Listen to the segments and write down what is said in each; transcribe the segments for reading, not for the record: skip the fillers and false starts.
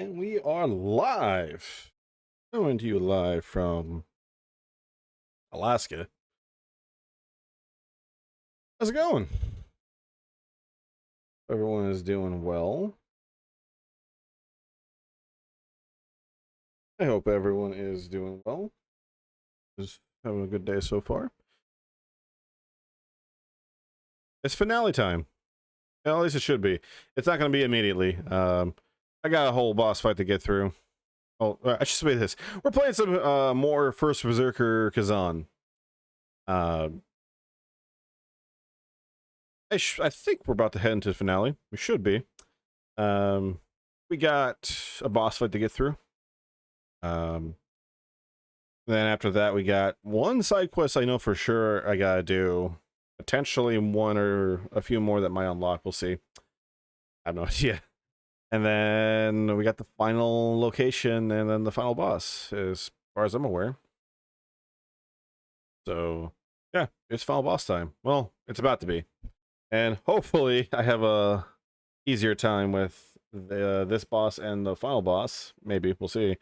And we are live. Coming to you live from Alaska. How's it going? Everyone is doing well. I hope everyone is doing well. Just having a good day so far. It's finale time. Well, at least it should be. It's not going to be immediately. I got a whole boss fight to get through. Oh, I should say this. We're playing some more First Berserker Khazan. I think we're about to head into the finale. We should be. We got a boss fight to get through. Then after that, we got one side quest I know for sure I gotta do. Potentially one or a few more that might unlock. We'll see. I have no idea. And then we got the final location and then the final boss, as far as I'm aware. So, yeah, it's final boss time. Well, it's about to be. And hopefully I have a easier time with this boss and the final boss. Maybe, we'll see.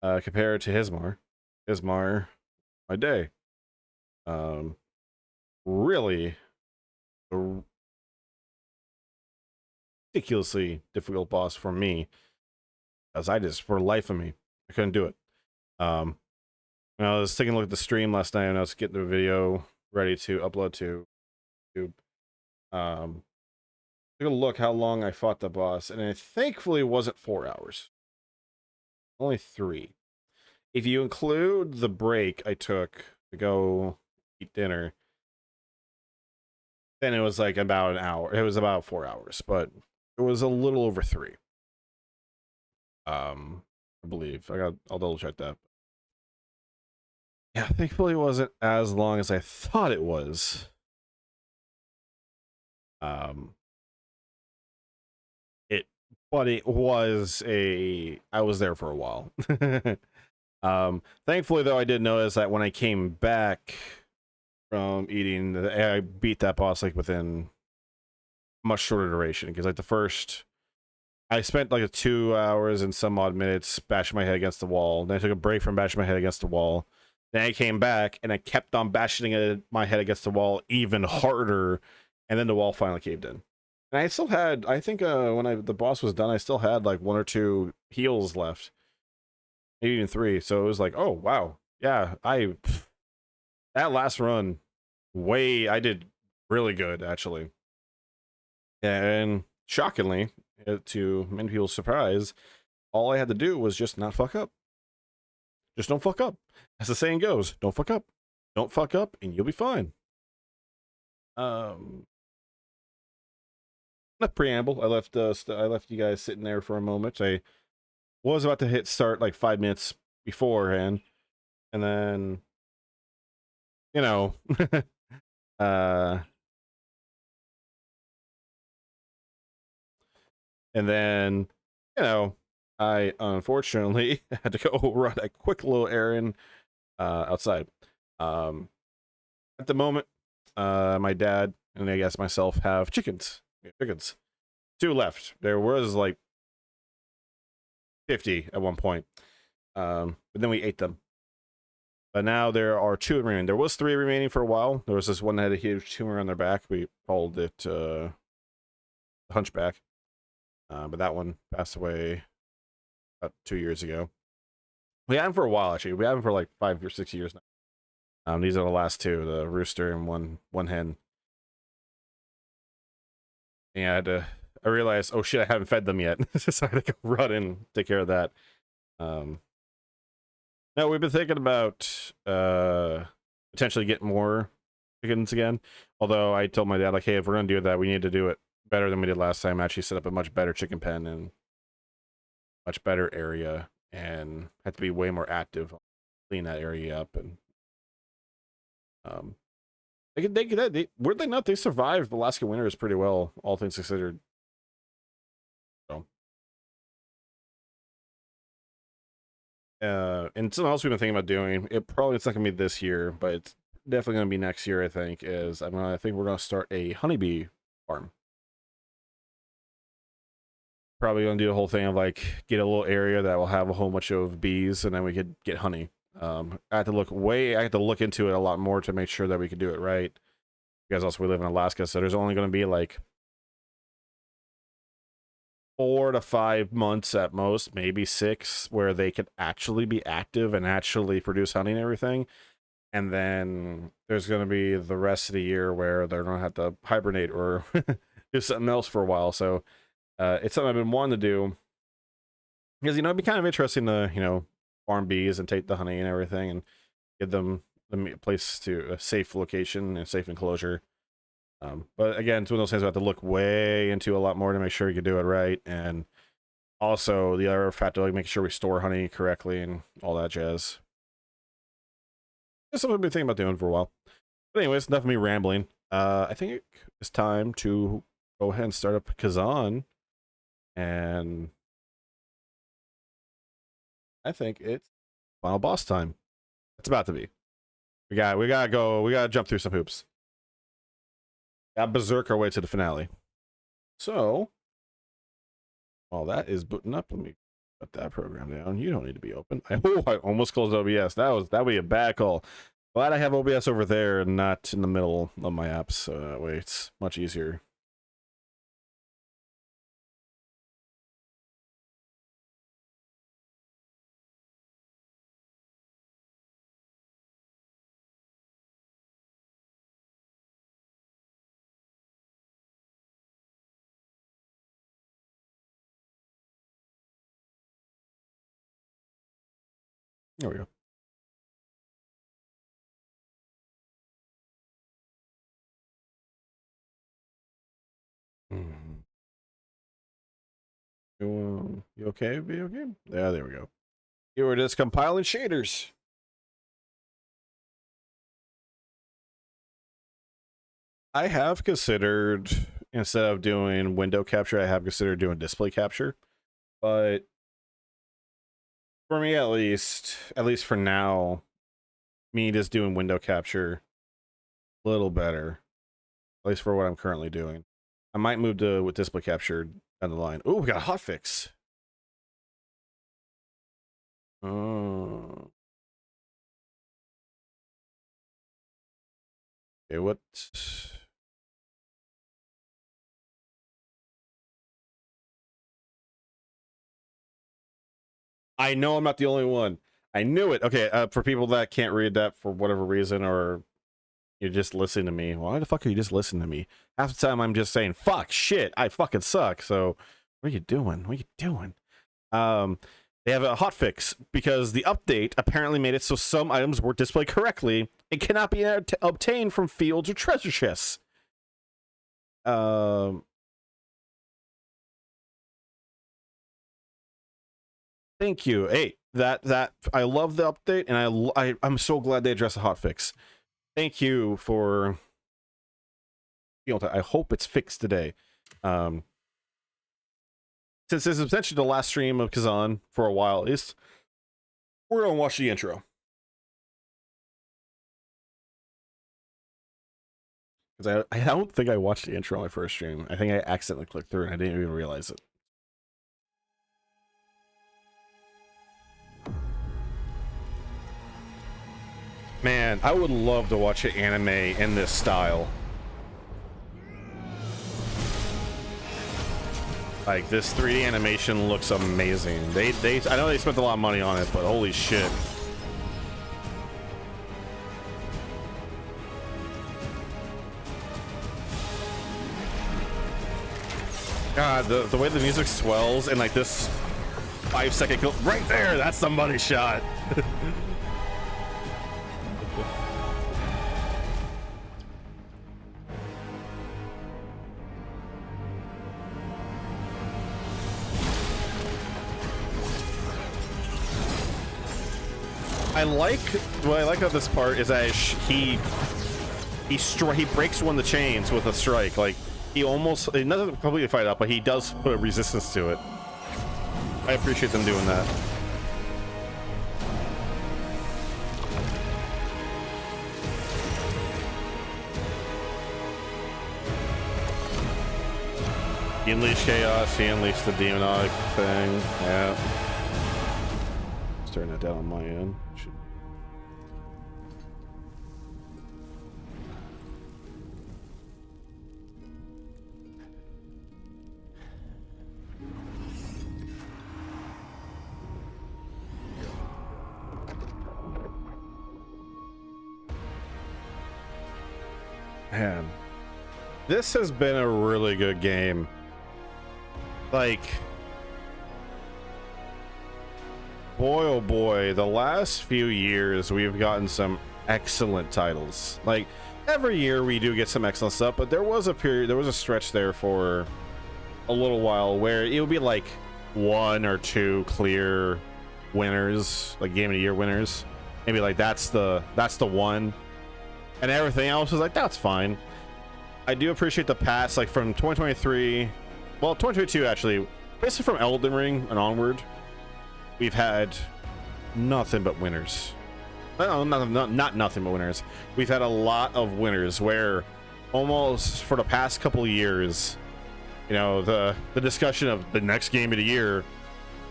Compared to Hismar. Hismar, my day. Really a ridiculously difficult boss for me. Because for life of me, I couldn't do it. I was taking a look at the stream last night and I was getting the video ready to upload to YouTube. Took a look how long I fought the boss, and it thankfully wasn't 4 hours. Only 3. If you include the break I took to go eat dinner, then it was like about an hour. It was about 4 hours, but it was a little over 3. I believe. I'll double check that. Yeah, thankfully it wasn't as long as I thought it was. But it was I was there for a while. Thankfully though, I did notice that when I came back from eating, I beat that boss like within much shorter duration, because like I spent like 2 hours and some odd minutes bashing my head against the wall. Then I took a break from bashing my head against the wall. Then I came back and I kept on bashing my head against the wall even harder, and then the wall finally caved in. And I still had, I think when the boss was done, I still had like 1 or 2 heals left. Maybe even 3. So it was like, oh, wow. Yeah, that last run, I did really good, actually. And shockingly, to many people's surprise, all I had to do was just not fuck up. Just don't fuck up. As the saying goes, don't fuck up. Don't fuck up, and you'll be fine. Not preamble. I left you guys sitting there for a moment. I was about to hit start like 5 minutes beforehand, and then uh and then I unfortunately had to go run a quick little errand outside. At the moment, my dad and I guess myself have chickens. Chickens. 2 left. There was like 50 at one point. But then we ate them. But now there are 2 remaining. There was 3 remaining for a while. There was this one that had a huge tumor on their back. We called it Hunchback. But that one passed away about 2 years ago. We had him for a while, actually. We had him for like 5 or 6 years now. These are the last 2, the rooster and one hen. And I realized, oh shit, I haven't fed them yet. So I had to go run and take care of that. Now we've been thinking about potentially getting more chickens again. Although I told my dad, like, hey, if we're gonna do that, we need to do it better than we did last time. Actually set up a much better chicken pen and much better area, and have to be way more active, clean that area up. And weirdly enough, they survived Alaska winters pretty well, all things considered. So, and something else we've been thinking about doing, it's not gonna be this year, but it's definitely gonna be next year, I think, I think we're gonna start a honeybee farm. probably gonna do the whole thing of like get a little area that will have a whole bunch of bees, and then we could get honey. I have to look into it a lot more to make sure that we could do it right. Because also we live in Alaska, so there's only going to be like 4 to 5 months at most, maybe 6, where they could actually be active and actually produce honey and everything. And then there's going to be the rest of the year where they're going to have to hibernate or do something else for a while. So it's something I've been wanting to do. Because, it'd be kind of interesting to, farm bees and take the honey and everything and give them a place to a safe location and safe enclosure. But again, it's one of those things I have to look way into a lot more to make sure you can do it right. And also the other factor, like making sure we store honey correctly and all that jazz. That's something I've been thinking about doing for a while. But anyways, enough of me rambling. I think it's time to go ahead and start up Khazan. And I think it's final boss time. It's about to be. We gotta jump through some hoops. Got berserk our way to the finale. So, while that is booting up, let me put that program down. You don't need to be open. I almost closed OBS. That would be a bad call. Glad I have OBS over there and not in the middle of my apps, so that way it's much easier. There we go. You okay, video game? Yeah, there we go. You were just compiling shaders. I have considered, instead of doing window capture, I have considered doing display capture. But for me, at least for now, me just doing window capture a little better. At least for what I'm currently doing. I might move to with display capture down the line. Oh, we got a hotfix. Oh. Okay, what? I know I'm not the only one. I knew it. Okay, for people that can't read that for whatever reason, or you're just listening to me, why the fuck are you just listening to me? Half the time I'm just saying, fuck, shit, I fucking suck. So, what are you doing? What are you doing? They have a hotfix because the update apparently made it so some items were displayed correctly and cannot be obtained from fields or treasure chests. Thank you. Hey, that I love the update, and I'm so glad they addressed the hotfix. Thank you for. I hope it's fixed today. Since this is essentially the last stream of Khazan for a while, at least, we're gonna watch the intro. Because I don't think I watched the intro on my first stream. I think I accidentally clicked through and I didn't even realize it. Man, I would love to watch an anime in this style. Like, this 3D animation looks amazing. I know they spent a lot of money on it, but holy shit. God, the way the music swells and like this 5-second kill right there, that's somebody's shot. What I like about this part is that he breaks one of the chains with a strike. Like, he doesn't completely fight up, but he does put a resistance to it. I appreciate them doing that. He unleashed chaos, he unleashed the demonic thing. Yeah. Let's turn that down on my end. Man, this has been a really good game. Like, boy oh boy, the last few years we've gotten some excellent titles. Like, every year we do get some excellent stuff, but there was a period, there was a stretch there for a little while where it would be like 1 or 2 clear winners, like game of the year winners. Maybe like that's the one. And everything else is like, that's fine. I do appreciate the past, like from 2023, well, 2022 actually, basically from Elden Ring and onward, we've had nothing but winners. Not nothing but winners. We've had a lot of winners where almost for the past couple of years, you know, the discussion of the next game of the year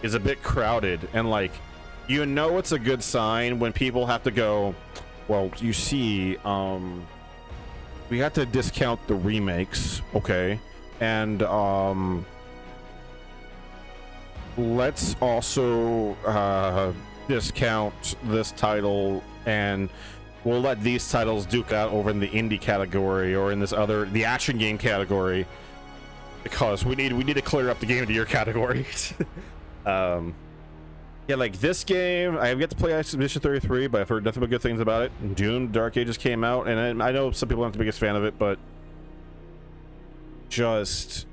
is a bit crowded, and like, you know, it's a good sign when people have to go, well, you see, we had to discount the remakes, okay, and let's also discount this title, and we'll let these titles duke out over in the indie category or in this other, the action game category, because we need to clear up the game of the year category. Yeah, like this game, I have yet to play Expedition 33, but I've heard nothing but good things about it. Dune Dark Ages came out, and I know some people aren't the biggest fan of it, but just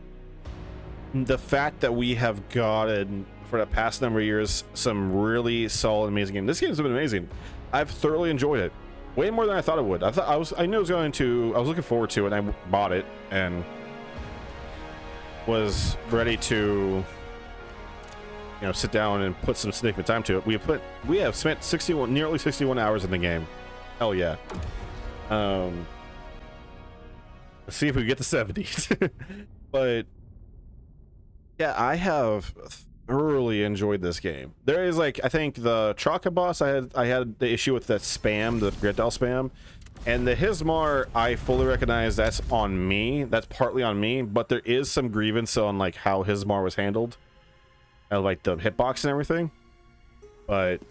the fact that we have gotten, for the past number of years, some really solid, amazing games. This game's been amazing. I've thoroughly enjoyed it. Way more than I thought it would. I knew I was looking forward to it, and I bought it, and was ready to, you know, sit down and put some significant time to it. We have spent nearly 61 hours in the game. Hell yeah. Let's see if we can get to 70. But yeah, I have thoroughly enjoyed this game. There is, like, I think the Chaka boss, I had the issue with that spam, the projectile spam, and the Hismar, I fully recognize that's on me. That's partly on me, but there is some grievance on like how Hismar was handled. Like the hitbox and everything, but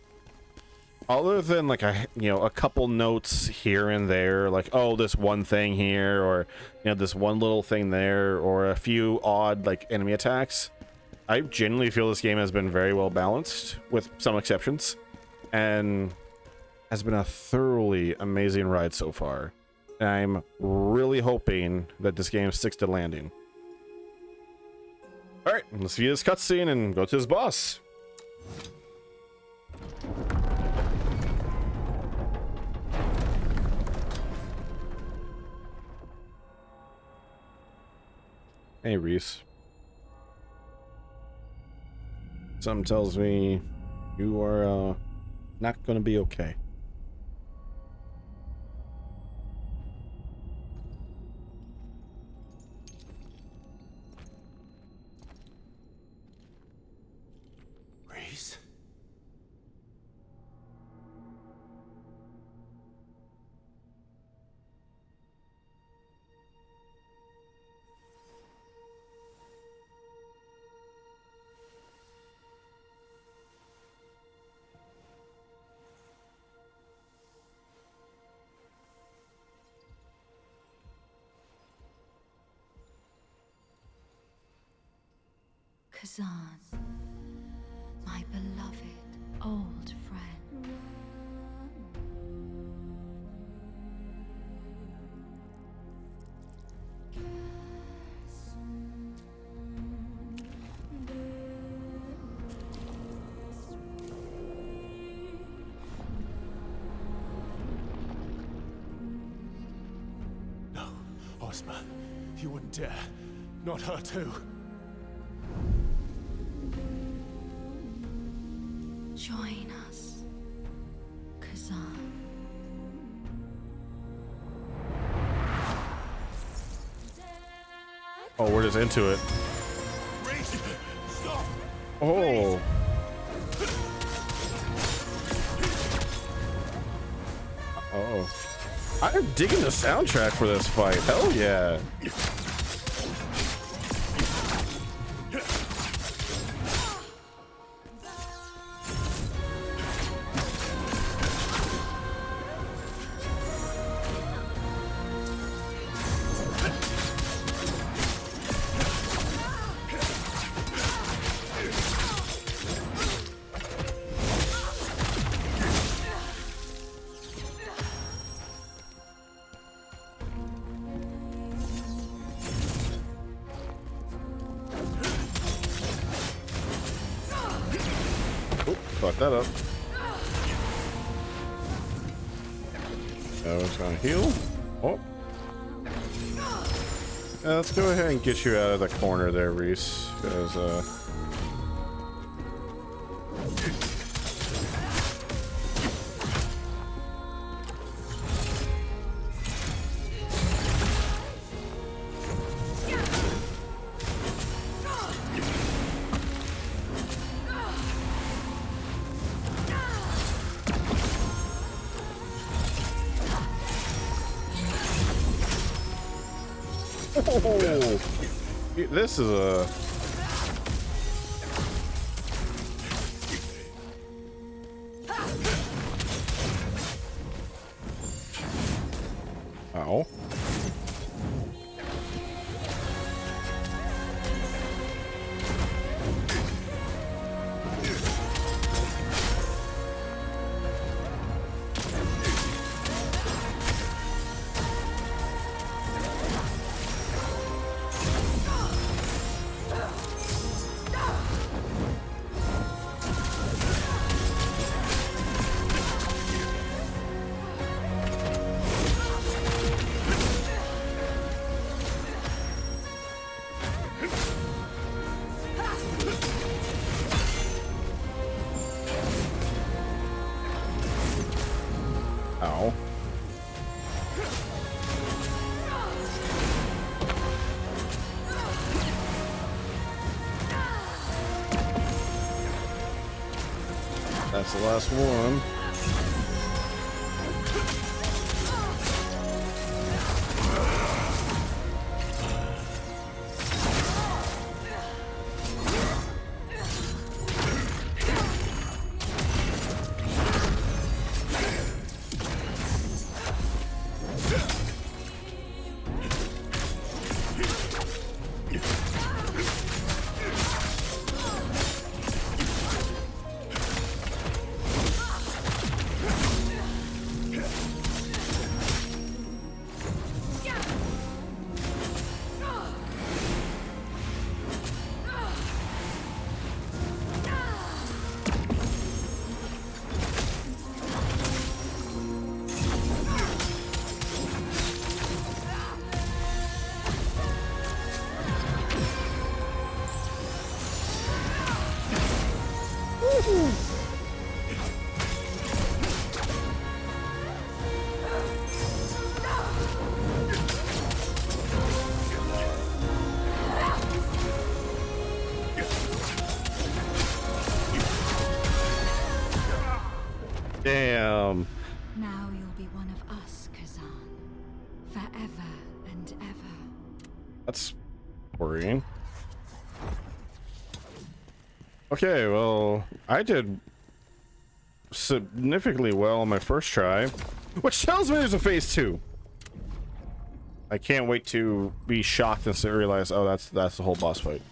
other than like a couple notes here and there, like, oh, this one thing here, or this one little thing there, or a few odd like enemy attacks, I genuinely feel this game has been very well balanced, with some exceptions, and has been a thoroughly amazing ride so far. And I'm really hoping that this game sticks to landing. Alright, let's view this cutscene and go to his boss. Hey, Reese. Something tells me you are not gonna be okay. Khazan, my beloved old friend. No, Ozma, you wouldn't dare. Not her too. Join us, Khazan. Oh, we're just into it. Oh. Oh. I'm digging the soundtrack for this fight. Hell yeah. Fuck that up. That one's gonna heal. Oh. Let's go ahead and get you out of the corner there, Reese. Because, oh, this is a... Ow. Ow. That's the last one. Damn. Now you'll be one of us, Khazan. Forever and ever. That's worrying. Okay, well, I did significantly well on my first try, which tells me there's a phase 2. I can't wait to be shocked and realize, oh, that's the whole boss fight.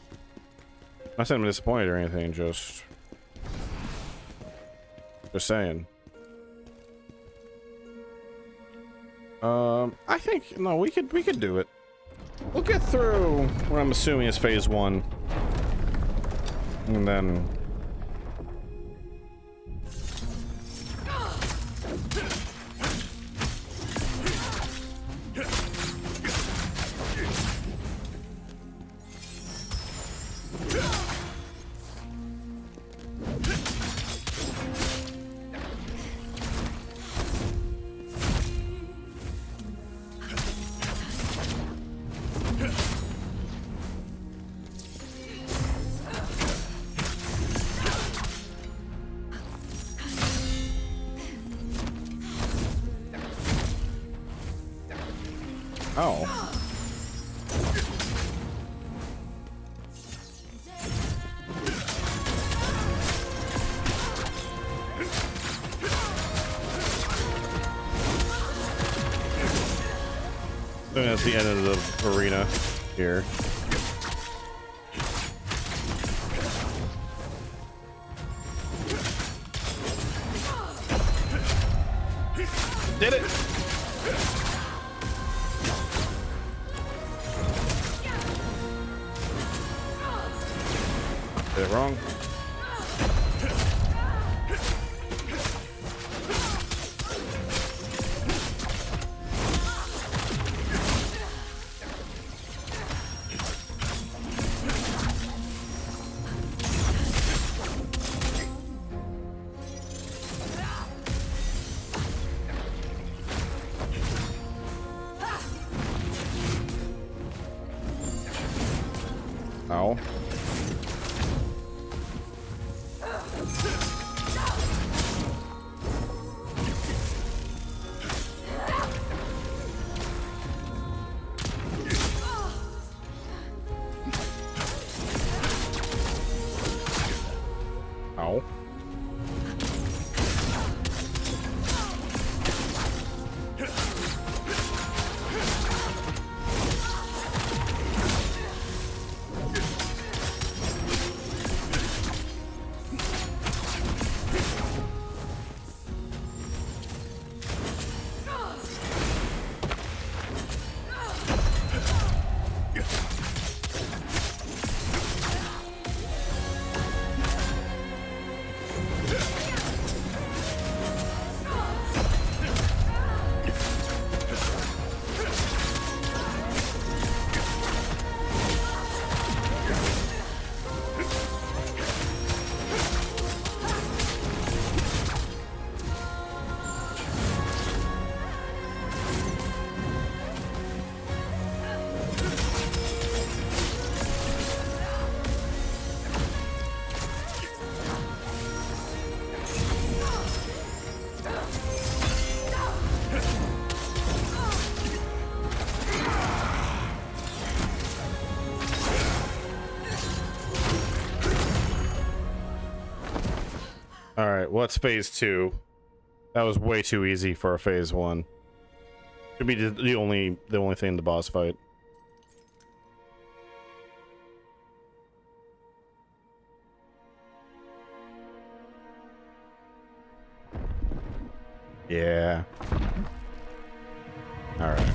Not saying I'm disappointed or anything, just saying. I think no, we could do it. We'll get through what I'm assuming is phase 1, and then Oh. I think that's the end of the arena here. Did it! Did it wrong. Ow. Ow. Alright, what's phase 2? That was way too easy for a phase 1. Could be the only thing in the boss fight. Yeah. Alright.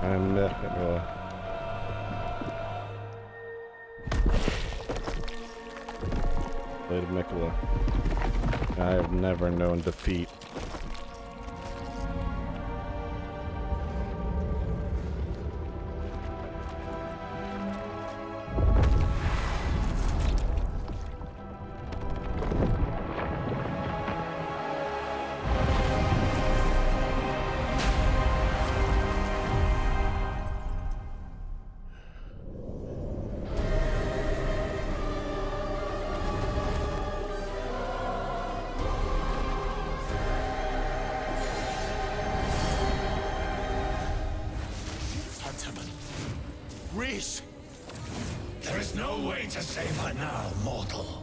And Lady Mikola. I have never known defeat. Reese! There is no way to save her now, mortal.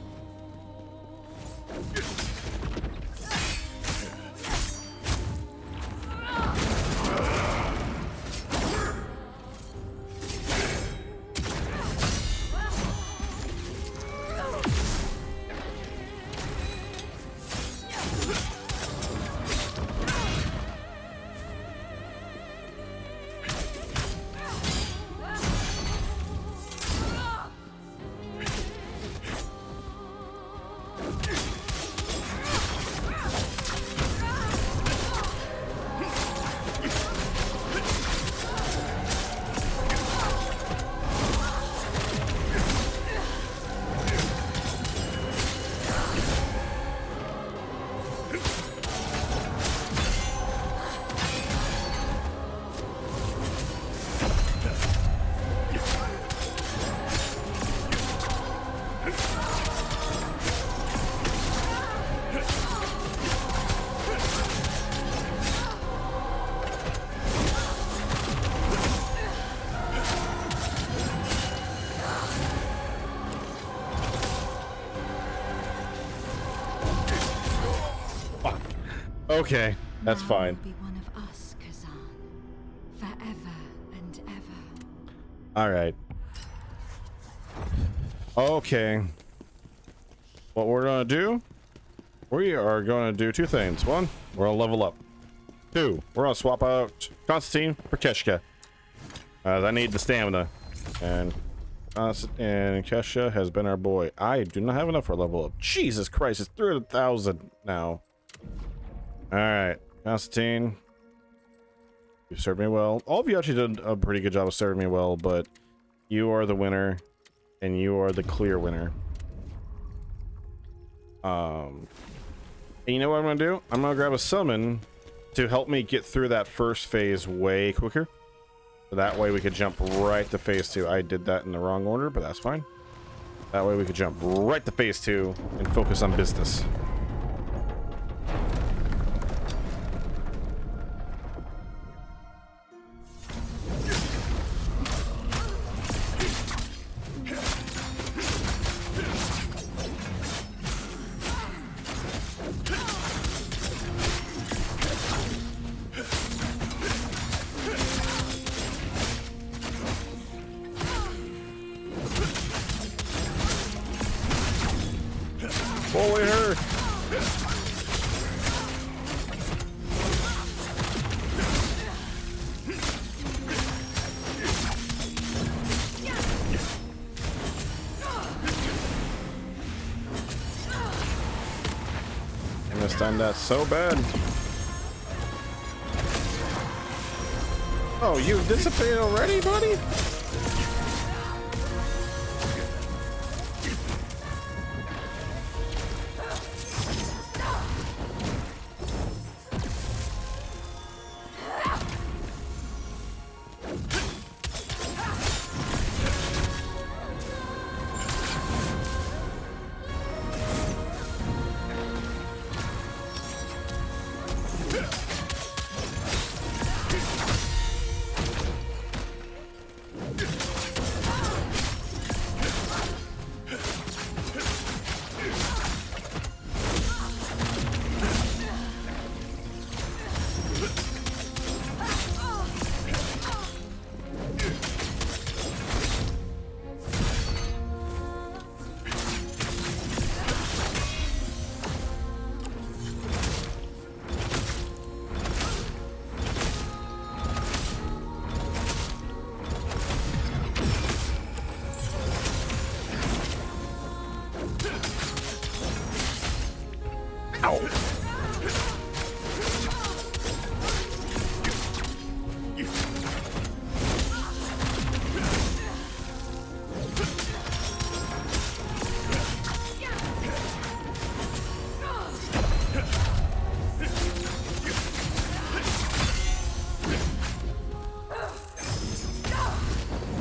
Okay, that's Now fine. you'll be one of us, Khazan. Forever and ever. All right. Okay. What we're gonna do? We are gonna do two things. One, we're gonna level up. Two, we're gonna swap out Constantine for Keshka. I need the stamina, and Kesha has been our boy. I do not have enough for a level up. Jesus Christ, it's 300,000 now. All right, Constantine, you've served me well. All of you actually did a pretty good job of serving me well, but you are the winner, and you are the clear winner. And you know what I'm gonna do? I'm gonna grab a summon to help me get through that first phase way quicker. So that way we could jump right to phase 2. I did that in the wrong order, but that's fine. That way we could jump right to phase 2 and focus on business. Holy her! I missed on that so bad. Oh, you dissipated already, buddy?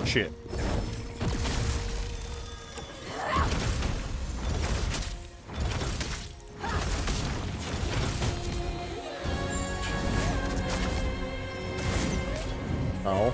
Shit. Oh.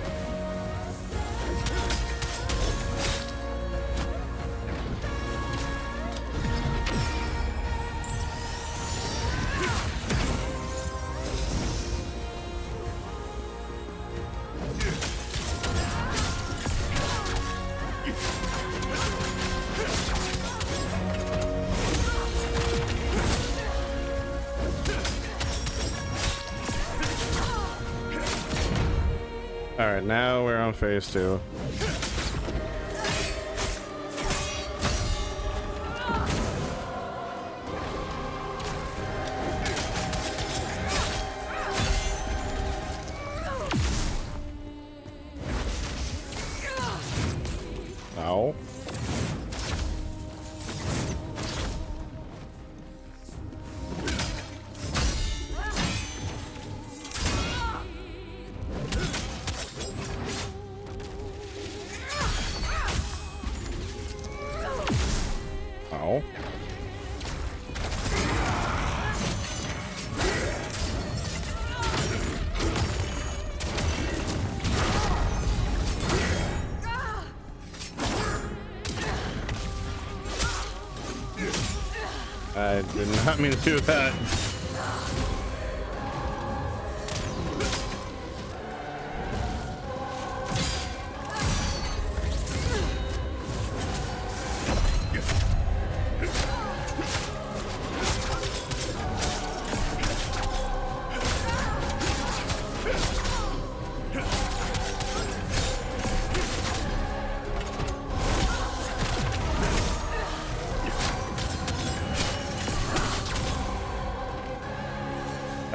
All right, now we're on phase 2. Ow. Ow. I did not mean to do that.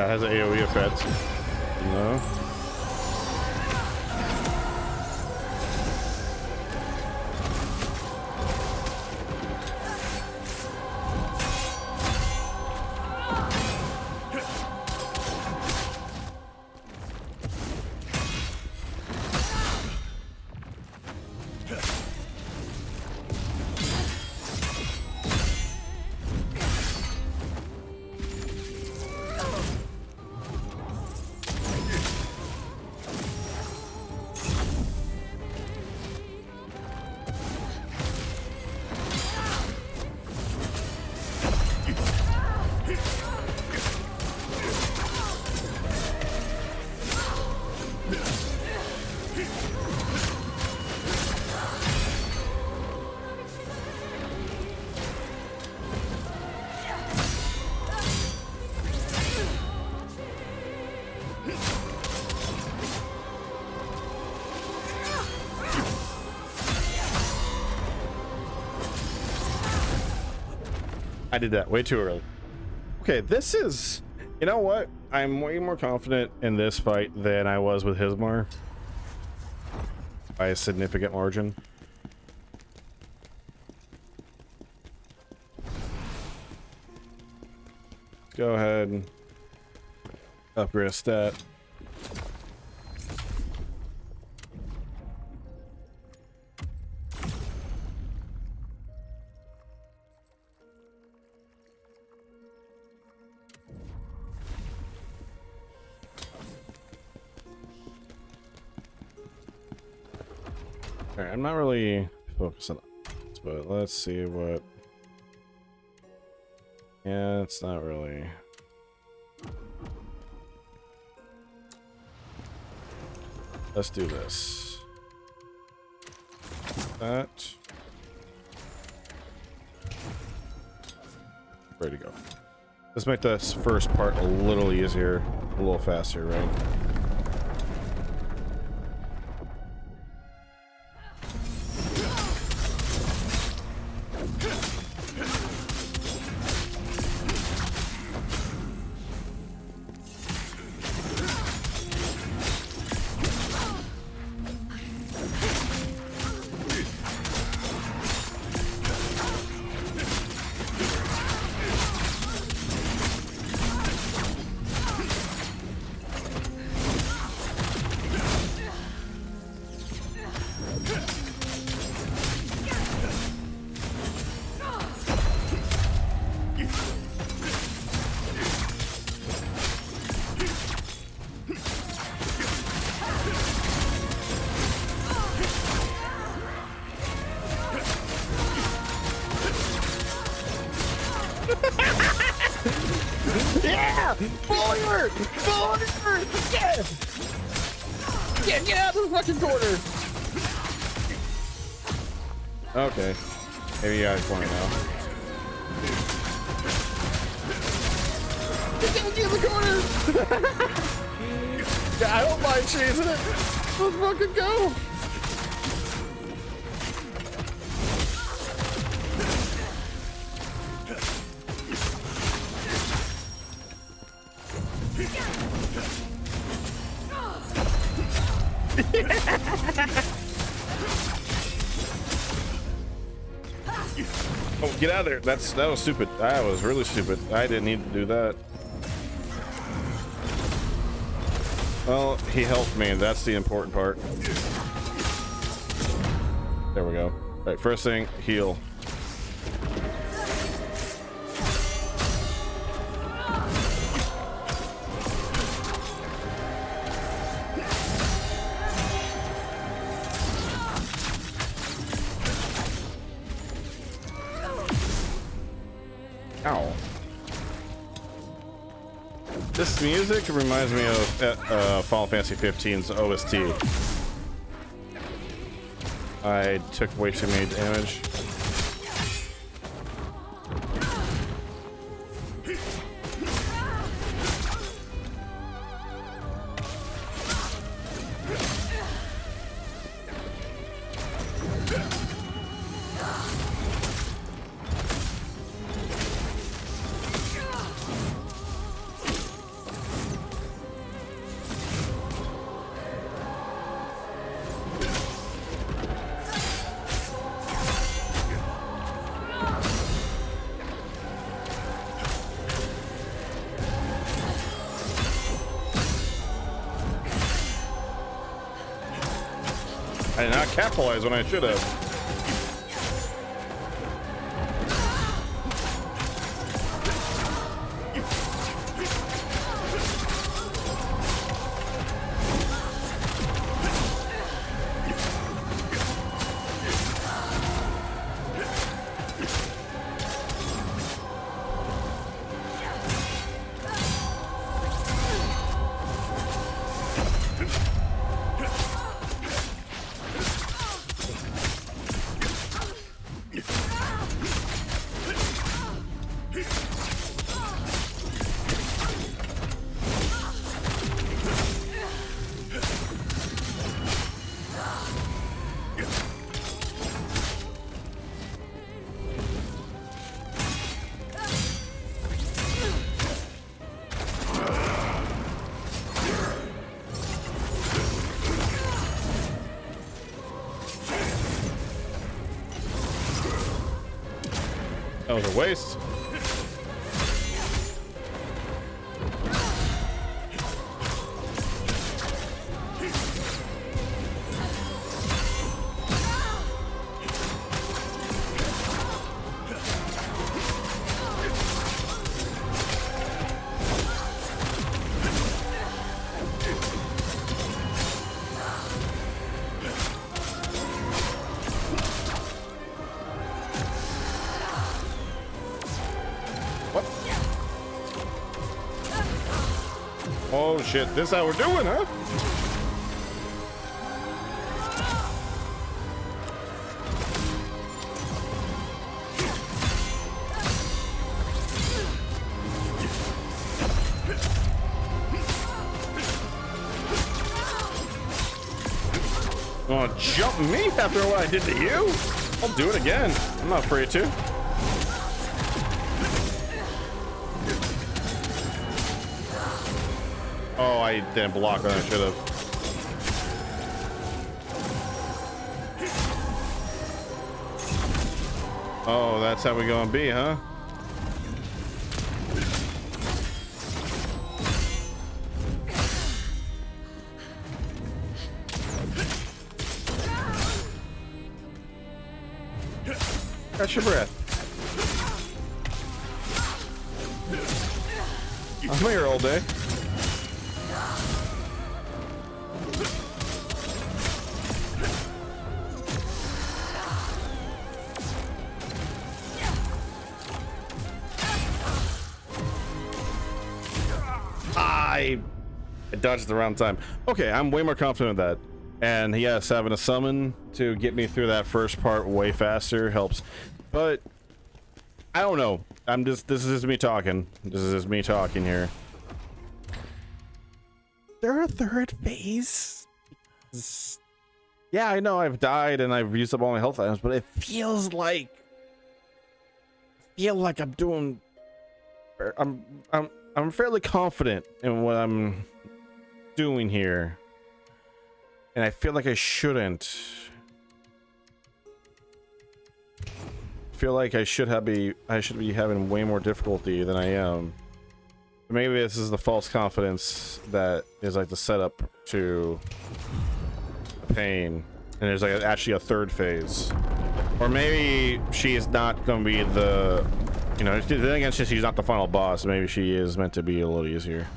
That has an AoE effect. No. I did that way too early. Okay, this is, you know what? I'm way more confident in this fight than I was with Hismar by a significant margin. Go ahead and upgrade a stat. Alright, I'm not really focusing on this, but let's see what... Yeah, it's not really... Let's do this. That. Ready to go. Let's make this first part a little easier, a little faster, right? Yeah! Fire! Fire! Yeah! Yeah, get out of the fucking corner! Okay. Maybe you guys want to know. Get down to the corner! Yeah, I don't mind chasing it. Let's fucking go! Oh, get out of there. That was stupid. That was really stupid. I didn't need to do that. Well, he helped me. That's the important part. There we go. All right, first thing, heal. Ow. This music reminds me of Final Fantasy 15's OST. I took way too many damage. I did not capitalize when I should have. That was a waste. Oh shit, this is how we're doing, huh? You wanna jump me after what I did to you? I'll do it again. I'm not afraid to. Oh, I didn't block when I should have. Oh, that's how we gonna be, huh? Catch your breath. I'm here all day. I dodged the wrong time. Okay, I'm way more confident of that. And yes, having a summon to get me through that first part way faster helps. But I don't know. This is just me talking. This is just me talking here. There a third phase? Yeah, I know I've died and I've used up all my health items, but it feels like I'm doing I'm fairly confident in what I'm doing here. And I feel like I shouldn't. I feel like I should be having way more difficulty than I am. Maybe this is the false confidence that is like the setup to pain. And there's like actually a third phase. Or maybe she is not going to be the, you know, then again, since she's not the final boss, maybe she is meant to be a little easier.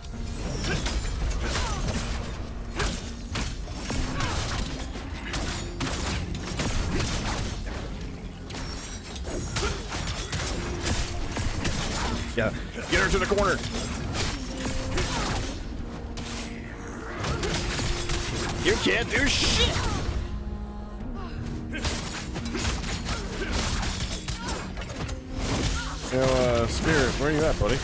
Yeah, get her to the corner. You can't do shit. Yo, Spirit, where are you at, buddy?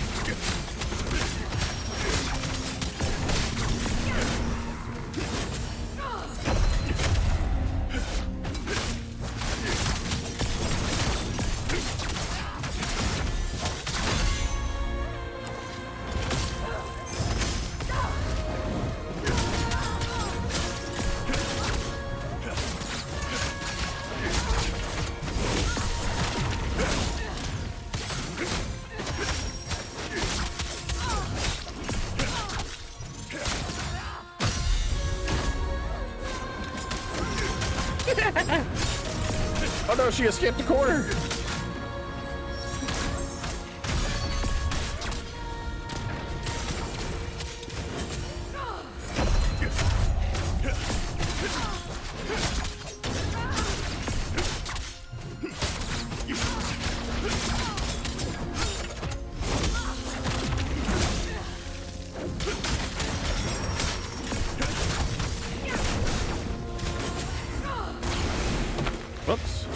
Oh no, she escaped the corner. Whoops.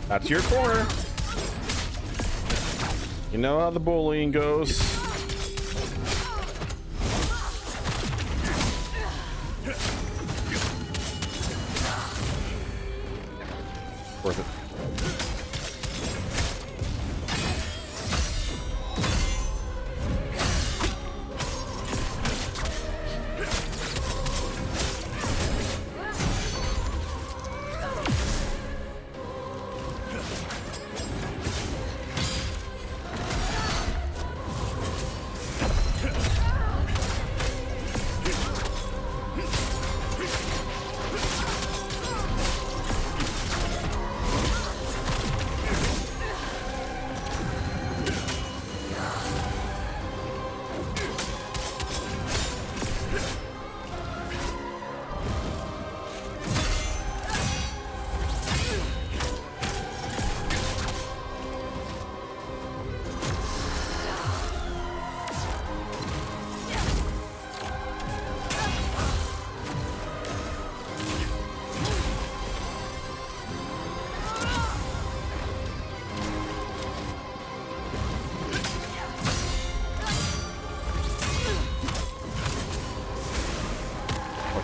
That's your corner. You know how the bullying goes. Worth it.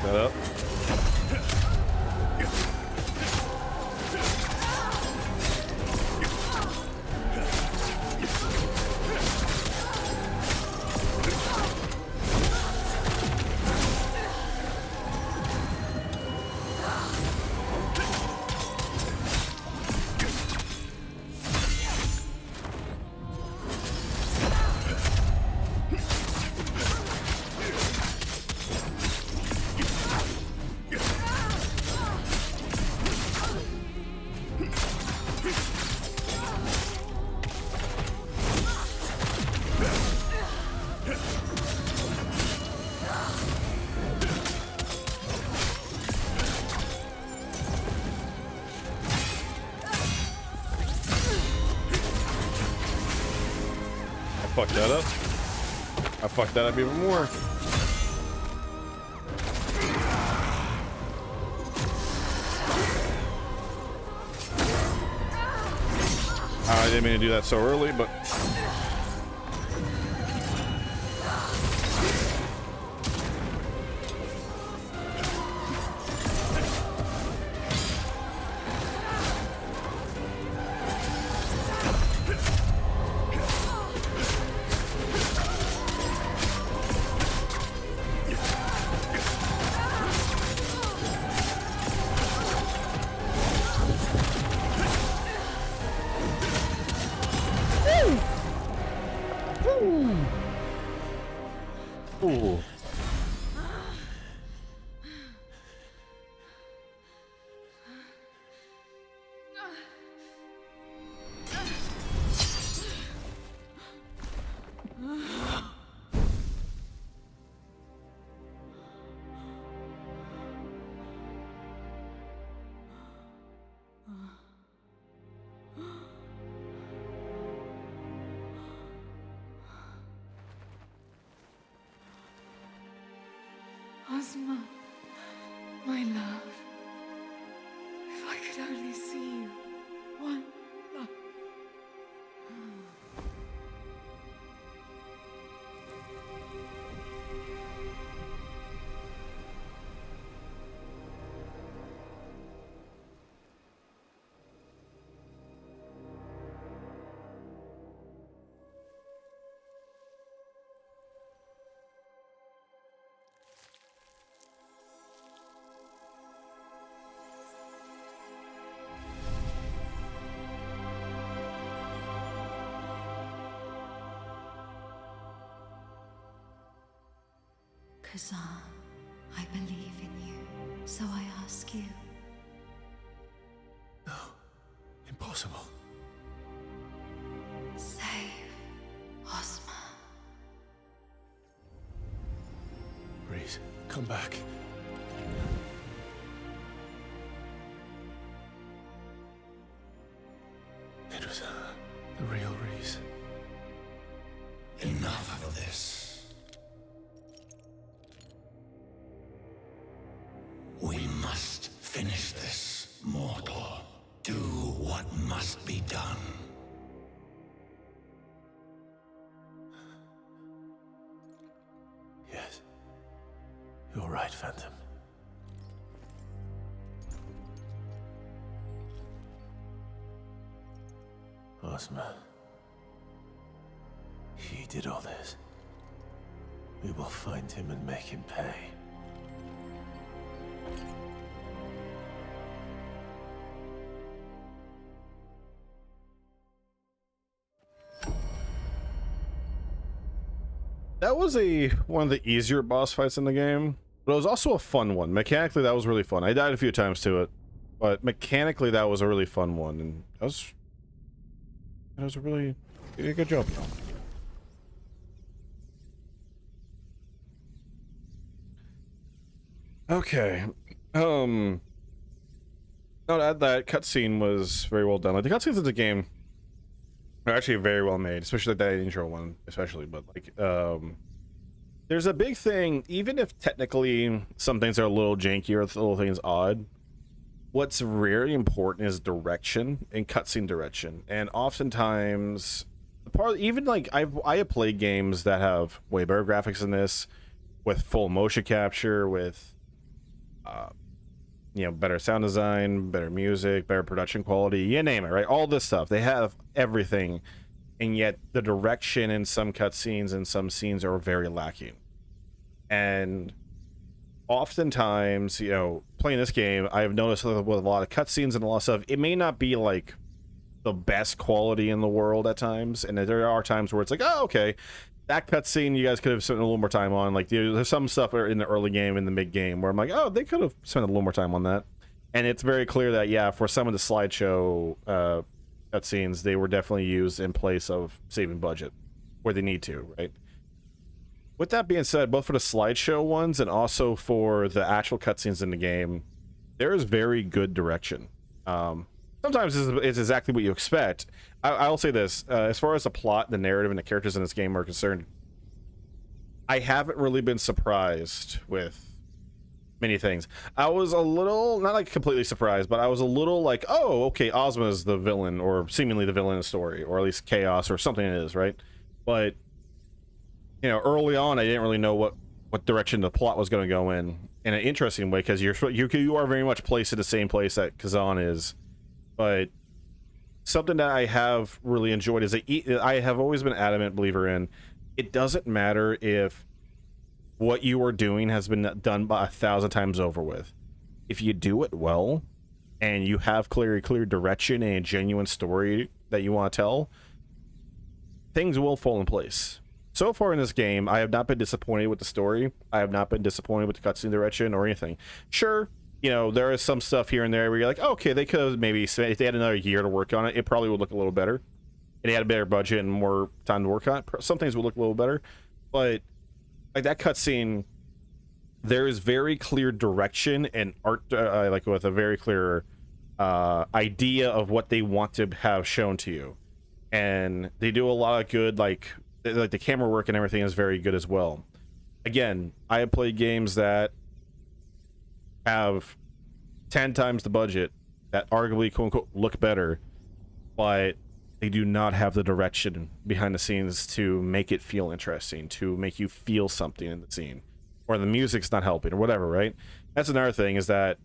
That up. fucked that up. I fucked that up even more. I didn't mean to do that so early, but... Ooh. Ozma, my love. If I could only see you. One love. Khazan, I believe in you, so I ask you. No. Impossible. Save Ozma. Reese, come back. It was the real Reese. Enough of this. We must finish this, mortal. Do what must be done. Yes. You're right, Phantom. Ozma. He did all this. We will find him and make him pay. That was one of the easier boss fights in the game, but it was also a fun one. Mechanically, that was really fun. I died a few times to it, but mechanically, that was a really fun one, and that was a really good job. Okay, no, that cutscene was very well done. Like the cutscenes in the game are actually very well made, especially like that intro one, especially. But like, there's a big thing. Even if technically some things are a little janky or a little things odd, what's really important is direction and cutscene direction. And oftentimes, even like I have played games that have way better graphics than this, with full motion capture, with you know, better sound design, better music, better production quality, you name it, right? All this stuff, they have everything, and yet the direction in some cutscenes and some scenes are very lacking. And oftentimes, you know, playing this game, I've noticed with a lot of cutscenes and a lot of stuff, it may not be like the best quality in the world at times, and there are times where it's like, oh, okay, that cutscene you guys could have spent a little more time on. Like there's some stuff in the early game, in the mid game, where I'm like, oh, they could have spent a little more time on that. And it's very clear that, yeah, for some of the slideshow cutscenes, they were definitely used in place of saving budget where they need to, right? With that being said, both for the slideshow ones and also for the actual cutscenes in the game, there is very good direction. sometimes it's exactly what you expect. I'll say this, as far as the plot, the narrative, and the characters in this game are concerned, I haven't really been surprised with many things. I was a little, not like completely surprised, but I was a little like, oh, okay, Ozma is the villain, or seemingly the villain in the story, or at least Chaos, or something it is, right? But, you know, early on, I didn't really know what direction the plot was going to go in an interesting way, because you are very much placed in the same place that Khazan is. But something that I have really enjoyed is that I have always been an adamant believer in, it doesn't matter if what you are doing has been done by 1,000 times over with. If you do it well and you have clear direction and a genuine story that you want to tell, things will fall in place. So far in this game, I have not been disappointed with the story. I have not been disappointed with the cutscene direction or anything. Sure, you know, there is some stuff here and there where you're like, oh, okay, they could have maybe, if they had another year to work on it, it probably would look a little better. If they had a better budget and more time to work on it, some things would look a little better. But like that cutscene, there is very clear direction and art, like with a very clear idea of what they want to have shown to you, and they do a lot of good, like the camera work and everything is very good as well. Again, I have played games that have 10 times the budget that arguably quote unquote look better, but they do not have the direction behind the scenes to make it feel interesting, to make you feel something in the scene, or the music's not helping or whatever, right? That's another thing, is that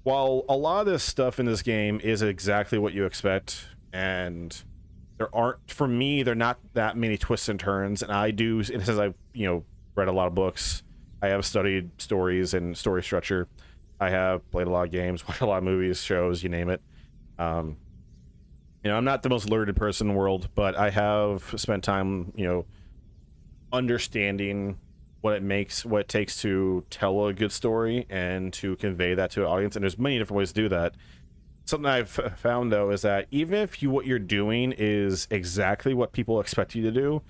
while a lot of this stuff in this game is exactly what you expect, and there aren't, for me, there are not that many twists and turns, and I do, and since I've, you know, read a lot of books, I have studied stories and story structure, I have played a lot of games, watched a lot of movies, shows, you name it. You know, I'm not the most learned person in the world, but I have spent time, you know, understanding what it takes to tell a good story and to convey that to an audience. And there's many different ways to do that. Something I've found, though, is that even if what you're doing is exactly what people expect you to do,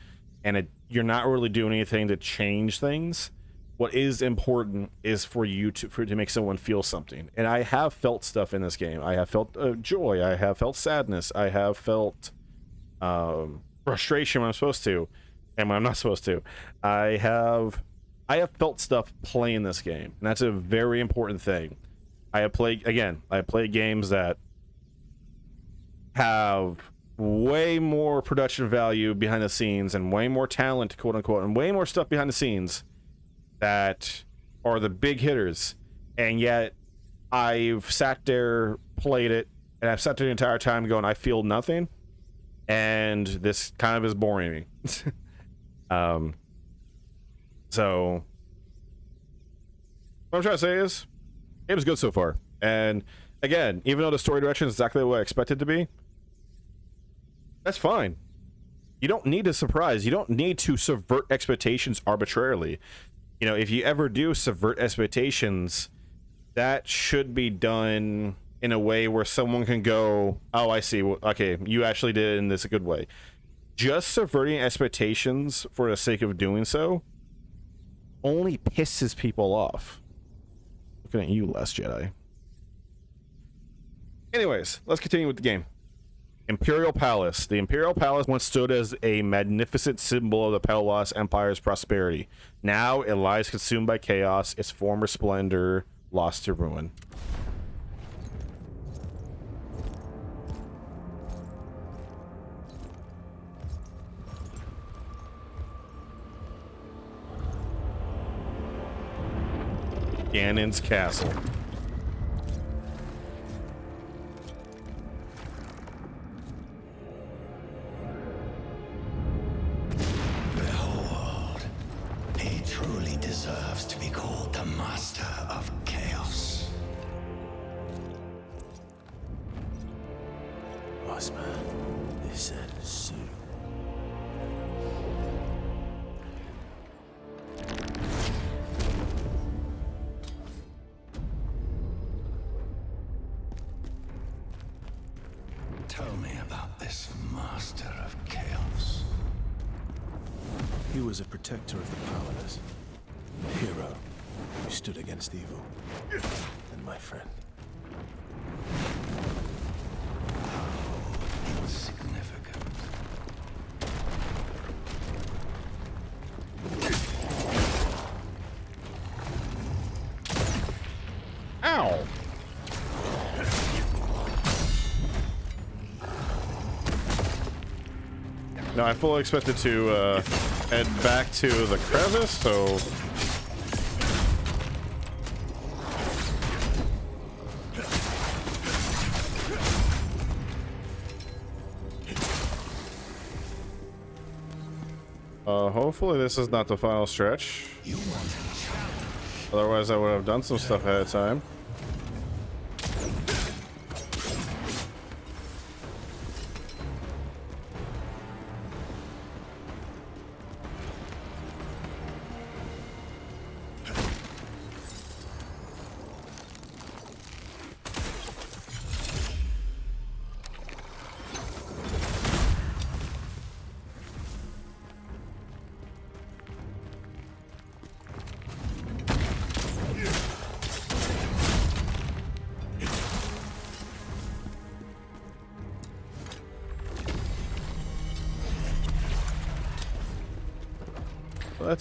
and you're not really doing anything to change things, what is important is for you to make someone feel something. And I have felt stuff in this game. I have felt joy. I have felt sadness. I have felt frustration when I'm supposed to, and when I'm not supposed to. I have felt stuff playing this game, and that's a very important thing. I have played games that have way more production value behind the scenes and way more talent, quote unquote, and way more stuff behind the scenes that are the big hitters, and yet I've sat there, played it, and I've sat there the entire time going, I feel nothing, and this kind of is boring me. So what I'm trying to say is, it was good so far. And again, even though the story direction is exactly what I expected it to be, that's fine. You don't need a surprise. You don't need to subvert expectations arbitrarily. You know, if you ever do subvert expectations, that should be done in a way where someone can go, oh, I see. Okay, you actually did it in this a good way. Just subverting expectations for the sake of doing so only pisses people off. Looking at you, Last Jedi. Anyways, let's continue with the game. Imperial Palace. The Imperial Palace once stood as a magnificent symbol of the Pelos Empire's prosperity. Now it lies consumed by chaos, its former splendor lost to ruin. Ganon's Castle. Behold, he truly deserves to be called the Master of Chaos. Ozma is soon. Tell me about this Master of Chaos. He was a protector of the powerless, a hero who stood against evil, and my friend. No, I fully expected to head back to the crevice, so... hopefully this is not the final stretch. Otherwise I would have done some stuff ahead of time.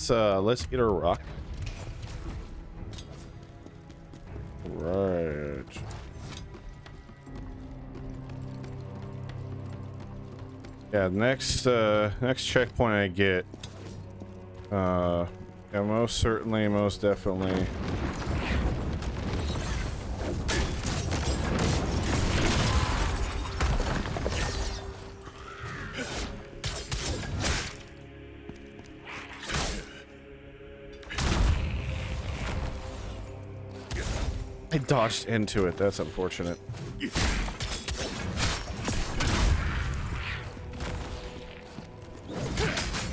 Let's get a rock. Right. Yeah, next checkpoint I get. Yeah, most certainly, most definitely. I dodged into it. That's unfortunate.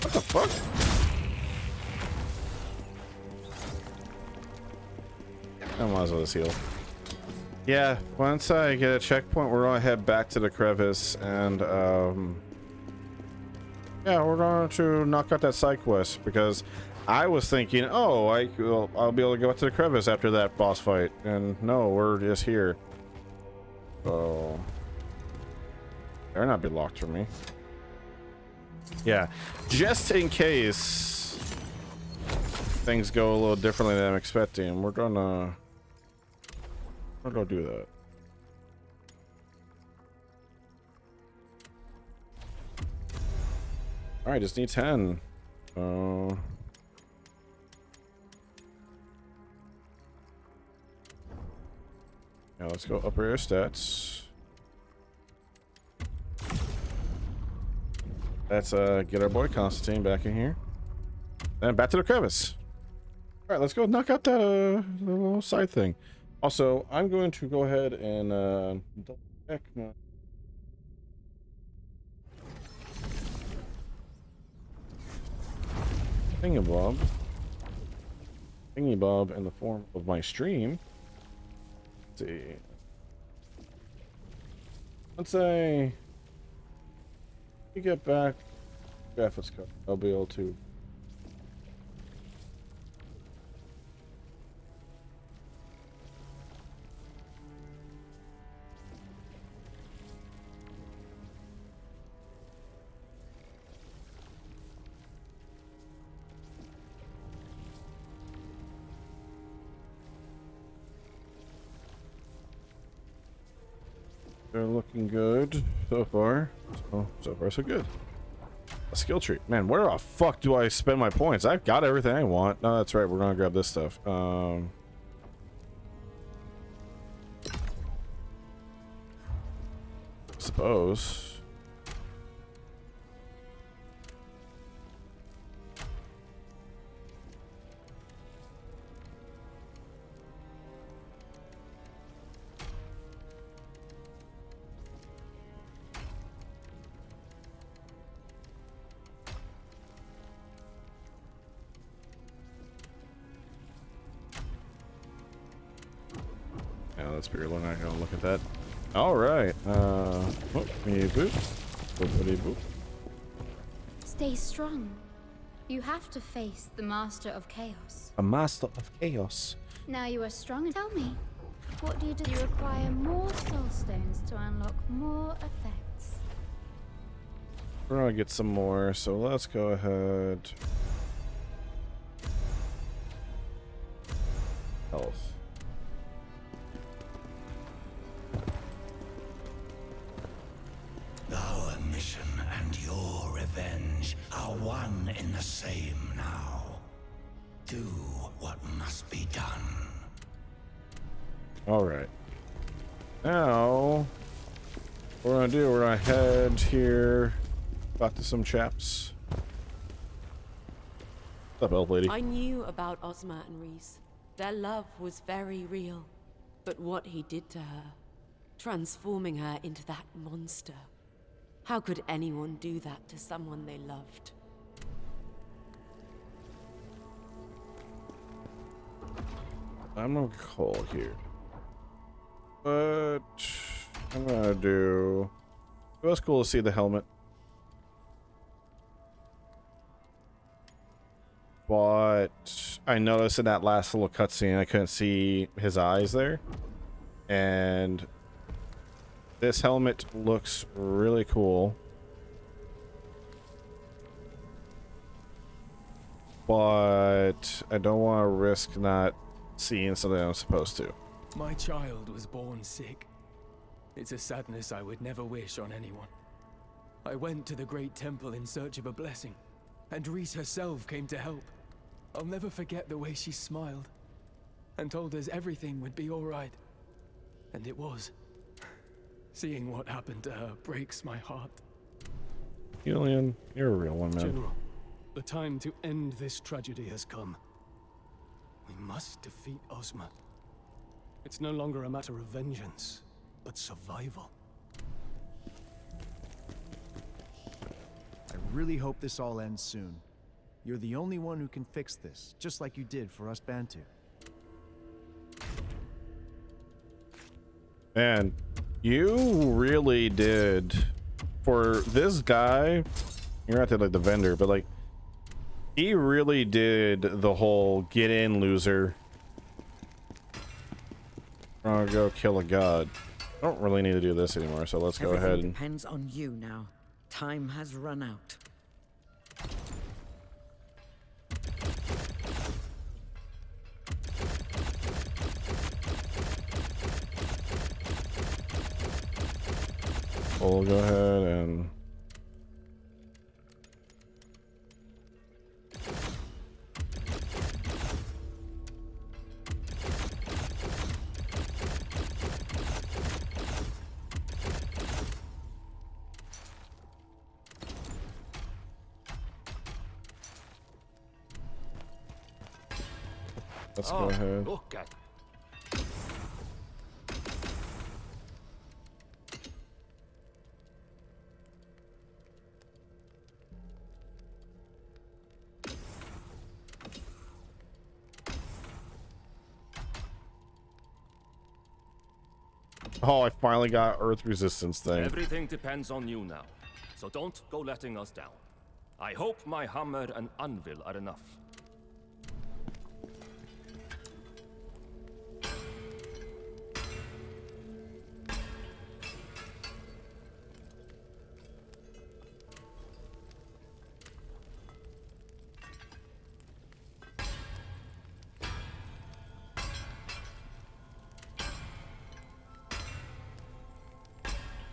What the fuck? I might as well just heal. Yeah, once I get a checkpoint, we're gonna head back to the crevice, and yeah, we're going to knock out that side quest because I was thinking, oh, I'll be able to go up to the crevice after that boss fight, and no, we're just here. So better not be locked for me. Yeah, just in case things go a little differently than I'm expecting, we're gonna do that. All right, just need 10. Now let's go upper air stats. Let's get our boy Constantine back in here. Then back to the crevice. All right, let's go knock out that little side thing. Also, I'm going to go ahead and double check my thingy-bob in the form of my stream. Let's see. Once we get back, graphics card, I'll be able to. They're looking good so far. So far so good. A skill tree. Man, where the fuck do I spend my points? I've got everything I want. No, that's right. We're gonna grab this stuff. Suppose. We're not gonna look at that. All right. Boop. Boop. Stay strong. You have to face the Master of Chaos. A Master of Chaos. Now you are strong. Tell me, what do? You require more soul stones to unlock more effects. We're gonna get some more, so let's go ahead. Health. Our mission and your revenge Do what must be done. All right. Now, what we're gonna do, we're gonna head here, talk to some chaps. What's up, elf lady? I knew about Ozma and Reese. Their love was very real. But what he did to her, transforming her into that monster. How could anyone do that to someone they loved? I'm gonna call here. But I'm gonna do. It was cool to see the helmet. But I noticed in that last little cutscene I couldn't see his eyes there. And this helmet looks really cool. But I don't want to risk not seeing something I'm supposed to. My child was born sick. It's a sadness I would never wish on anyone. I went to the great temple in search of a blessing, and Reese herself came to help. I'll never forget the way she smiled and told us everything would be all right. And it was. Seeing what happened to her breaks my heart. Julian, you're a real one, man. General, the time to end this tragedy has come. We must defeat Ozma. It's no longer a matter of vengeance, but survival. I really hope this all ends soon. You're the only one who can fix this, just like you did for us Bantu. Man, you really did. For this guy, you're not like the vendor, but like, he really did the whole get in, loser. I'm gonna go kill a god. I don't really need to do this anymore, so let's go Everything ahead and... depends on you now. Time has run out. We'll go ahead and... Let's go ahead. Look at Oh, I finally got Earth Resistance thing. everything depends on you now, so don't go letting us down. I hope my hammer and anvil are enough.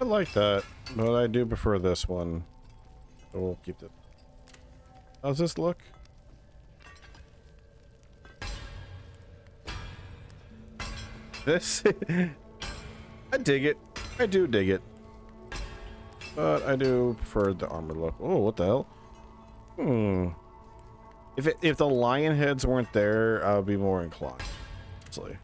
I like that, but I do prefer this one. So we'll keep it. How's this look? This... I dig it. I do dig it. But I do prefer the armor look. Oh, what the hell? If the lion heads weren't there, I would be more inclined. Honestly.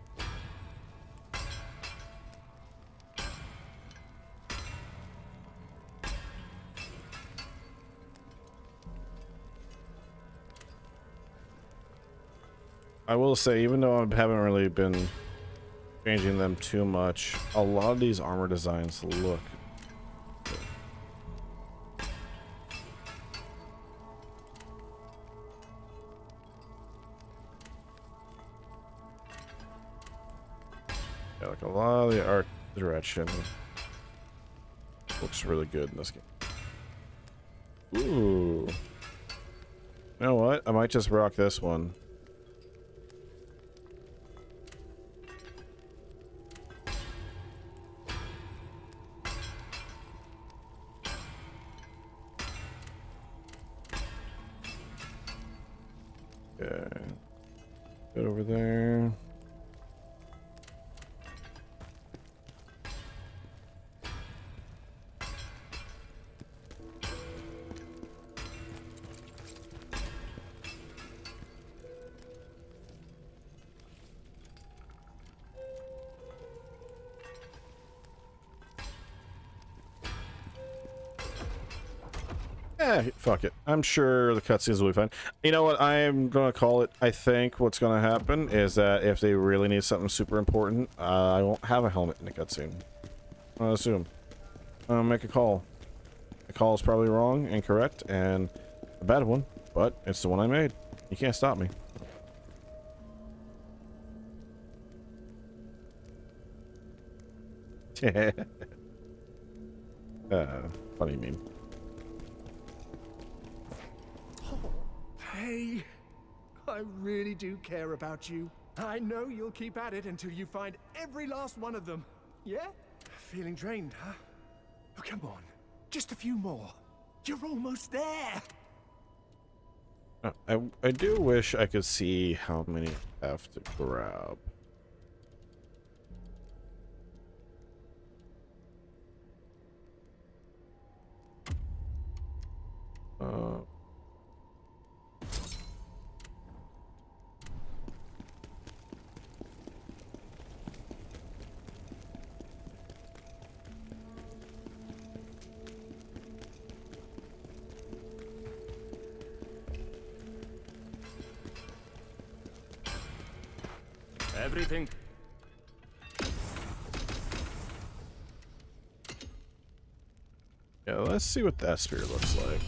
I will say, even though I haven't really been changing them too much, a lot of these armor designs look good. Yeah, like a lot of the art direction looks really good in this game. Ooh. You know what? I might just rock this one. Okay. Good over there. Fuck it. I'm sure the cutscenes will be fine. You know what? I'm gonna call it. I think what's gonna happen is that if they really need something super important, I won't have a helmet in the cutscene. I assume. I'll make a call. The call is probably wrong, incorrect, and a bad one, but it's the one I made. You can't stop me. Funny meme. Hey, I really do care about you. I know you'll keep at it until you find every last one of them. Yeah? Feeling drained, huh? Oh, come on. Just a few more. You're almost there. I do wish I could see how many I have to grab. Everything. Yeah, let's see what that spear looks like.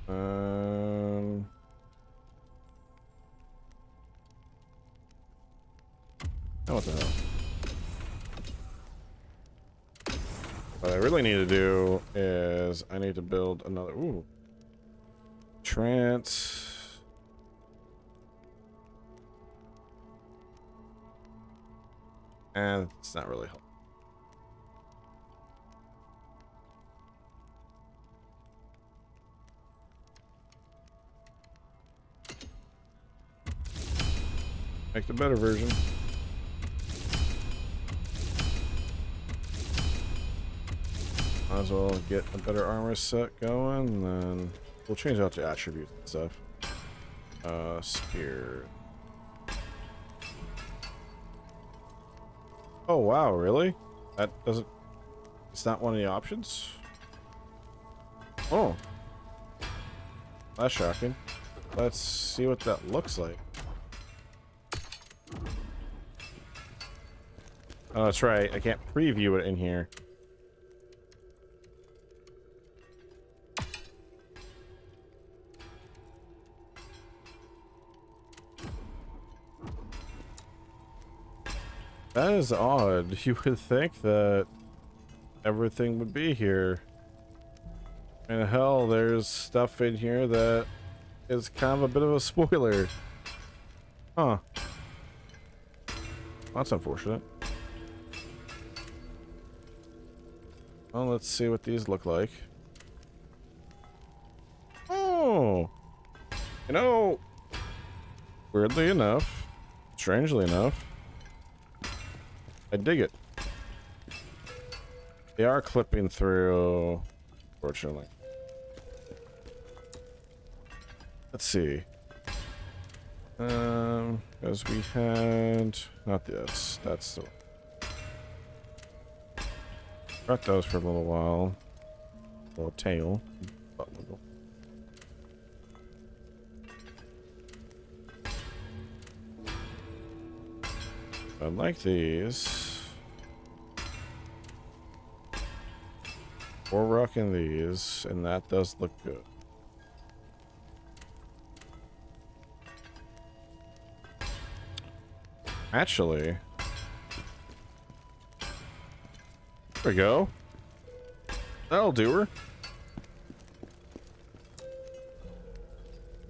Oh, what the hell? What I really need to do is I need to build another. Ooh. Trance. And it's not really helpful. Make the better version. Might as well get a better armor set going, and then we'll change out the attributes and stuff. Spear. Oh wow, really? That doesn't... It's not one of the options? Oh. That's shocking. Let's see what that looks like. Oh, that's right. I can't preview it in here. That is odd. You would think that everything would be here. And hell, there's stuff in here that is kind of a bit of a spoiler. Huh. That's unfortunate. Well, let's see what these look like. Oh! You know, weirdly enough, strangely enough, I dig it. They are clipping through, fortunately. Let's see. Because we had not this. That's the. Got those for a little while. Little tail. Butt wiggle. I like these. We're rocking these, and that does look good. Actually, there we go. That'll do her.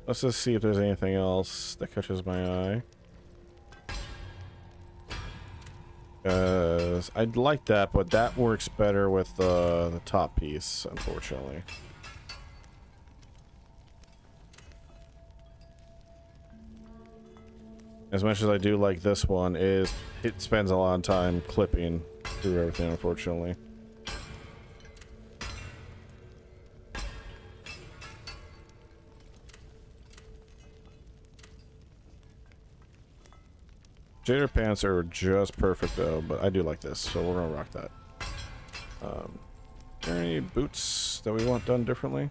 Let's just see if there's anything else that catches my eye. Because I'd like that, but that works better with the top piece, unfortunately. As much as I do like this one, it spends a lot of time clipping through everything, unfortunately. Jader pants are just perfect though, but I do like this, so we're gonna rock that. Are there any boots that we want done differently?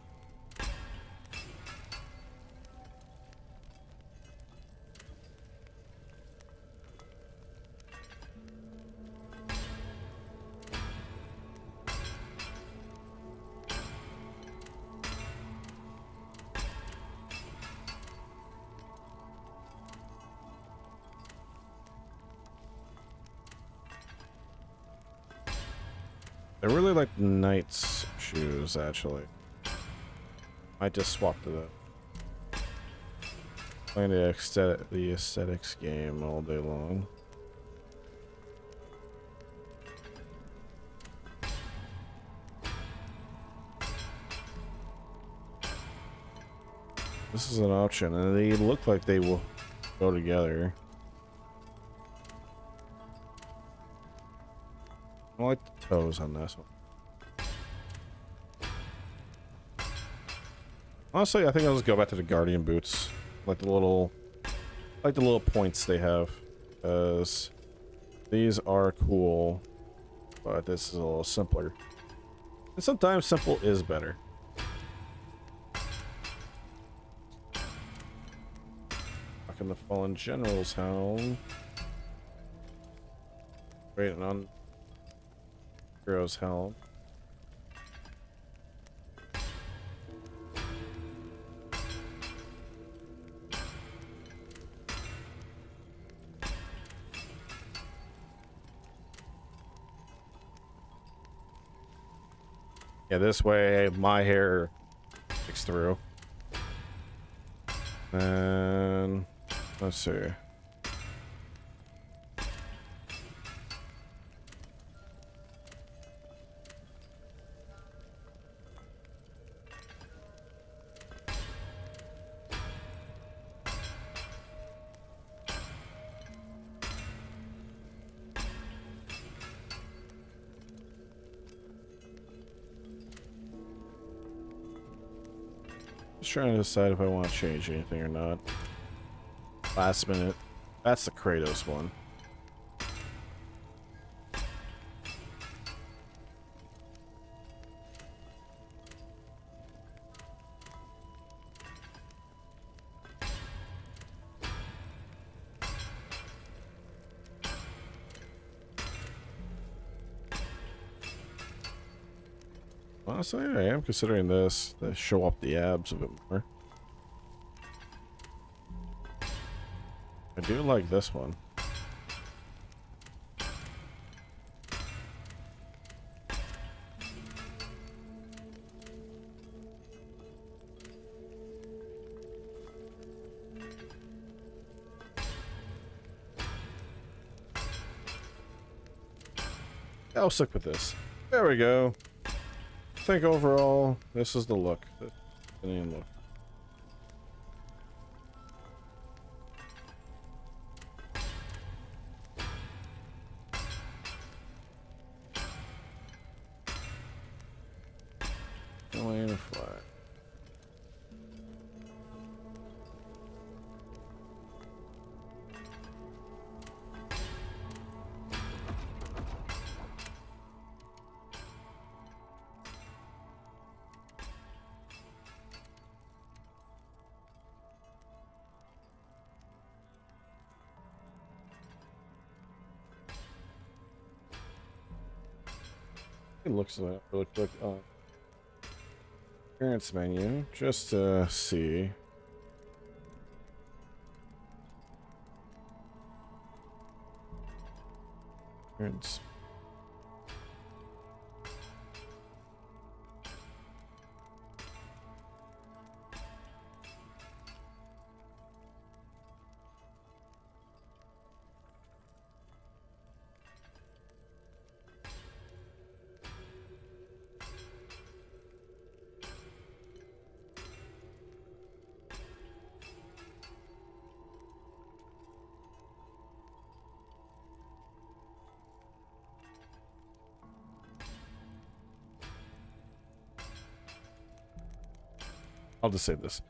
I really like Knight's shoes, actually. Might just swap to that. Playing the aesthetics game all day long. This is an option, and they look like they will go together. I like the toes on this one. Honestly, I think I'll just go back to the Guardian boots, like the little points they have, because these are cool, but this is a little simpler. And sometimes simple is better. Rocking the Fallen General's helm. Waiting on Hero's helm. Yeah, this way my hair sticks through. And let's see. Just trying to decide if I want to change anything or not. Last minute. That's the Kratos one. Honestly, I am considering this to show up the abs a bit more. I do like this one. I'll stick with this. There we go. I think overall, this is the look. The main look. Going to fly. It looks like really quick on appearance menu just to see. Appearance. I'll just save this.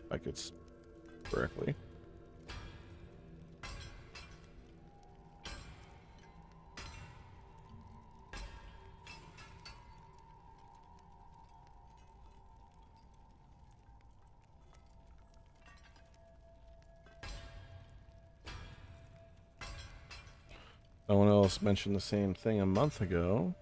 If I could correctly. Someone else mentioned the same thing a month ago.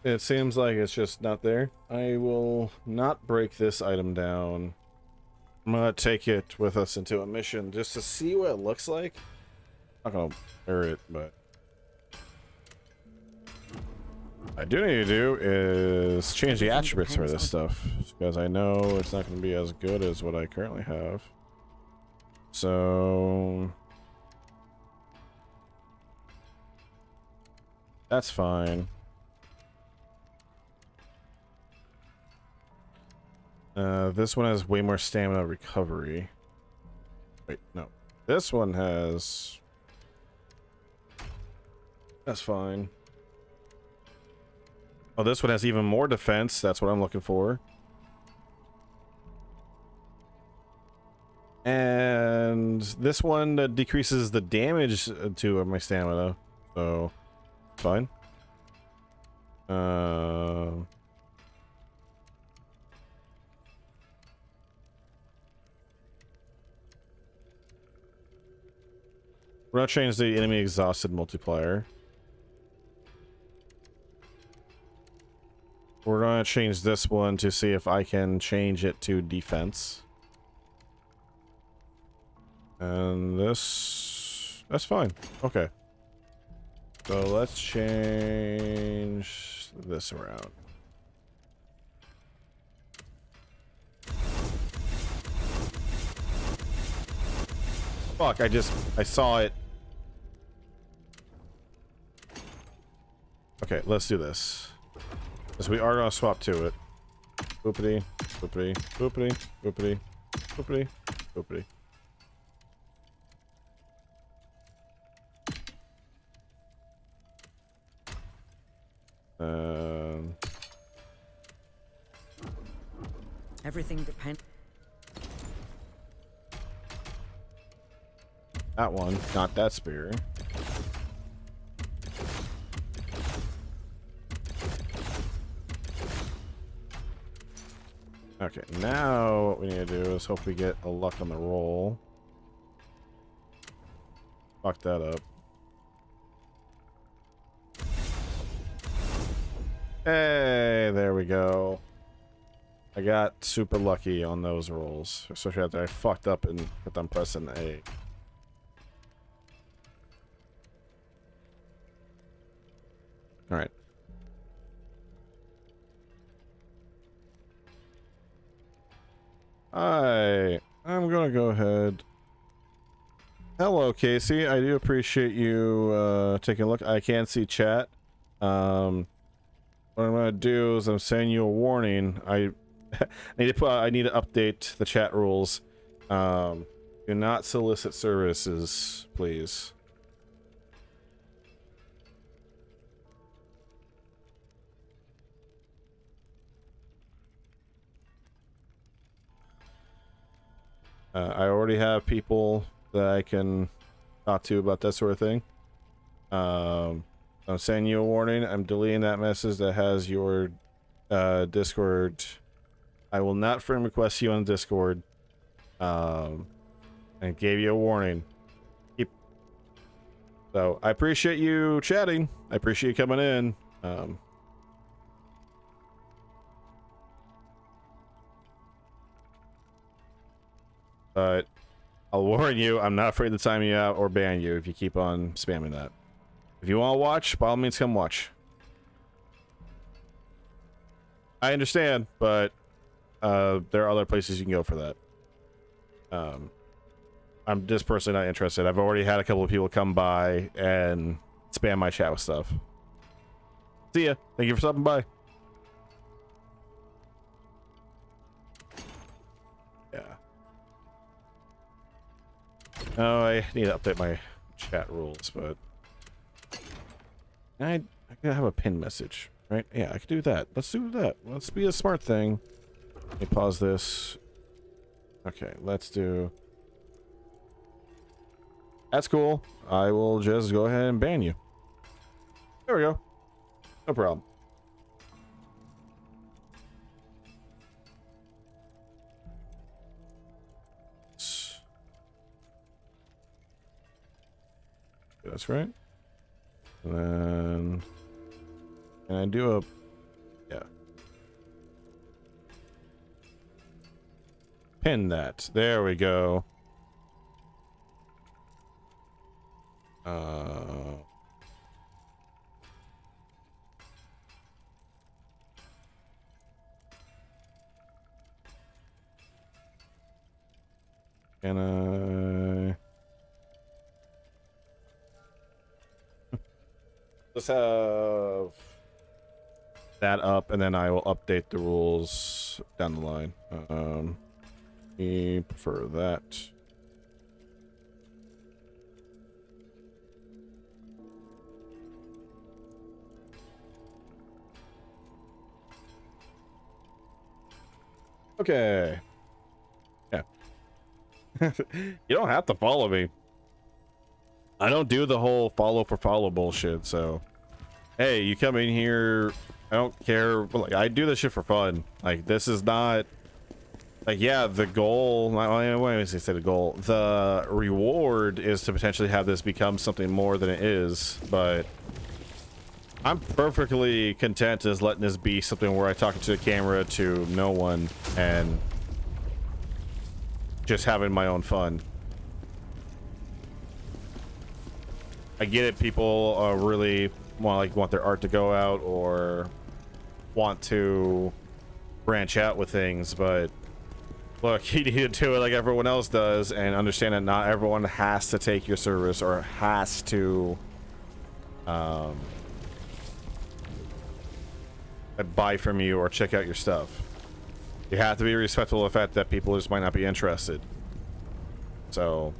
But it seems like it's just not there. I will not break this item down. I'm gonna take it with us into a mission just to see what it looks like. I'm not gonna wear it, but I do need to do is change the attributes for this stuff, because I know it's not gonna be as good as what I currently have. So that's fine. This one has way more stamina recovery. Wait, no. This one has... That's fine. Oh, this one has even more defense. That's what I'm looking for. And this one decreases the damage to my stamina. So, fine. We're gonna change the enemy exhausted multiplier. We're gonna change this one to see if I can change it to defense. And this... That's fine. Okay. So let's change this around. Fuck, I saw it. Okay, let's do this. Because we are gonna swap to it. Boopity, boopity, boopity, boopity, boopity, boopity. Everything depends. That one, not that spear. Okay, now what we need to do is hope we get a luck on the roll. Fuck that up. Hey, there we go. I got super lucky on those rolls, especially after I fucked up and kept on pressing A. All right. I'm gonna go ahead. Hello, Casey. I do appreciate you taking a look. I can't see chat. What I'm gonna do is I'm sending you a warning. I I need to update the chat rules. Do not solicit services, please. I already have people that I can talk to about that sort of thing. I'm sending you a warning. I'm deleting that message that has your Discord. I will not friend request you on Discord. And gave you a warning. So I appreciate you chatting. I appreciate you coming in. But I'll warn you, I'm not afraid to time you out or ban you if you keep on spamming that. If you want to watch, by all means, come watch. I understand, but there are other places you can go for that. I'm just personally not interested. I've already had a couple of people come by and spam my chat with stuff. See ya. Thank you for stopping by. Yeah. Oh, I need to update my chat rules, but I gotta have a pin message, right? Yeah, I could do that. Let's do that. Let's be a smart thing. Let me pause this. Okay, let's do... That's cool. I will just go ahead and ban you. There we go. No problem. That's right. And then... Can I do a... Yeah. Pin that. There we go. Can I... Let's have that up, and then I will update the rules down the line. We prefer that. Okay. Yeah. You don't have to follow me. I don't do the whole follow for follow bullshit, so hey, you come in here, I don't care. Like, I do this shit for fun. Like, this is not like, yeah, the goal, why did I say the goal? The reward is to potentially have this become something more than it is, but I'm perfectly content as letting this be something where I talk to the camera to no one and just having my own fun. I get it, people really want their art to go out or want to branch out with things, but look, you need to do it like everyone else does and understand that not everyone has to take your service or has to buy from you or check out your stuff. You have to be respectful of the fact that people just might not be interested. So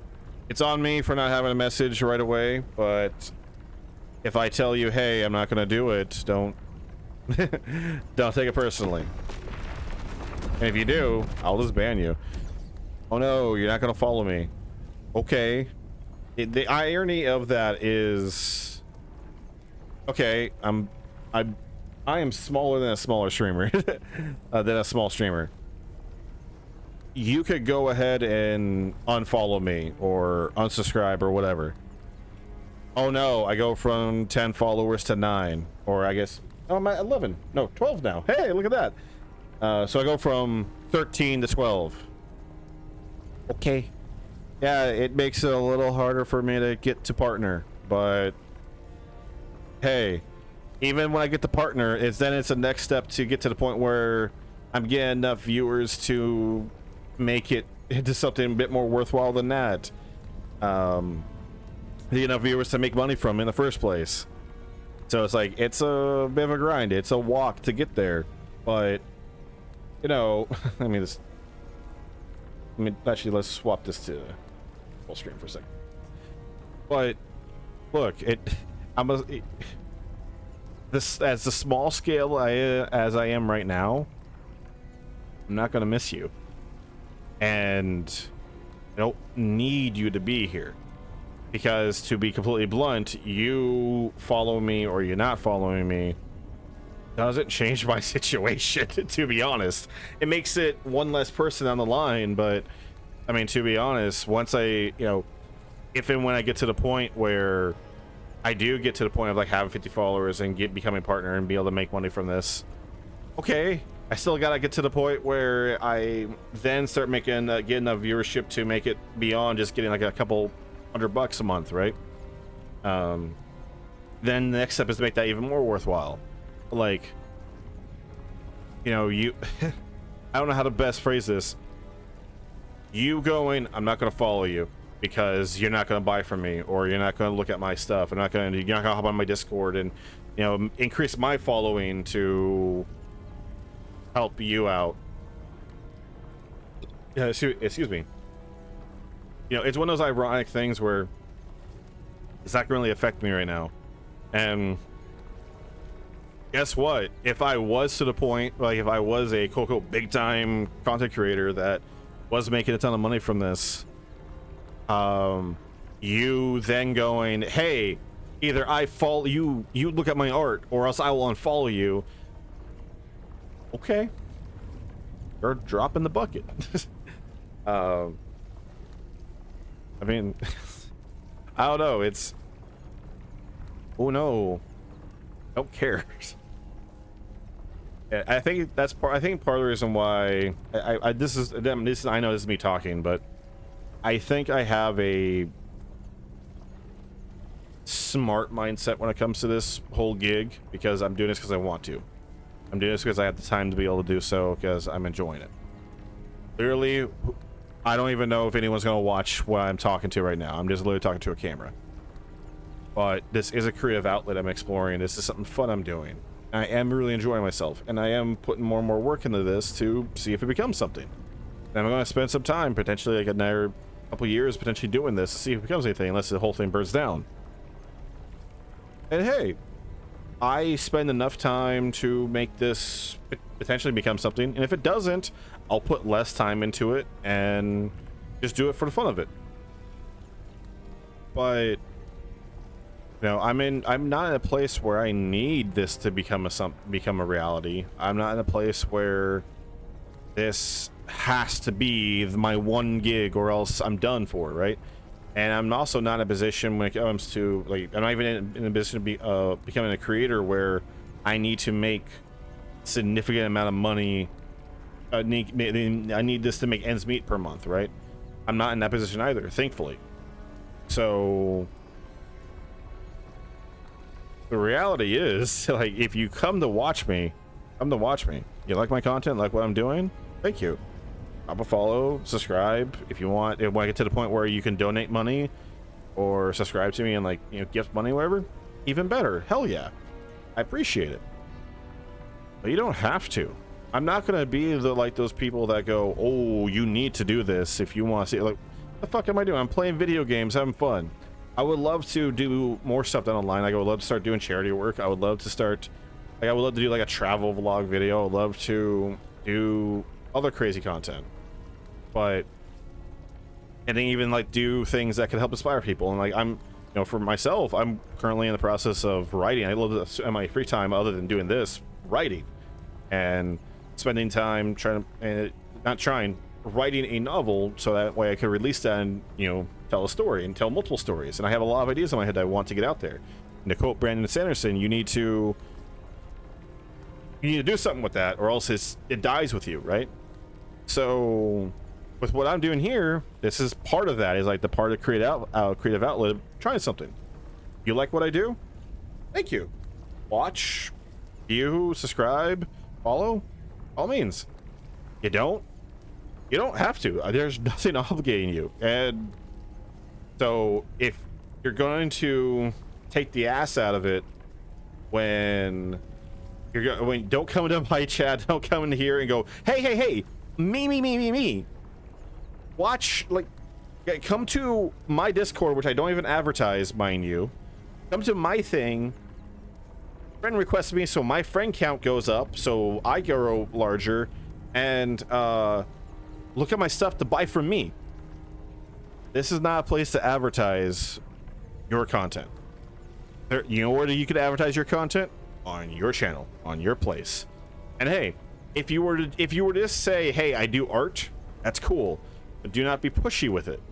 it's on me for not having a message right away, but if I tell you, hey, I'm not gonna do it, don't don't take it personally. And if you do, I'll just ban you. Oh no, you're not gonna follow me. Okay. The irony of that is, okay, I am smaller than a smaller streamer, than a small streamer. You could go ahead and unfollow me or unsubscribe or whatever. Oh no, I go from 10 followers to 9, or I guess, oh, I'm at 11, no, 12 now. Hey, look at that. So I go from 13 to 12. Okay. Yeah, it makes it a little harder for me to get to partner, but hey, even when I get to partner, it's a next step to get to the point where I'm getting enough viewers to make it into something a bit more worthwhile than that. Enough viewers to make money from in the first place. So it's like, it's a bit of a grind. It's a walk to get there, but you know, I mean, this. I mean, actually, let's swap this to full screen for a second. But look, this as the small scale as I am right now, I'm not gonna miss you, and I don't need you to be here, because to be completely blunt, you follow me or you're not following me doesn't change my situation. To be honest, it makes it one less person on the line, but I mean, to be honest, once I, if and when I get to the point where I do get to the point of like having 50 followers and becoming a partner and be able to make money from this, okay, I still gotta get to the point where I then start making get enough viewership to make it beyond just getting like a couple $100 a month, right? Then the next step is to make that even more worthwhile. Like, you I don't know how to best phrase this. You going, I'm not gonna follow you because you're not gonna buy from me, or you're not gonna look at my stuff. You're not gonna hop on my Discord and increase my following to help you out. Yeah, excuse me. It's one of those ironic things where it's not gonna really affect me right now. And guess what? If I was to the point, like if I was a quote big time content creator that was making a ton of money from this, you then going, hey, either I follow you, you look at my art, or else I will unfollow you. Okay, you're dropping the bucket. I mean, I don't know. It's, oh no, don't care. I think that's part. I think part of the reason why this is I know this is me talking, but I think I have a smart mindset when it comes to this whole gig, because I'm doing this because I want to. I'm doing this because I have the time to be able to do so, because I'm enjoying it. Literally, I don't even know if anyone's gonna watch what I'm talking to right now. I'm just literally talking to a camera. But this is a creative outlet I'm exploring. This is something fun I'm doing. I am really enjoying myself, and I am putting more and more work into this to see if it becomes something. And I'm going to spend some time, potentially like another couple years, potentially doing this to see if it becomes anything, unless the whole thing burns down. And hey, I spend enough time to make this potentially become something, and if it doesn't, I'll put less time into it and just do it for the fun of it. But I'm not in a place where I need this to become a reality. I'm not in a place where this has to be my one gig or else I'm done for, right? And I'm also not in a position when it comes to, like, I'm not even in a position to be becoming a creator where I need to make significant amount of money. I need this to make ends meet per month, right? I'm not in that position either, thankfully. So the reality is, like, if you come to watch me, you like my content, like what I'm doing, thank you. Drop a follow, subscribe if you want. If I get to the point where you can donate money or subscribe to me and, like, gift money, whatever, even better. Hell yeah, I appreciate it. But you don't have to. I'm not gonna be those people that go, oh, you need to do this if you want to see it. Like, what the fuck am I doing? I'm playing video games, having fun. I would love to do more stuff done online. Like, I would love to start doing charity work. I would love to start, like, I would love to do like a travel vlog video. I would love to do other crazy content, but and then even like do things that could help inspire people. And like, I'm, for myself, I'm currently in the process of writing. I love this in my free time, other than doing this, writing and spending time writing a novel, so that way I could release that and tell a story and tell multiple stories. And I have a lot of ideas in my head that I want to get out there. And to quote Brandon Sanderson, you need to do something with that, or else it dies with you, right? So with what I'm doing here, this is part of that. Is like the part of creative outlet, trying something. You like what I do? Thank you. Watch, view, subscribe, follow, all means. You don't have to. There's nothing obligating you. And so if you're going to take the ass out of it when Don't come into my chat. Don't come in here and go, hey, me. Watch, like, come to my Discord, which I don't even advertise, mind you. Come to my thing. Friend requests me, so my friend count goes up, so I grow larger, and look at my stuff to buy from me. This is not a place to advertise your content. You know where you could advertise your content? On your channel, on your place. And hey, if you were to just say, hey, I do art, that's cool, but do not be pushy with it.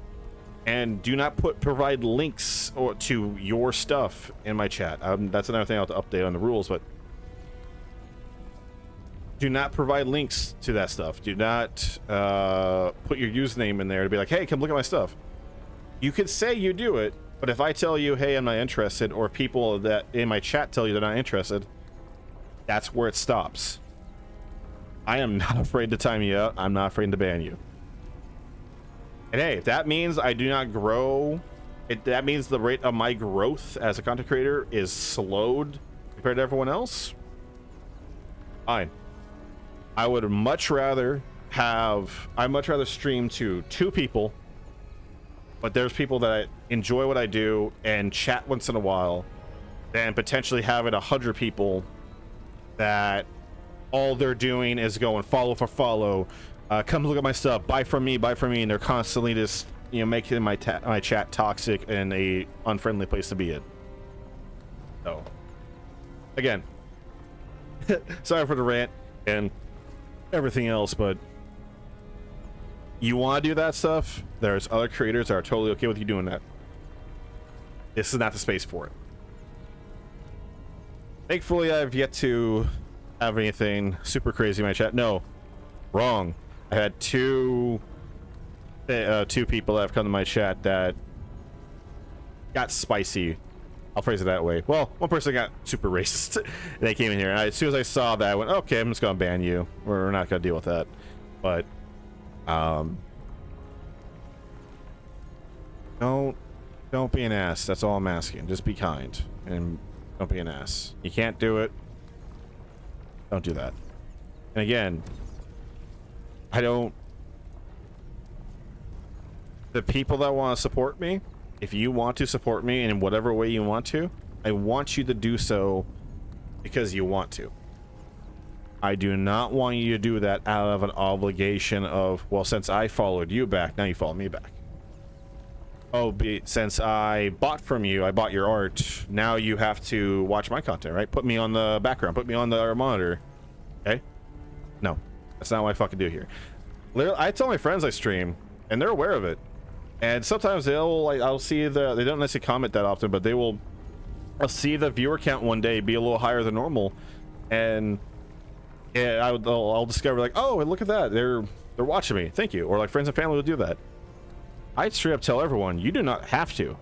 And do not provide links to your stuff in my chat. That's another thing I'll have to update on the rules, but do not provide links to that stuff. Do not put your username in there to be like, hey, come look at my stuff. You could say you do it, but if I tell you, hey, I'm not interested, or people that in my chat tell you they're not interested, that's where it stops. I am not afraid to time you out. I'm not afraid to ban you. And hey, if that means I do not grow, that means the rate of my growth as a content creator is slowed compared to everyone else, fine. I'd much rather stream to 2 people, but there's people that enjoy what I do and chat once in a while, than potentially having 100 people that all they're doing is going follow for follow. Come look at my stuff, buy from me, and they're constantly just, you know, making my chat toxic and a unfriendly place to be in. So, again, sorry for the rant and everything else, but you want to do that stuff, there's other creators that are totally okay with you doing that. This is not the space for it. Thankfully, I've yet to have anything super crazy in my chat. No, wrong. I had two people that have come to my chat that got spicy. I'll phrase it that way. Well, one person got super racist. They came in here, and as soon as I saw that, I went, okay, I'm just gonna ban you. We're not gonna deal with that. But don't be an ass. That's all I'm asking. Just be kind and don't be an ass. You can't do it. Don't do that. And again, the people that want to support me, if you want to support me in whatever way you want to, I want you to do so because you want to. I do not want you to do that out of an obligation of, well, since I followed you back, now you follow me back. Oh, since I bought from you, I bought your art, now you have to watch my content, right? Put me on the background, put me on the monitor. Okay? No, that's not what I fucking do here. Literally, I tell my friends I stream, and they're aware of it. And sometimes I'll see they don't necessarily comment that often, but I'll see the viewer count one day be a little higher than normal, and yeah, I'll discover like, oh, look at that, they're watching me, thank you. Or like friends and family will do that. I straight up tell everyone, you do not have to.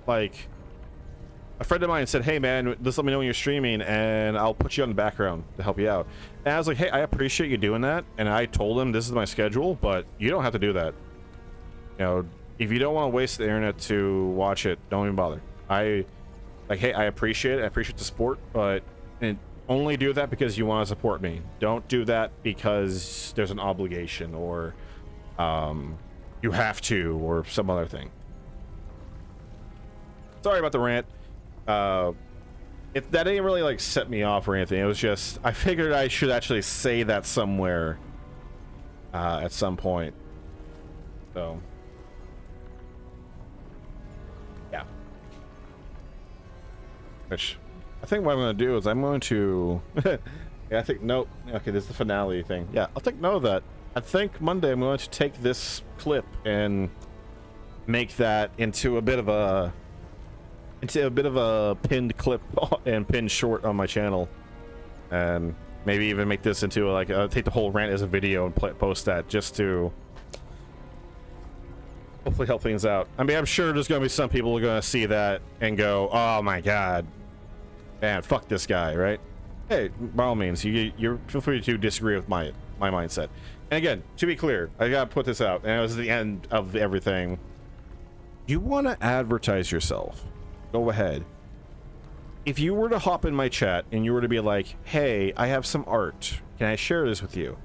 Like, a friend of mine said, hey man, just let me know when you're streaming and I'll put you on the background to help you out. And I was like, hey, I appreciate you doing that. And I told him this is my schedule, but you don't have to do that. You know, if you don't want to waste the internet to watch it, don't even bother. Hey, I appreciate it. I appreciate the support, but only do that because you want to support me. Don't do that because there's an obligation or you have to or some other thing. Sorry about the rant. That didn't really like set me off or anything. It was just I figured I should actually say that somewhere at some point. So yeah. Which I think what I'm going to do is I'm going to yeah, I think nope. Okay, this is the finale thing. Yeah, I'll take note of that. I think Monday I'm going to take this clip and make that into a bit of a pinned clip and pinned short on my channel, and maybe even make this into like take the whole rant as a video and post that just to hopefully help things out. I mean, I'm sure there's going to be some people who are going to see that and go, oh my god, man, fuck this guy, right? Hey, by all means, you feel free to disagree with my mindset. And again, to be clear, I gotta put this out, and it was the end of everything. You want to advertise yourself, go ahead. if you were to hop in my chat and you were to be like, hey, I have some art, can I share this with you?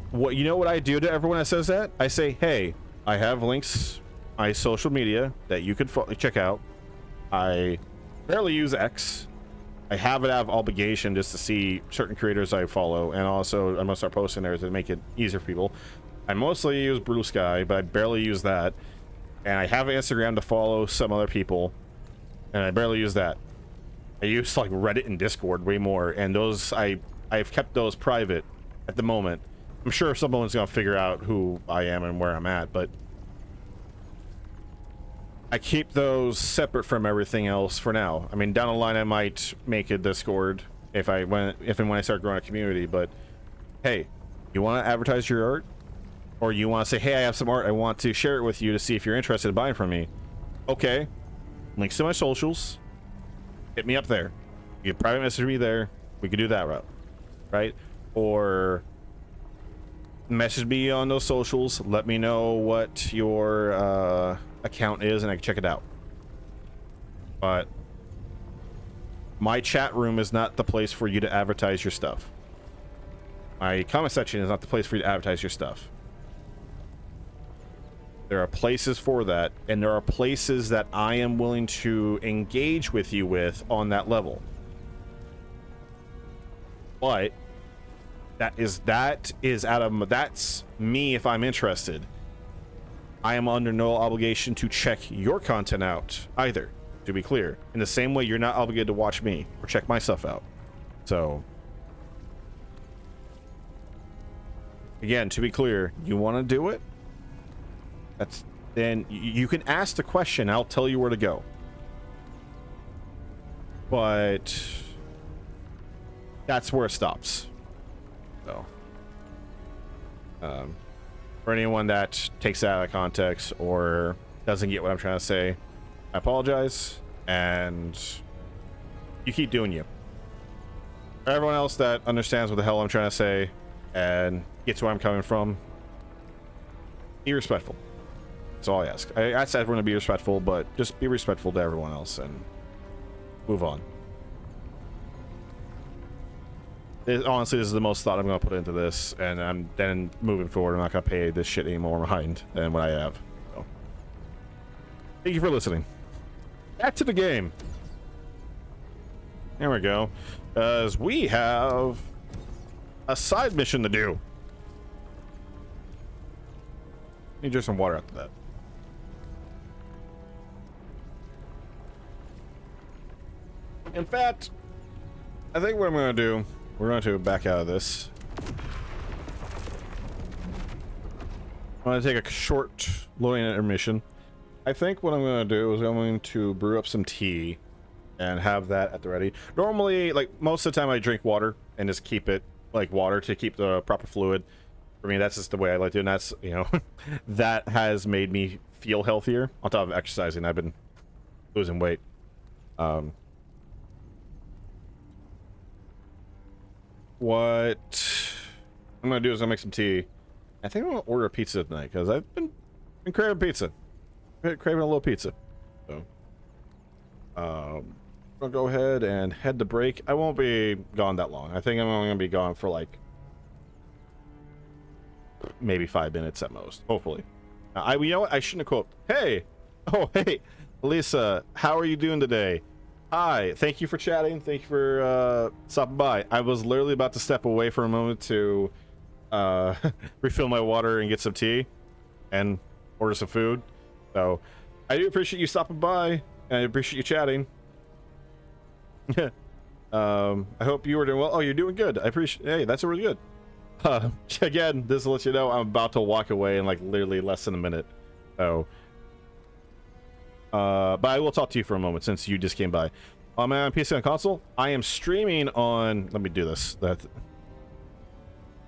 What, you know what I do to everyone that says that? I say, hey, I have links, my social media that you could check out. I barely use X. I have it out of obligation just to see certain creators I follow, and also I'm gonna start posting there to make it easier for people. I mostly use Blue Sky, but I barely use that. And I have Instagram to follow some other people, and I barely use that. I use like Reddit and Discord way more, and those I've kept those private at the moment. I'm sure someone's gonna figure out who I am and where I'm at, but I keep those separate from everything else for now. I mean, down the line I might make a Discord if and when I start growing a community, but hey, you want to advertise your art? Or you want to say, hey, I have some art, I want to share it with you to see if you're interested in buying from me. Okay, links to my socials, hit me up there. You can private message me there, we could do that route, right? Or message me on those socials, let me know what your account is and I can check it out. But my chat room is not the place for you to advertise your stuff. My comment section is not the place for you to advertise your stuff. There are places for that, and there are places that I am willing to engage with you with on that level. But that's me if I'm interested. I am under no obligation to check your content out either, to be clear. In the same way you're not obligated to watch me or check my stuff out. So again, to be clear, you want to do it? Then you can ask the question, I'll tell you where to go. But that's where it stops. So for anyone that takes that out of context or doesn't get what I'm trying to say, I apologize, and you keep doing you. For everyone else that understands what the hell I'm trying to say and gets where I'm coming from, be respectful. That's all I ask. I ask everyone to be respectful, but just be respectful to everyone else and move on. Honestly, this is the most thought I'm going to put into this, and I'm then moving forward, I'm not going to pay this shit any more behind than what I have. So, thank you for listening. Back to the game. There we go. As we have a side mission to do. Need just some water after that. In fact, I think what I'm going to do, we're going to back out of this. I'm going to take a short loading intermission. I think what I'm going to do is I'm going to brew up some tea and have that at the ready. Normally, like most of the time I drink water and just keep it like water to keep the proper fluid. For me, that's just the way I like to do it, and that's, you know, that has made me feel healthier on top of exercising. I've been losing weight. What I'm gonna do is I'm gonna make some tea. I think I'm gonna order a pizza tonight because I've been craving pizza. Craving a little pizza. So, I'll go ahead and head to break. I won't be gone that long. I think I'm only gonna be gone for like maybe 5 minutes at most. Hopefully. You know what? I shouldn't have quote. Hey, oh hey, Lisa, how are you doing today? Hi, thank you for chatting. Thank you for stopping by. I was literally about to step away for a moment to refill my water and get some tea and order some food. So I do appreciate you stopping by, and I appreciate you chatting. I hope you were doing well. Oh, you're doing good. I appreciate. Hey, that's really good. Again, this will let you know I'm about to walk away in like literally less than a minute. So. But I will talk to you for a moment since you just came by. Am I on PC and console? I am streaming on. Let me do this. There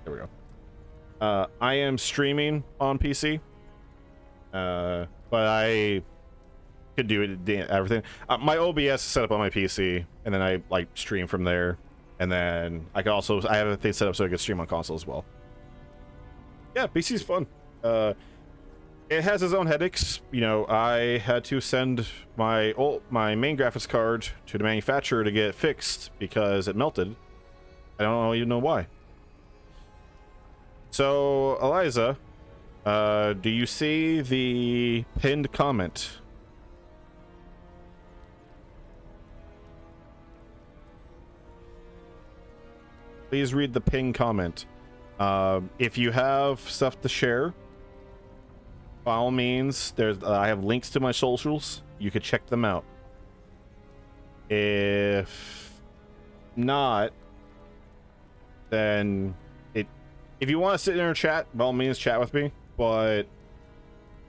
we go. I am streaming on PC. But I could do it, everything. My OBS is set up on my PC, and then I like stream from there. And then I have a thing set up so I can stream on console as well. Yeah, PC's fun. it has its own headaches. You know, I had to send my main graphics card to the manufacturer to get it fixed because it melted. I don't even know why. So, Eliza, do you see the pinned comment? Please read the pinned comment. If you have stuff to share, by all means, I have links to my socials. You could check them out. If not, then if you want to sit in and chat, by all means, chat with me. But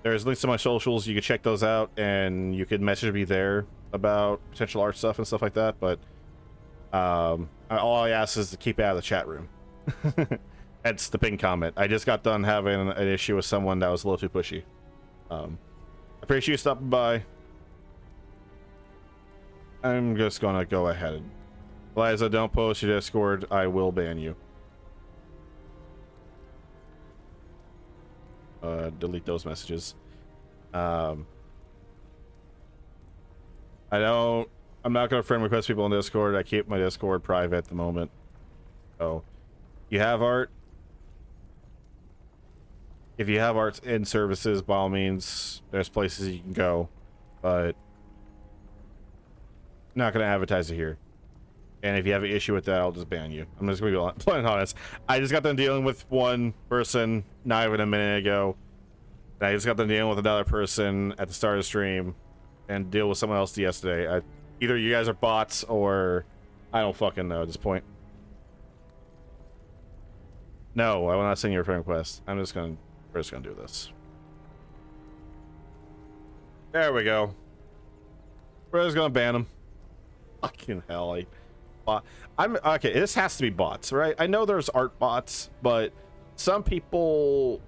there's links to my socials. You can check those out, and you can message me there about potential art stuff and stuff like that. But all I ask is to keep it out of the chat room. That's the pin comment. I just got done having an issue with someone that was a little too pushy. Appreciate you stopping by. I'm just gonna go ahead. Eliza, don't post your Discord. I will ban you. Delete those messages. I'm not gonna friend request people on Discord. I keep my Discord private at the moment. So, you have art. If you have arts in services, by all means, there's places you can go, but not gonna advertise it here. And if you have an issue with that, I'll just ban you. I'm just gonna be plain honest. I just got done dealing with one person not even a minute ago. And I just got done dealing with another person at the start of the stream, and deal with someone else yesterday. Either you guys are bots or I don't fucking know at this point. No, I will not send you a friend request. We're just gonna do this. There we go. We're just gonna ban them. Fucking hell. I'm okay. This has to be bots, right? I know there's art bots, but some people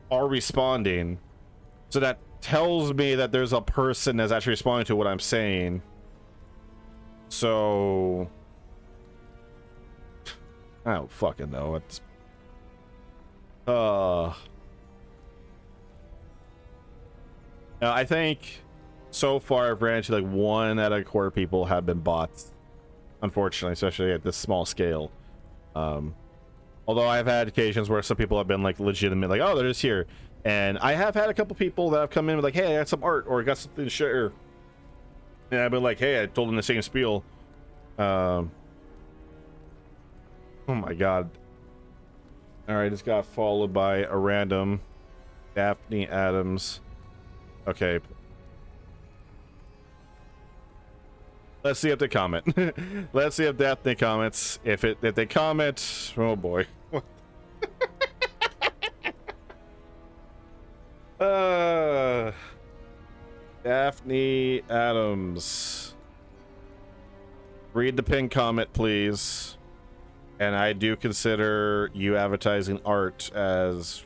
are responding, so that tells me that there's a person that's actually responding to what I'm saying. So I don't fucking know. It's I think so far I've ran into like 1 out of 4 people have been bots, unfortunately, especially at this small scale. Although I've had occasions where some people have been like legitimate, like, oh, they're just here. And I have had a couple people that have come in with like, hey, I got some art or I got something to share. And I've been like, hey, I told them the same spiel. Oh my god. Alright, just got followed by a random Daphne Adams. Okay. Let's see if they comment. Let's see if Daphne comments. If they comment, oh boy. Daphne Adams. Read the pinned comment, please. And I do consider you advertising art as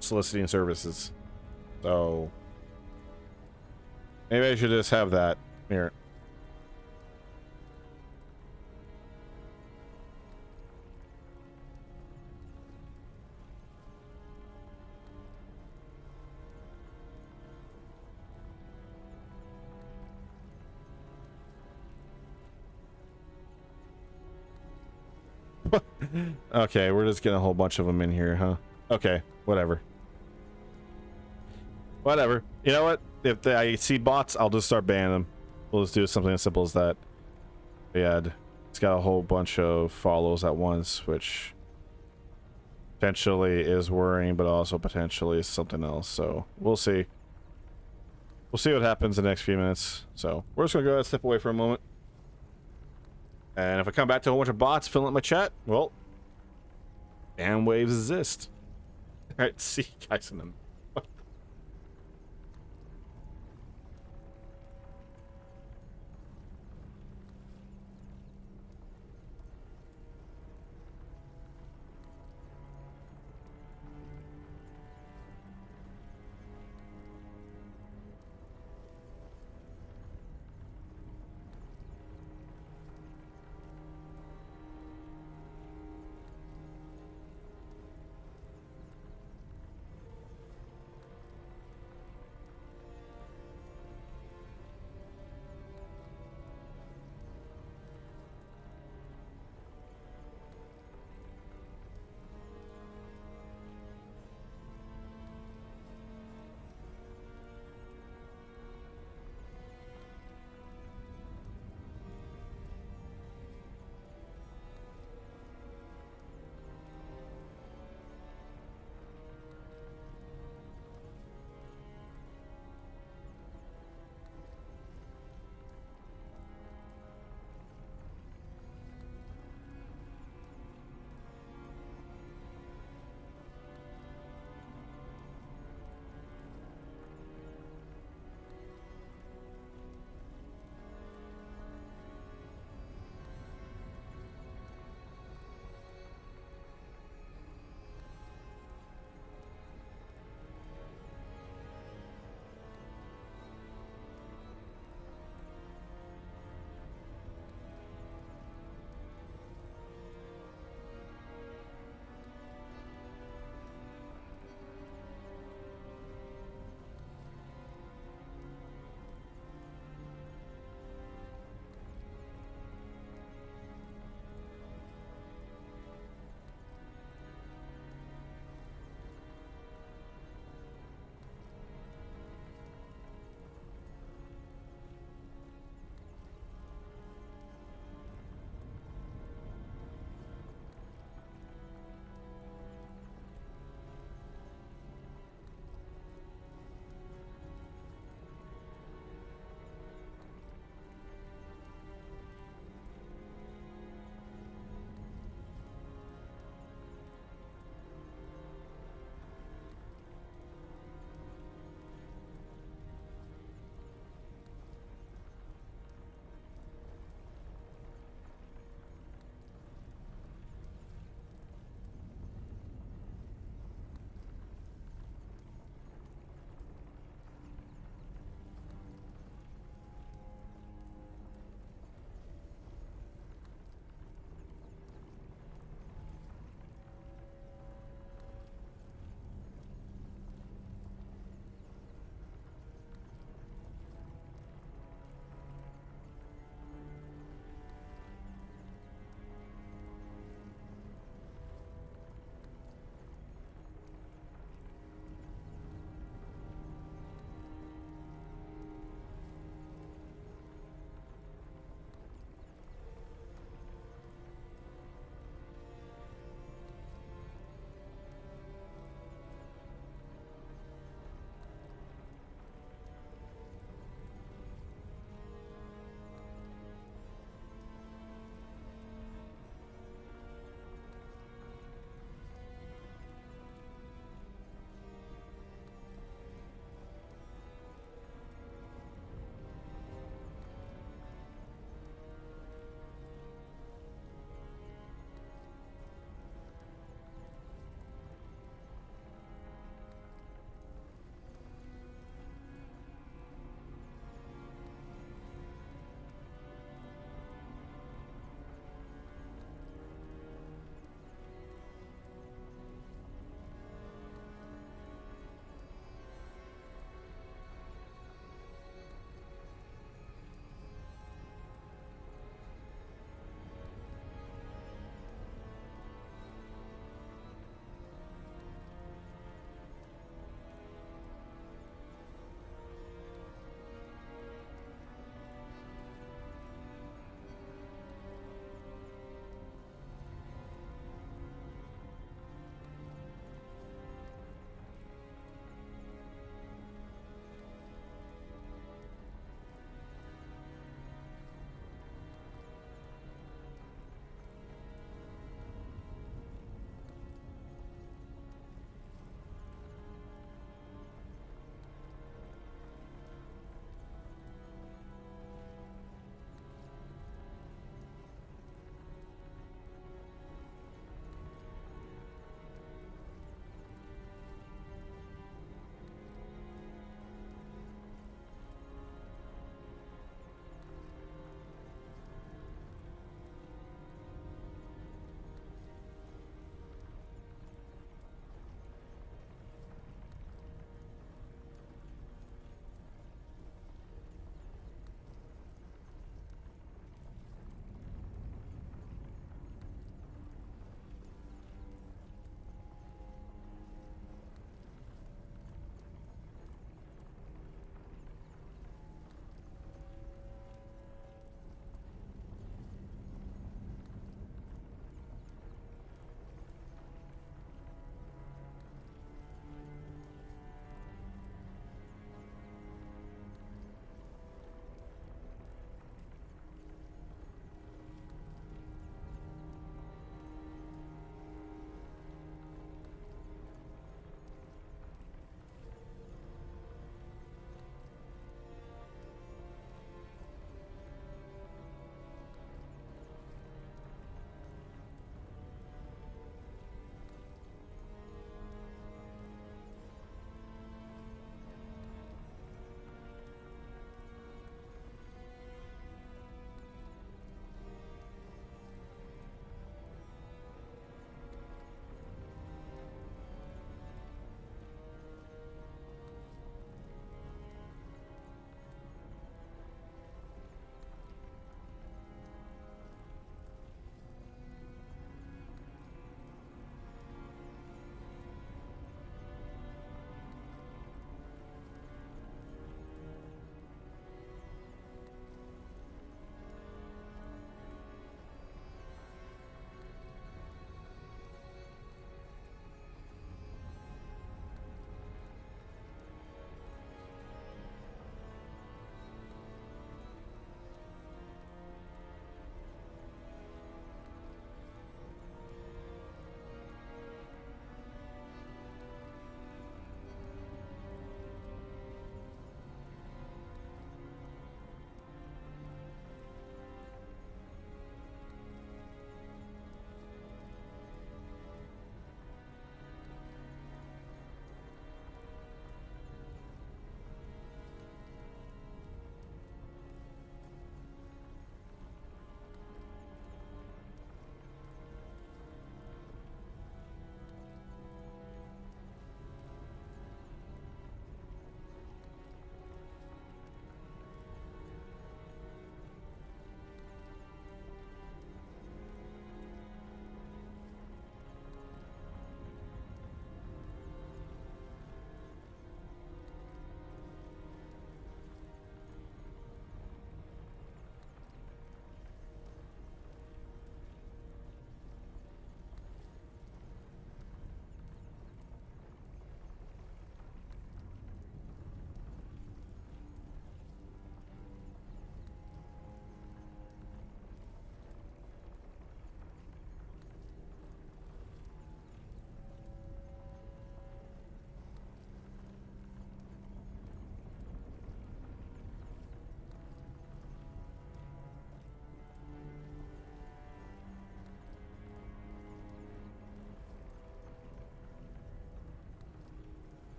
soliciting services. So maybe I should just have that here. Okay, we're just getting a whole bunch of them in here, huh? Okay, whatever. Whatever. You know what? If I see bots, I'll just start banning them. We'll just do something as simple as that. Yeah, it's got a whole bunch of follows at once, which potentially is worrying, but also potentially is something else. So we'll see. We'll see what happens in the next few minutes. So we're just gonna go ahead and step away for a moment. And if I come back to a whole bunch of bots filling up my chat, well, ban waves exist. Alright, see you guys in them.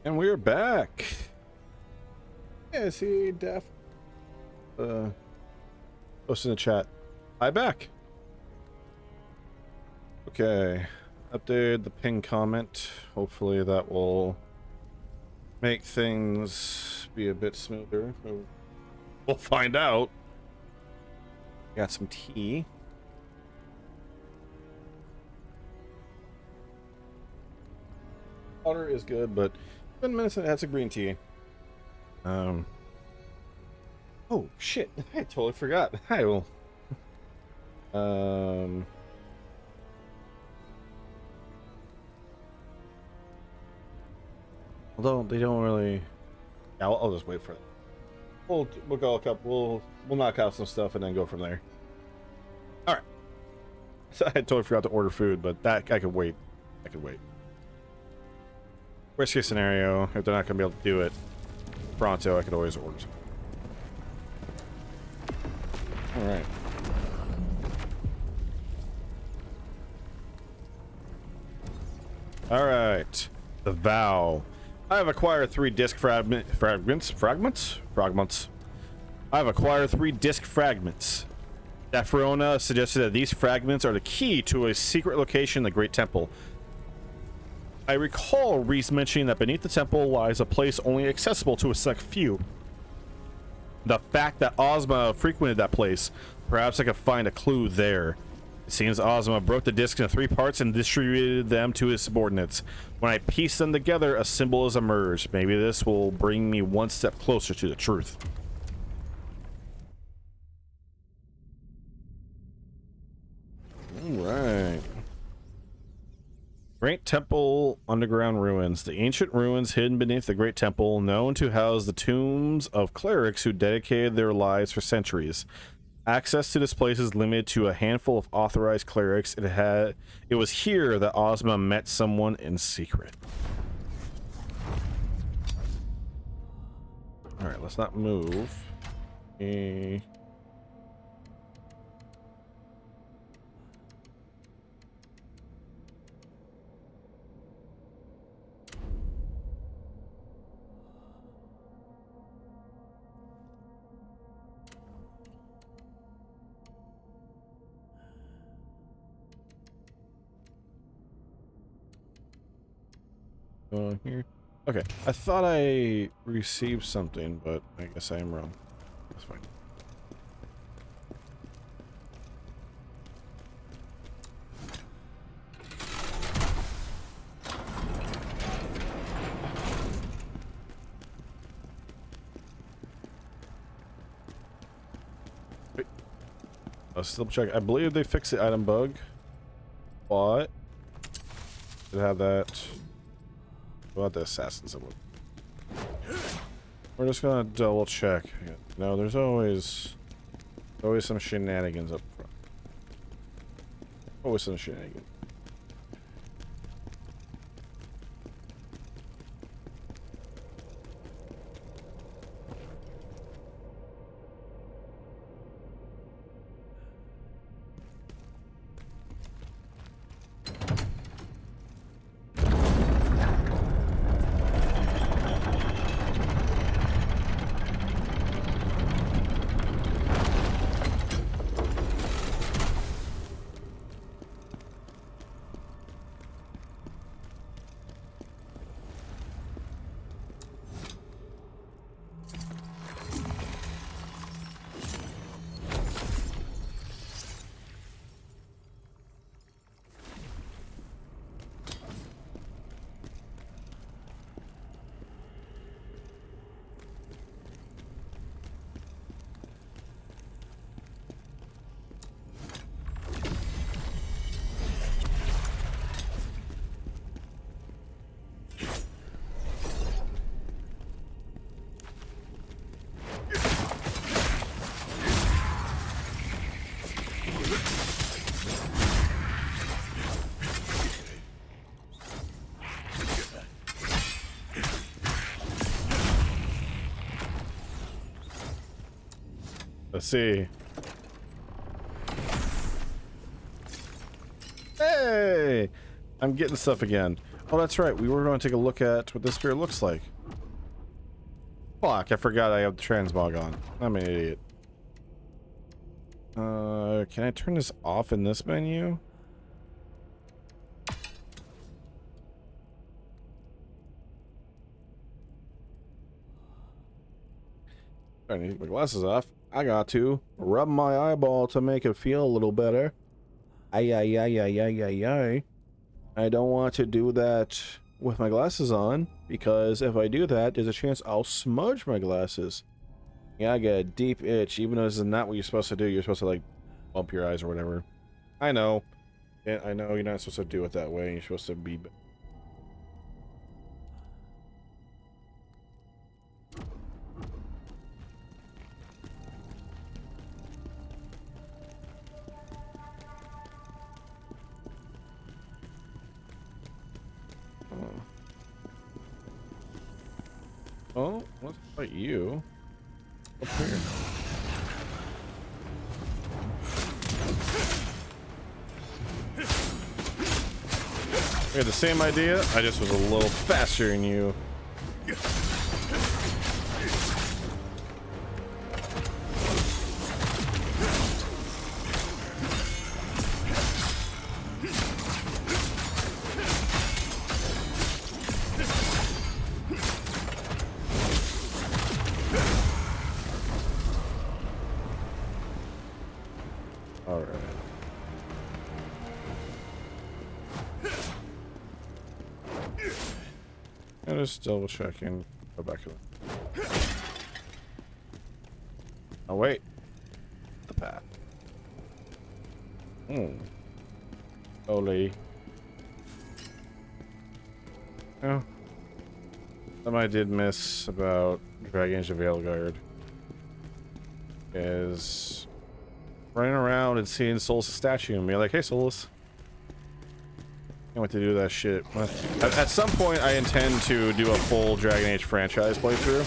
And we're back. Yeah, see, Def. Post in the chat. Hi, back. Okay. Updated the ping comment. Hopefully that will make things be a bit smoother. We'll find out. Got some tea. Water is good, but it's been minutes since I had some green tea. Oh shit! I totally forgot. I will. Although they don't really. Yeah, I'll just wait for it. We'll go a couple. We'll knock out some stuff and then go from there. All right. So I totally forgot to order food, but that I could wait. I could wait. Worst case scenario, if they're not gonna be able to do it pronto, I could always order some. All right. All right. The vow. I have acquired 3 disc fragments. I have acquired 3 disc fragments. Dafrona suggested that these fragments are the key to a secret location in the Great Temple. I recall Reese mentioning that beneath the temple lies a place only accessible to a select few. The fact that Ozma frequented that place, perhaps I could find a clue there. It seems Ozma broke the discs into 3 parts and distributed them to his subordinates. When I piece them together, a symbol has emerged. Maybe this will bring me one step closer to the truth. Alright. Great Temple underground ruins. The ancient ruins hidden beneath the Great Temple, known to house the tombs of clerics who dedicated their lives for centuries. Access to this place is limited to a handful of authorized clerics. It was here that Ozma met someone in secret. All right, let's not move. Here. Okay, I thought I received something, but I guess I am wrong. That's fine. Wait. Let's double check. I believe they fixed the item bug, but did have that. What about the assassin symbol? We're just gonna double check. No, there's always some shenanigans up front. Always some shenanigans. Let's see. Hey! I'm getting stuff again. Oh, that's right. We were going to take a look at what this spear looks like. Fuck, I forgot I have the transmog on. I'm an idiot. Can I turn this off in this menu? I need my glasses off. I got to rub my eyeball to make it feel a little better. Ay, ay, ay, ay, ay, ay, ay. I don't want to do that with my glasses on, because if I do that, there's a chance I'll smudge my glasses. Yeah, I get a deep itch, even though this is not what you're supposed to do. You're supposed to, like, bump your eyes or whatever. I know. Yeah, I know you're not supposed to do it that way. You're supposed to be... Oh, let's fight you. Up here. We had the same idea, I just was a little faster than you. Alright. I'm just double checking. Go back to it. Oh wait. The path. Holy. Oh. Something I did miss about Dragon Age of Veilguard is running around and seeing Solus' statue and being like, hey Solus. Can't wait to do that shit. At some point, I intend to do a full Dragon Age franchise playthrough.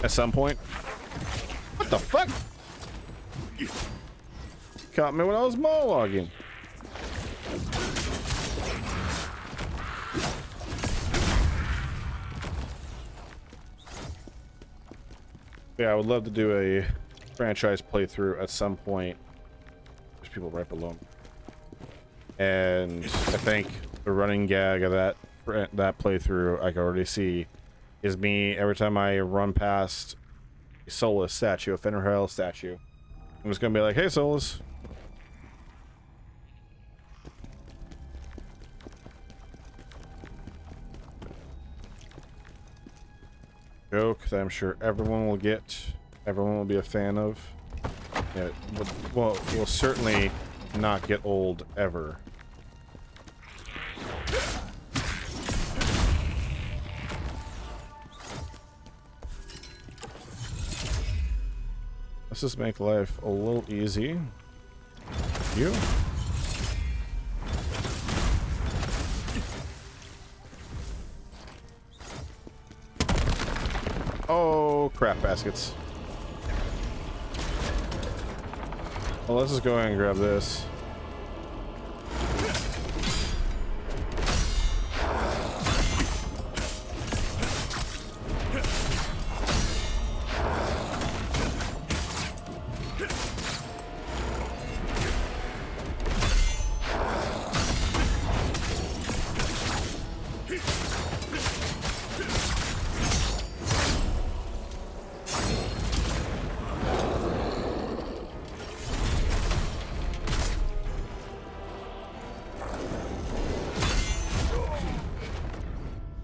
At some point. What the fuck? Caught me when I was monologuing. Yeah, I would love to do a franchise playthrough at some point. There's people right below me. And I think the running gag of that playthrough I can already see is me every time I run past a Solus statue, a Fenrir statue. I'm just gonna be like, hey Solus. Joke that I'm sure everyone will get, everyone will be a fan of. Yeah, will certainly not get old ever. Let's just make life a little easy. You. Oh, crap baskets. Well, let's just go ahead and grab this.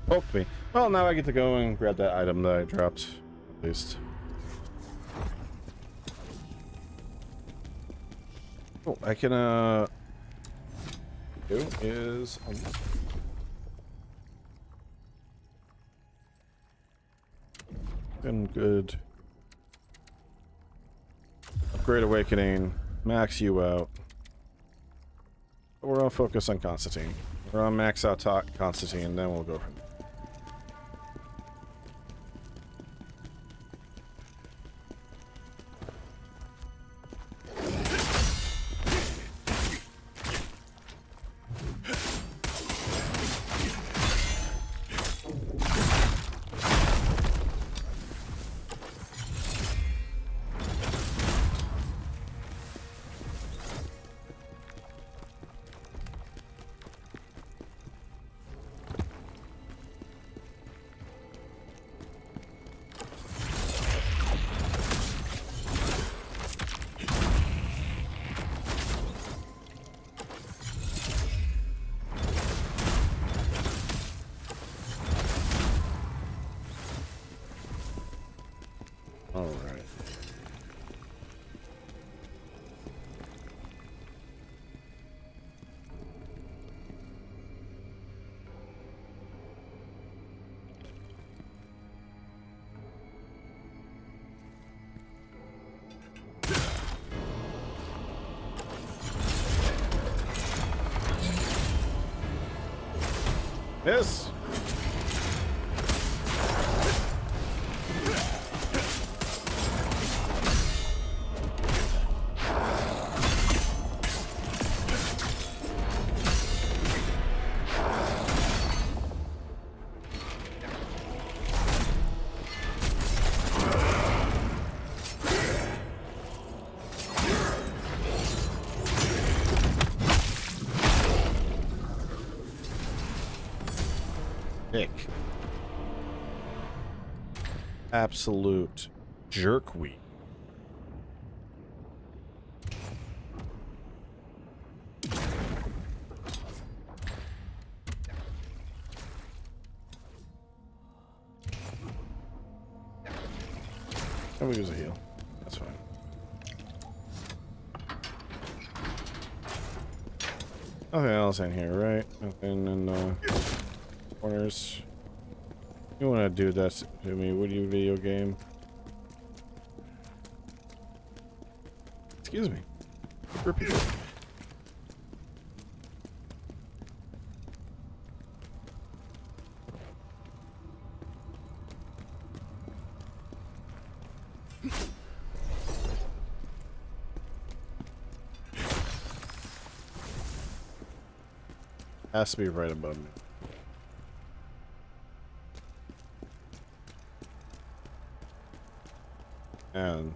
Poked me. Well, now I get to go and grab that item that I dropped, at least. Oh, I can, do is... Been good. Upgrade Awakening. Max you out. But we're gonna focus on Constantine. We're gonna max out Constantine, and then we'll go from there. Yes. Dick. Absolute jerkweed. And we use a heal. That's fine. Nothing else in here, right? Nothing in the corners. You want to do that to me, would you, video game? Excuse me. Repeat it. Has to be right above me. And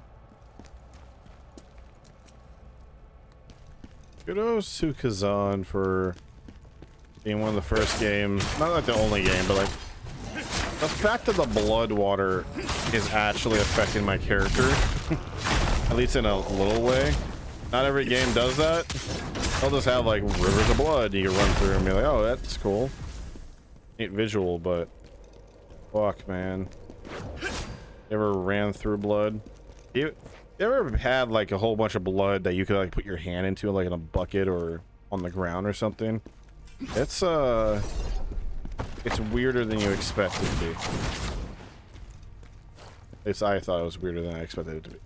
kudos to Khazan for being one of the first games, not like the only game, but like the fact that the blood water is actually affecting my character, at least in a little way. Not every game does that. They'll just have like rivers of blood you can run through and be like, oh, that's cool. Neat visual, but fuck, man. You ever ran through blood? You ever had like a whole bunch of blood that you could like put your hand into, like in a bucket or on the ground or something? It's weirder than you expect it to be. I thought it was weirder than I expected it to be.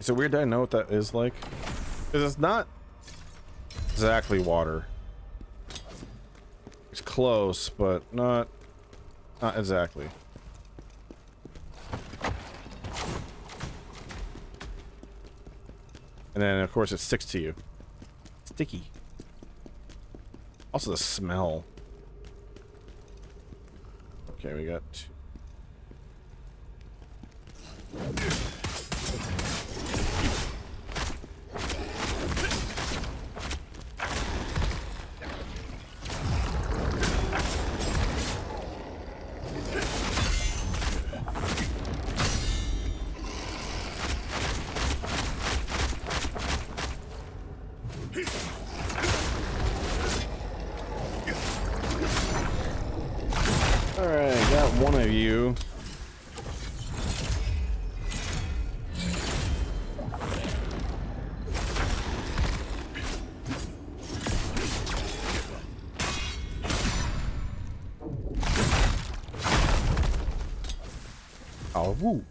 Is it weird that I know what that is like? Because it's not exactly water. It's close, but not exactly. And then, of course, it sticks to you. Sticky. Also, the smell. Okay, we got two. Alright, got one of you. Oh, woo.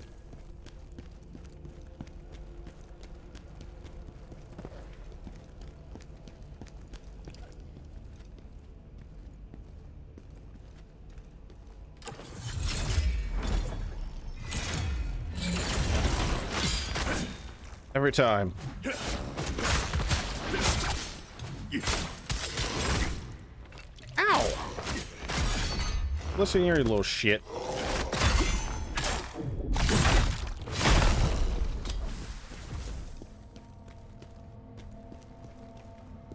Every time. Ow! Listen here, you little shit.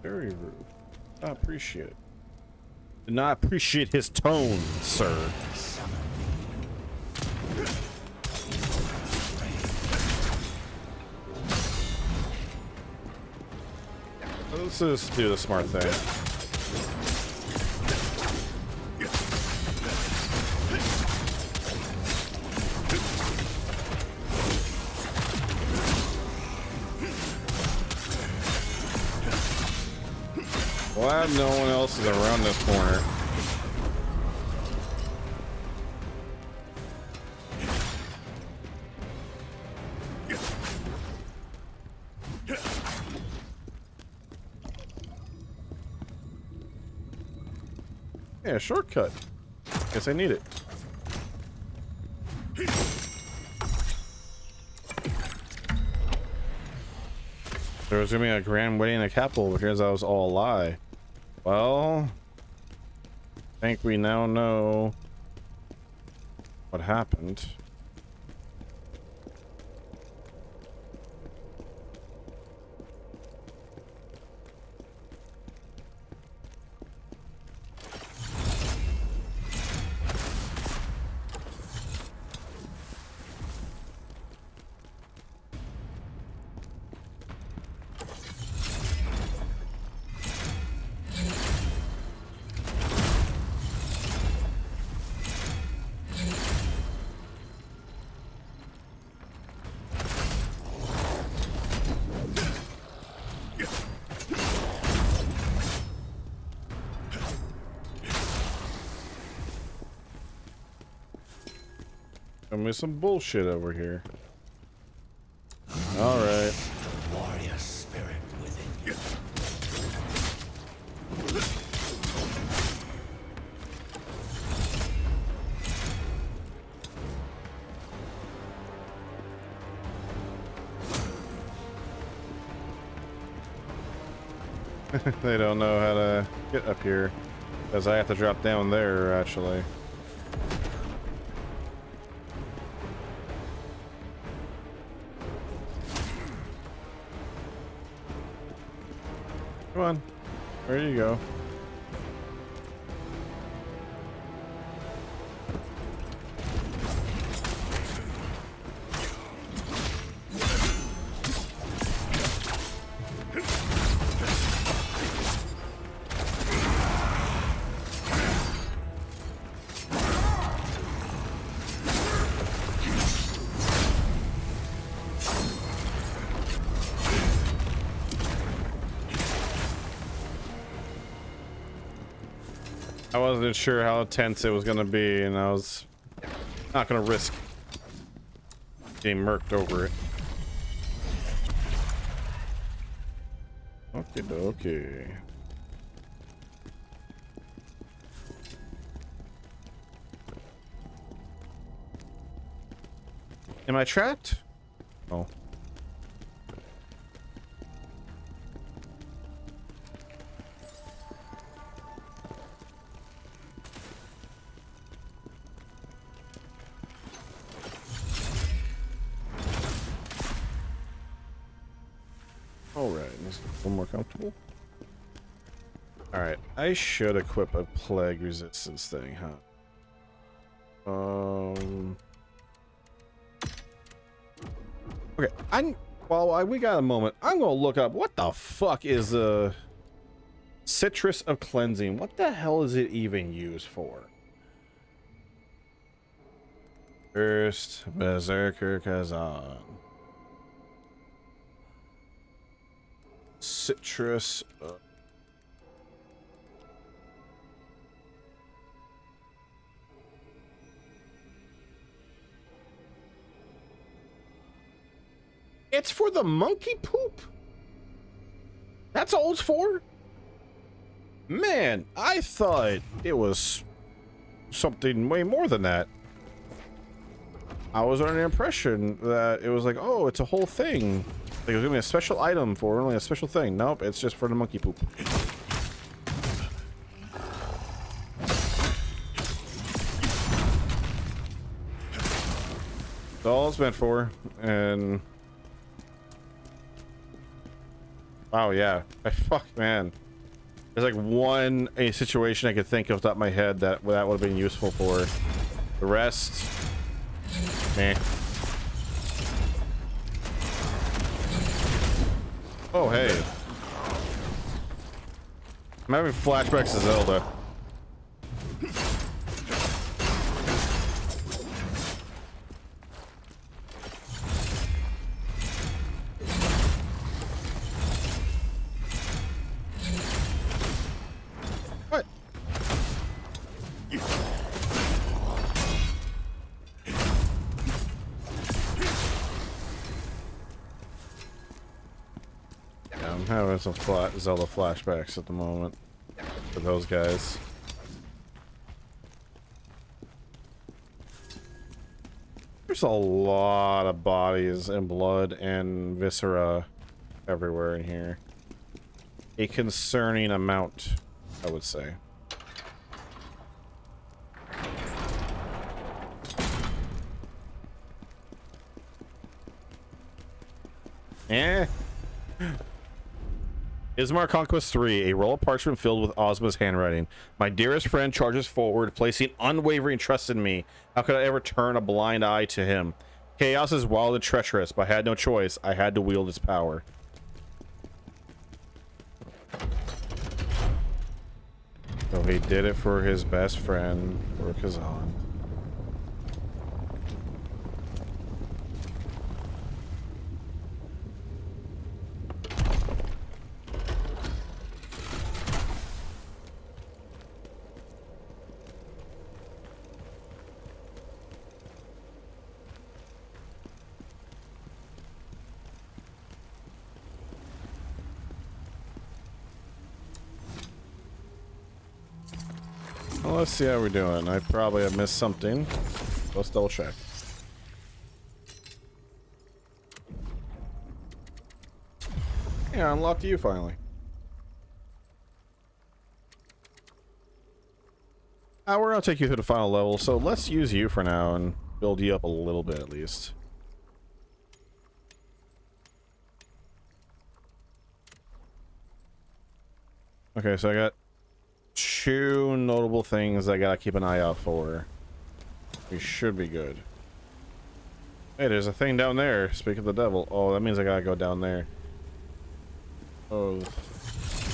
Very rude. I appreciate it. Did not appreciate his tone, sir. Let's just do the smart thing. Glad no one else is around this corner. Yeah, shortcut. Guess I need it. There was gonna be a grand wedding in the capital because that was all a lie. Well, I think we now know what happened. Tell me some bullshit over here. All right. Warrior spirit within you. They don't know how to get up here because I have to drop down there actually. Come on, there you go. I wasn't sure how tense it was gonna be, and I was not gonna risk getting murked over it. Okay, dokie. Am I trapped? Oh. Alright, let's get a little more comfortable. Alright, I should equip a plague resistance thing, huh? Okay, we got a moment. I'm gonna look up what the fuck is a citrus of cleansing. What the hell is it even used for? First, Berserker Khazan. Citrus. It's for the monkey poop? That's all it's for? Man, I thought it was something way more than that. I was under the impression that it was like, oh, it's a whole thing. Like, it was gonna be a special item for only a special thing. Nope, it's just for the monkey poop. That's all it's meant for, and wow, yeah. Fuck, man. There's like a situation I could think of off the top of my head that would have been useful for. The rest, meh. Oh, hey. I'm having flashbacks to Zelda. What? I'm having some Zelda flashbacks at the moment for those guys. There's a lot of bodies and blood and viscera everywhere in here. A concerning amount, I would say. Eh. Ismar Conquest 3, a roll of parchment filled with Ozma's handwriting. My dearest friend charges forward, placing unwavering trust in me. How could I ever turn a blind eye to him? Chaos is wild and treacherous, but I had no choice. I had to wield its power. So he did it for his best friend, for Khazan. Well, let's see how we're doing. I probably have missed something. Let's double check. Yeah, unlocked you finally. We're gonna take you through the final level, so let's use you for now and build you up a little bit at least. Okay, so I got two notable things I gotta keep an eye out for. We should be good. Hey, there's a thing down there. Speak of the devil. Oh, that means I gotta go down there. Oh.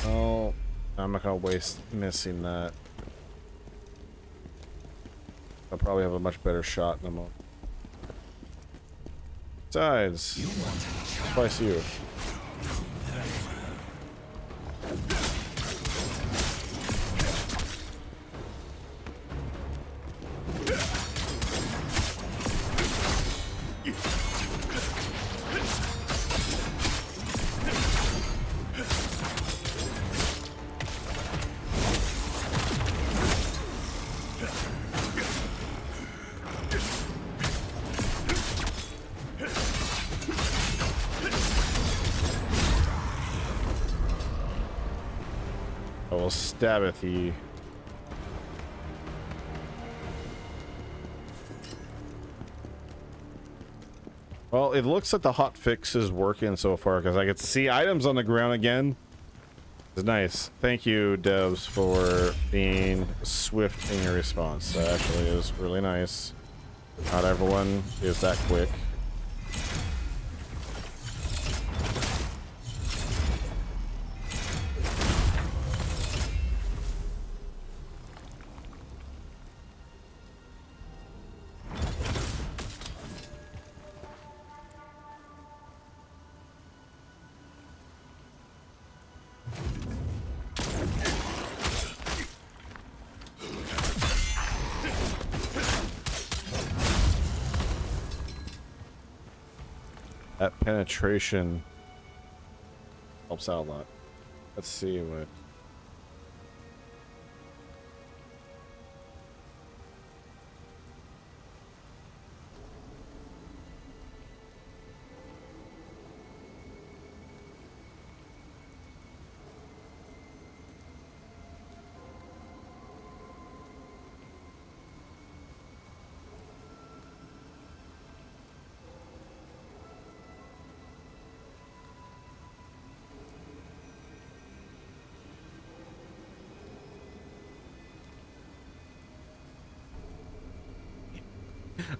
Oh. I'm not gonna waste missing that. I'll probably have a much better shot in a moment. Besides, twice you. I will stabbeth ye. Well, it looks like the hot fix is working so far because I could see items on the ground again. It's nice. Thank you, devs, for being swift in your response. That actually is really nice. Not everyone is that quick. That penetration helps out a lot. Let's see what...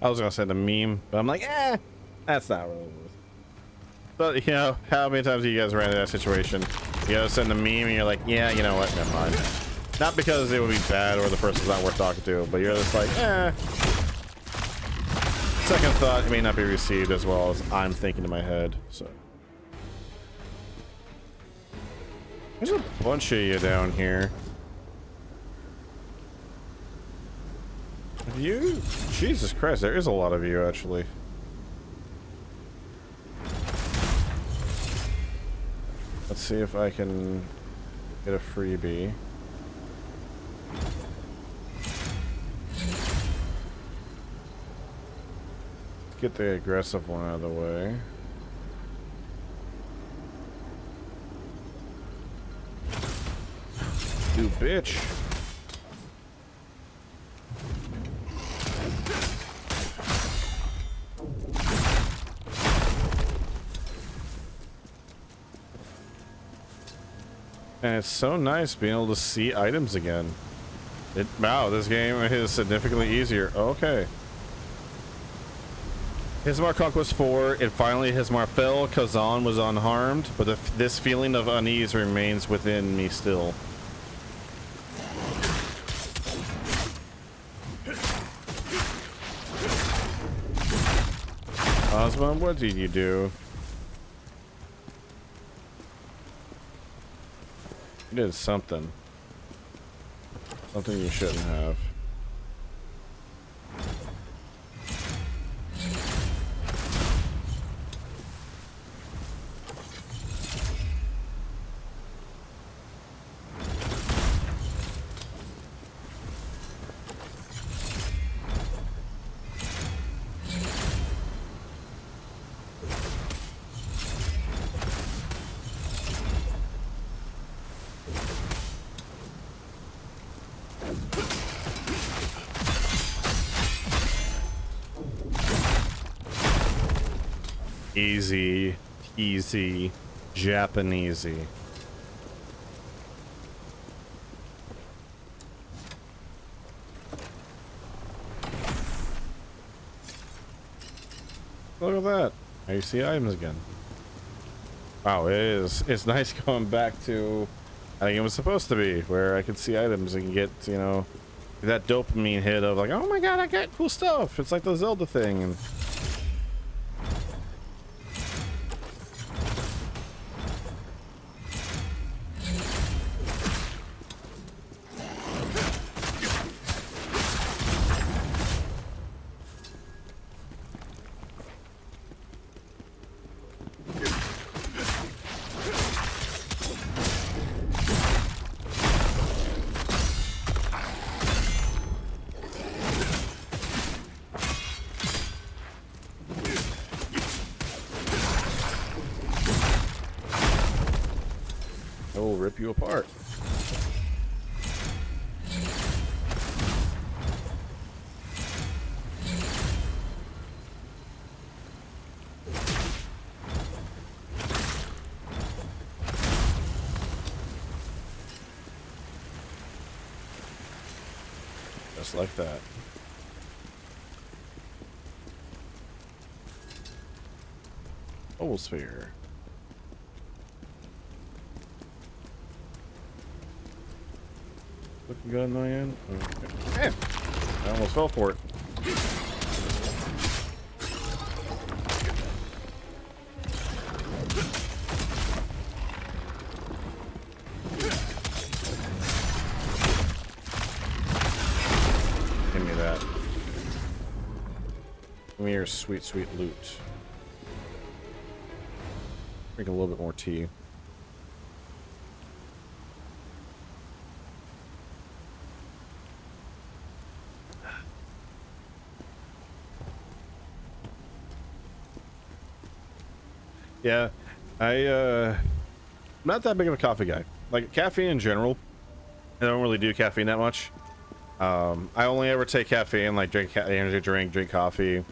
I was gonna say the meme, but I'm like, that's not really worth it. But, you know, how many times have you guys ran into that situation? You gotta send a meme and you're like, yeah, you know what, never mind. Not because it would be bad or the person's not worth talking to, but you're just like, second thought, it may not be received as well as I'm thinking in my head, so. There's a bunch of you down here. You? Jesus Christ, there is a lot of you, actually. Let's see if I can get a freebie. get the aggressive one out of the way. You bitch. And it's so nice being able to see items again. Wow, this game is significantly easier. Okay. Hismar Conquest 4, and finally Hismar fell. Khazan was unharmed, but this feeling of unease remains within me still. Osman, what did you do? You did something. Something you shouldn't have. Easy, easy, Japanesey. Look at that. Now you see items again. Wow, it's nice going back to I think it was supposed to be, where I could see items and get, you know, that dopamine hit of like, oh my god, I got cool stuff. It's like the Zelda thing. And rip you apart. Just like that. Oval sphere. Looking good on my end. Okay. Man, I almost fell for it. Give me that. Give me your sweet, sweet loot. Drink a little bit more tea. Yeah, I'm not that big of a coffee guy. Like caffeine in general, I don't really do caffeine that much. I only ever take caffeine, like drink energy drink coffee.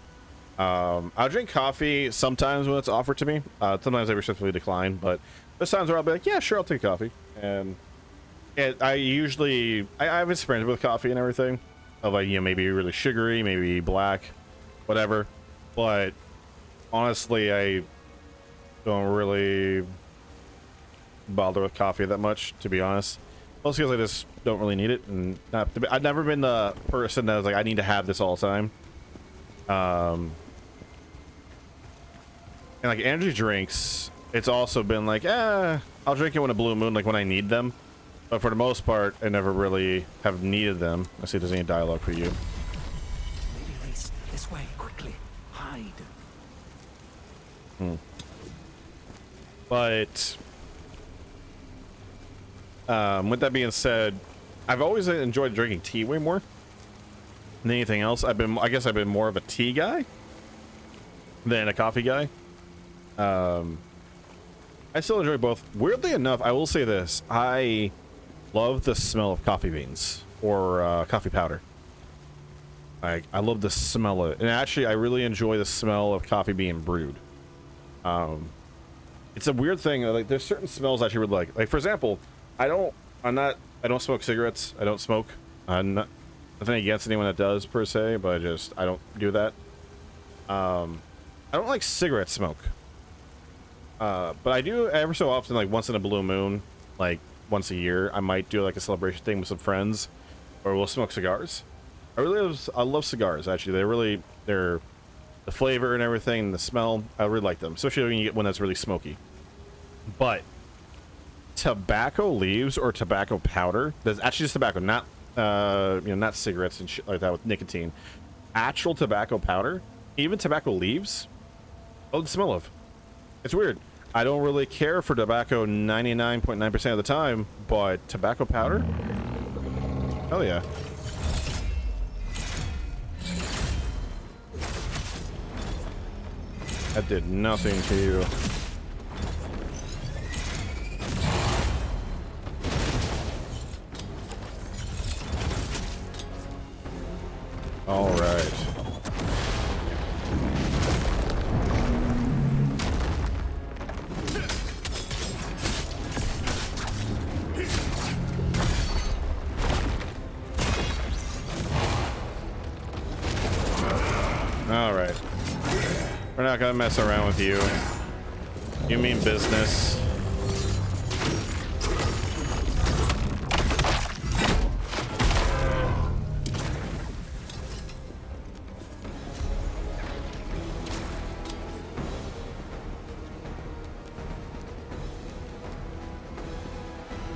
I'll drink coffee sometimes when it's offered to me. Sometimes I respectfully decline, but there's times where I'll be like, yeah, sure, I'll take coffee. And I usually I have experience with coffee and everything, of like, you know, maybe really sugary, maybe black, whatever. But honestly, I don't really bother with coffee that much, to be honest. Mostly because I just don't really need it, and I've never been the person that was like, I need to have this all the time. And like energy drinks, it's also been like, I'll drink it when a blue moon, like when I need them. But for the most part, I never really have needed them. Let's see if there's any dialogue for you. Maybe this way, quickly. Hide. But with that being said, I've always enjoyed drinking tea way more than anything else. I guess I've been more of a tea guy. than a coffee guy. I still enjoy both. Weirdly enough, I will say this: I love the smell of coffee beans or coffee powder. I love the smell of it, and actually, I really enjoy the smell of coffee being brewed. It's a weird thing. Like, there's certain smells I actually really like. Like, for example, I don't smoke cigarettes. I don't smoke. I'm not, nothing against anyone that does per se, but I don't do that. I don't like cigarette smoke. But I do ever so often, like once in a blue moon, like once a year, I might do like a celebration thing with some friends, or we'll smoke cigars. I love cigars. Actually, they're the flavor and everything, and the smell. I really like them, especially when you get one that's really smoky. But tobacco leaves or tobacco powder, that's actually just tobacco, not not cigarettes and shit like that with nicotine. Actual tobacco powder, even tobacco leaves, I love the smell of. It's weird. I don't really care for tobacco 99.9% of the time, but tobacco powder? Hell yeah. That did nothing to you. All right. All right. We're not gonna mess around with you. You mean business.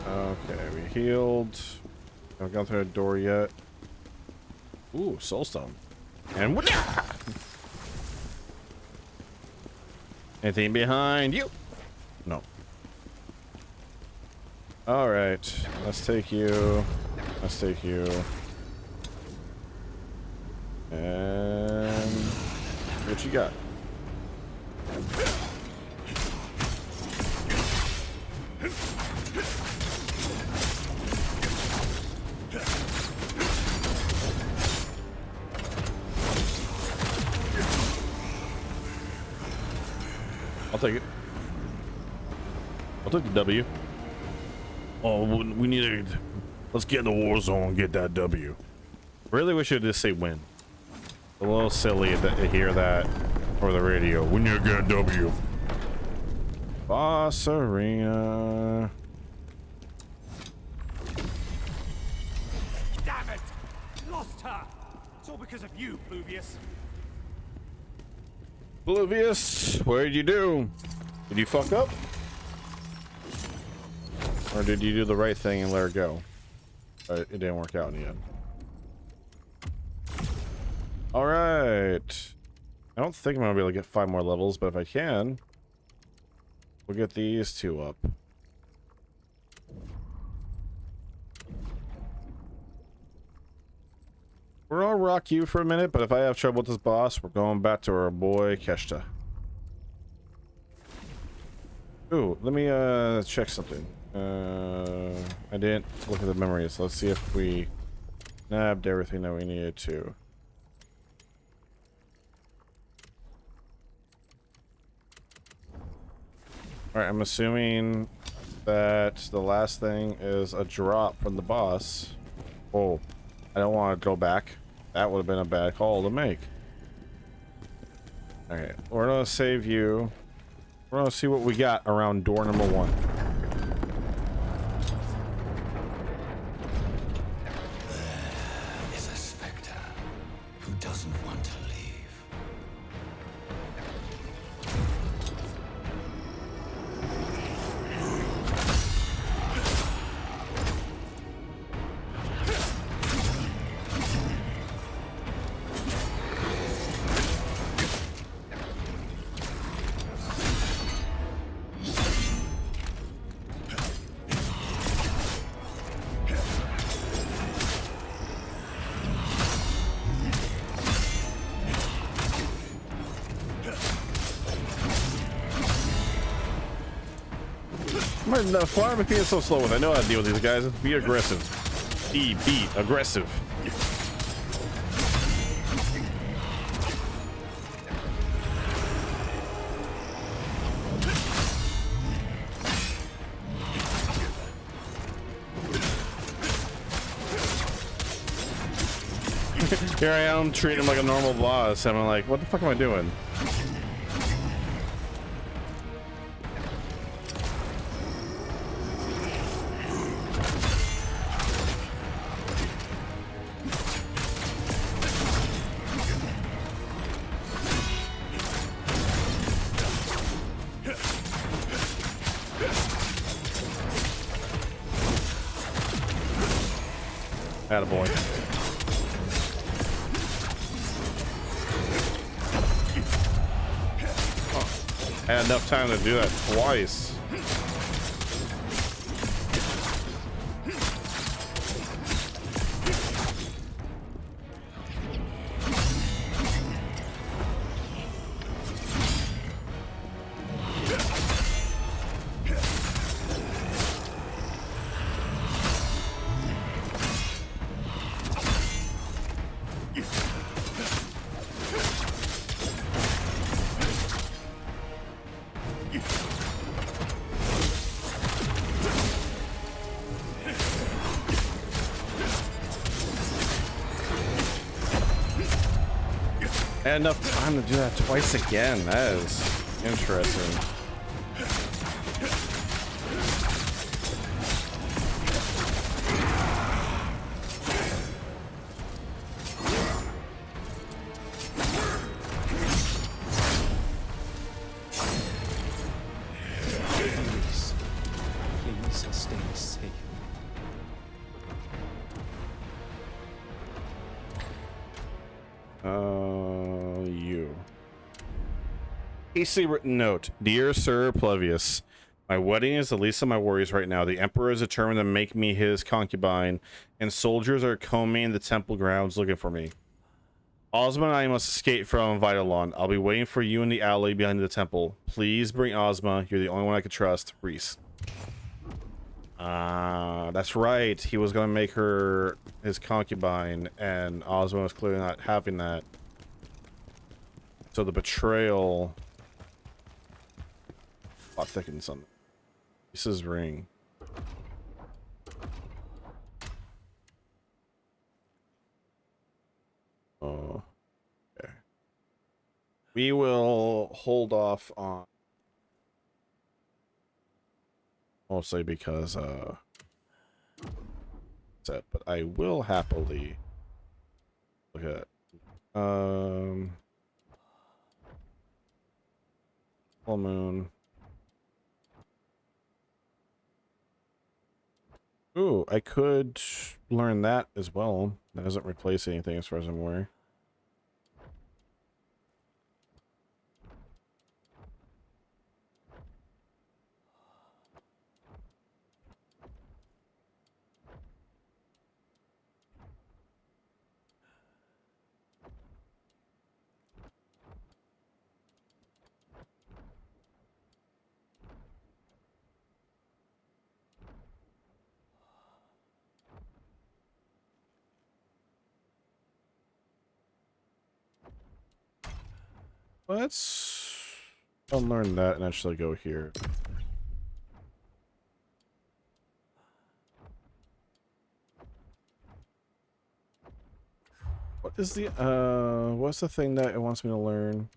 Okay, we healed. Haven't gone through a door yet. Ooh, soulstone. And what? Anything behind you? No. All right, let's take you. Let's take you. And what you got? I'll take it. I'll take the W. Oh, we need to... Let's get in the war zone and get that W. Really wish it would just say win. A little silly to hear that over the radio. We need to get a W. Boss arena. Damn it! Lost her! It's all because of you, Pluvius. Oblivious, what did you do? Did you fuck up? Or did you do the right thing and let her go? But it didn't work out in the end. Alright. I don't think I'm gonna be able to get 5 more levels, but if I can, we'll get these 2 up. I'll rock you for a minute, but if I have trouble with this boss, we're going back to our boy Keshta. Ooh, let me check something. I didn't look at the memories, so let's see if we nabbed everything that we needed to. Alright, I'm assuming that the last thing is a drop from the boss. Oh, I don't want to go back. That would have been a bad call to make. Alright, we're gonna save you. We're gonna see what we got around door number 1. There is a specter who doesn't want to leave. why am I being so slow with it? I know how to deal with these guys. Be aggressive. Be aggressive. Here I am treating him like a normal boss, and I'm like, what the fuck am I doing? Attaboy. I had enough time to do that twice. I had enough time to do that twice again. That is interesting. Please stay safe. You. Hastily written note. Dear Sir Plevius, my wedding is the least of my worries right now. The Emperor is determined to make me his concubine, and soldiers are combing the temple grounds looking for me. Ozma and I must escape from Vitalon. I'll be waiting for you in the alley behind the temple. Please bring Ozma. You're the only one I can trust. Reese. That's right. He was going to make her his concubine, and Ozma was clearly not having that. So the betrayal... plot thickens on Reese's ring. Oh, okay. We will hold off on mostly because set, but I will happily look at full moon. Ooh, I could learn that as well. That doesn't replace anything as far as I'm aware. Let's unlearn that and actually go here. What is the what's the thing that it wants me to learn?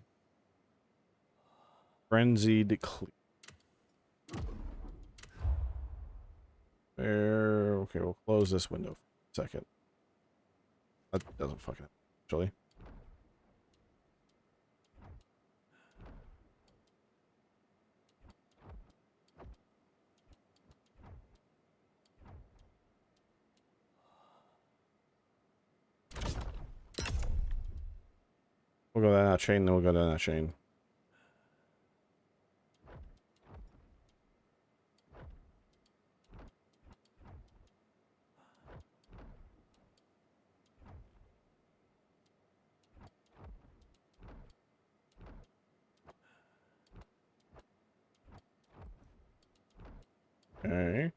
Frenzied Cleave. There, okay, we'll close this window for a second. That doesn't fucking actually. We'll go down that chain, then we'll go down that chain. Okay.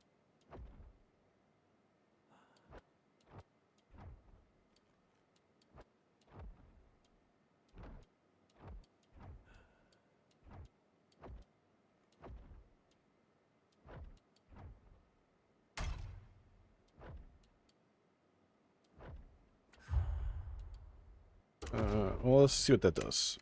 Well, let's see what that does.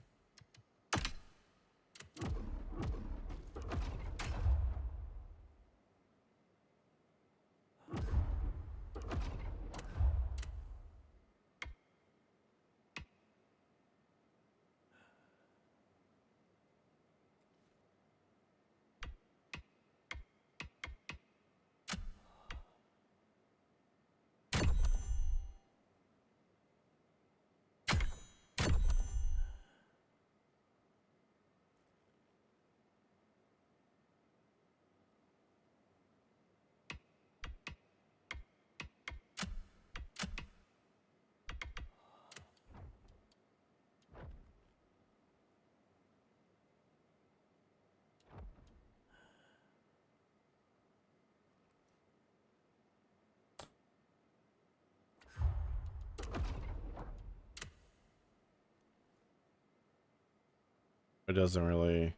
It doesn't really.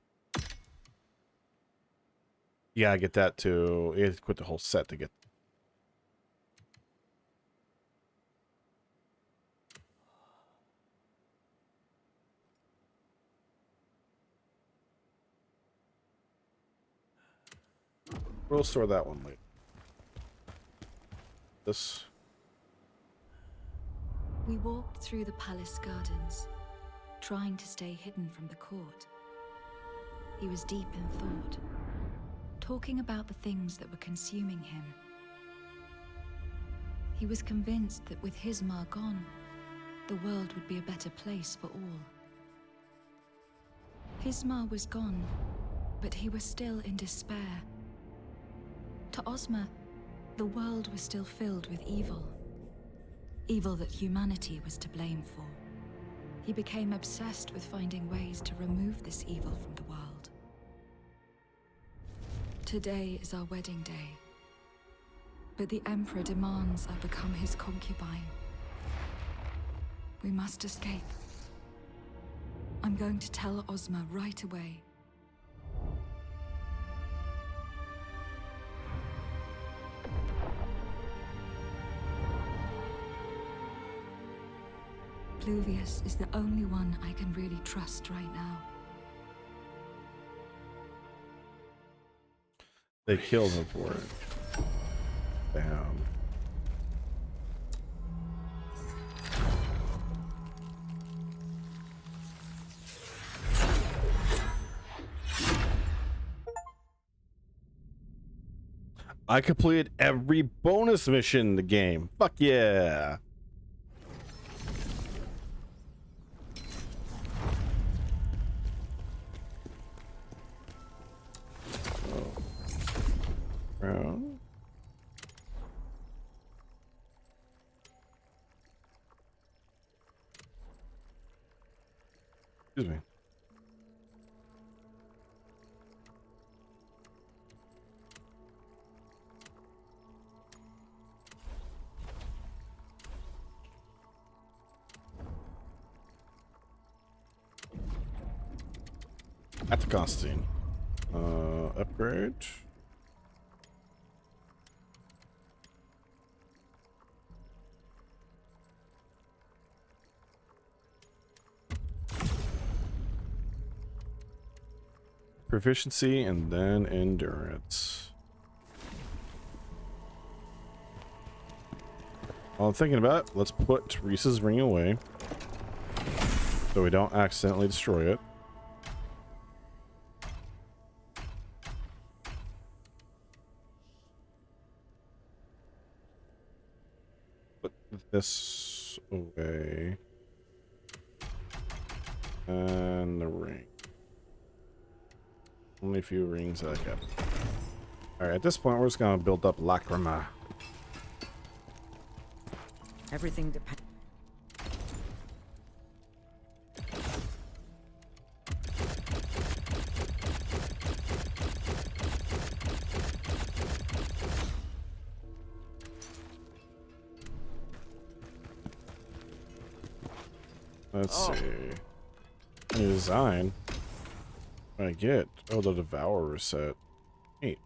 Yeah, I get that too. You have to quit the whole set to get. We'll store that one later. This. We walked through the palace gardens, trying to stay hidden from the court. He was deep in thought, talking about the things that were consuming him. He was convinced that with Hismar gone, the world would be a better place for all. Hismar was gone, but he was still in despair. To Ozma, the world was still filled with evil. Evil that humanity was to blame for. He became obsessed with finding ways to remove this evil from the world. Today is our wedding day, but the Emperor demands I become his concubine. We must escape. I'm going to tell Ozma right away. Pluvius is the only one I can really trust right now. They killed him for it. Damn. I completed every bonus mission in the game. Fuck yeah. Excuse me. At the Constantine. Upgrade. Proficiency and then endurance. While I'm thinking about it, let's put Reese's ring away so we don't accidentally destroy it. Put this away. And the ring. Only a few rings that I kept. Alright, at this point, we're just gonna build up Lacrima. Everything depends. Let's see. New design. What I get? Oh, the Devourer set. Neat.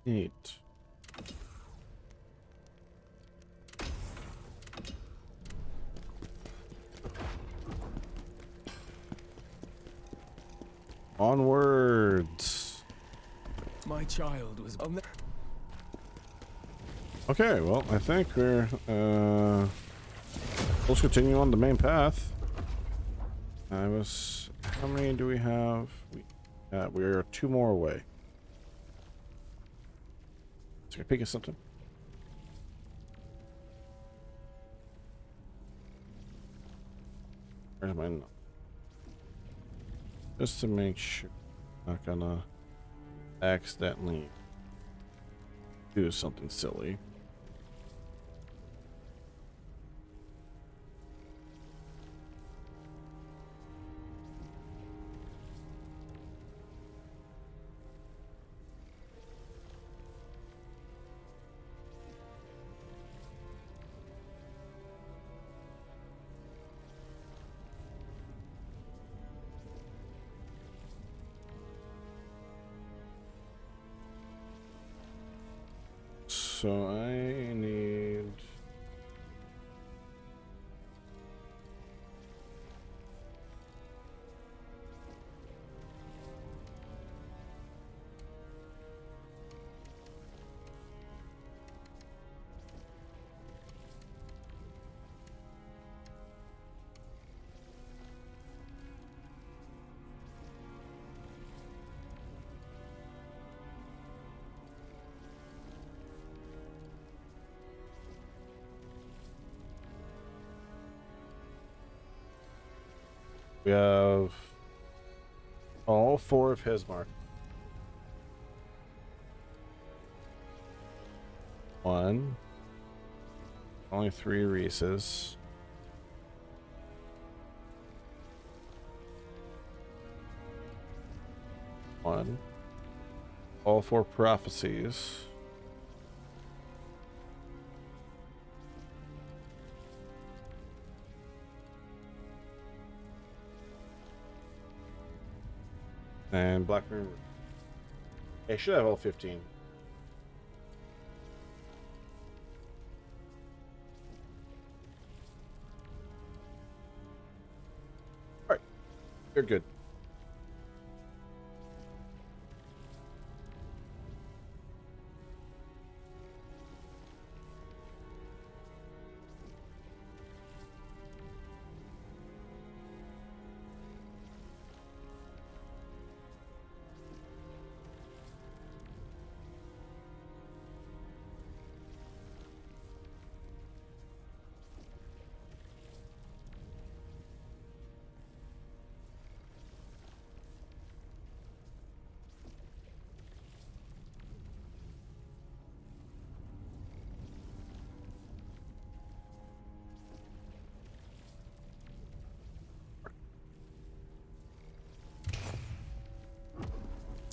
Neat. Onwards. My child was on the... Okay, well, I think we're let's continue on the main path. How many do we have? We're 2 more away. Take a peek at something. Where's my note? Just to make sure I'm not gonna accidentally do something silly. So I need... We have all 4 of his mark. 1. Only 3 Reese's. 1. All 4 prophecies. And Black Moon. I should have all 15. Alright. You're good.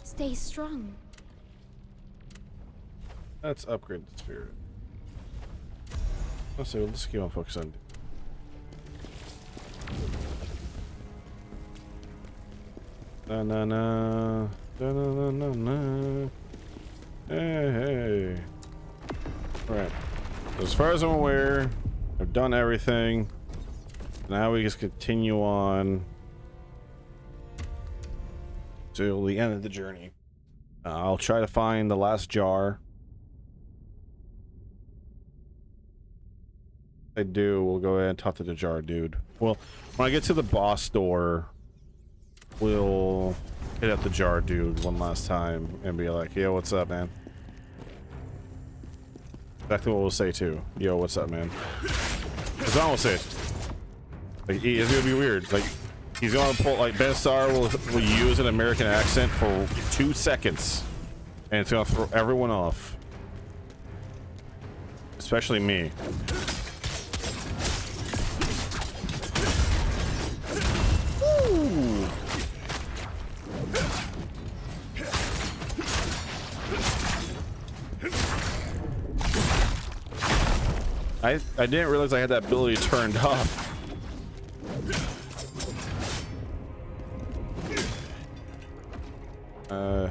Stay strong. Let's upgrade the spirit. Let's see, let's keep on focus on. Na na na. Na na na na. Hey, hey. Alright. As far as I'm aware, I've done everything. Now we just continue on till the end of the journey. I'll try to find the last jar. I do, we'll go ahead and talk to the jar dude. Well, when I get to the boss door, we'll hit up the jar dude one last time and be like, yo, what's up, man? Exactly what we'll say too. Yo, what's up, man? That's what will say. Like, it's gonna be weird. Like, he's gonna pull, like, Ben Starr will use an American accent for 2 seconds, and it's gonna throw everyone off. Especially me. Ooh. I didn't realize I had that ability turned off.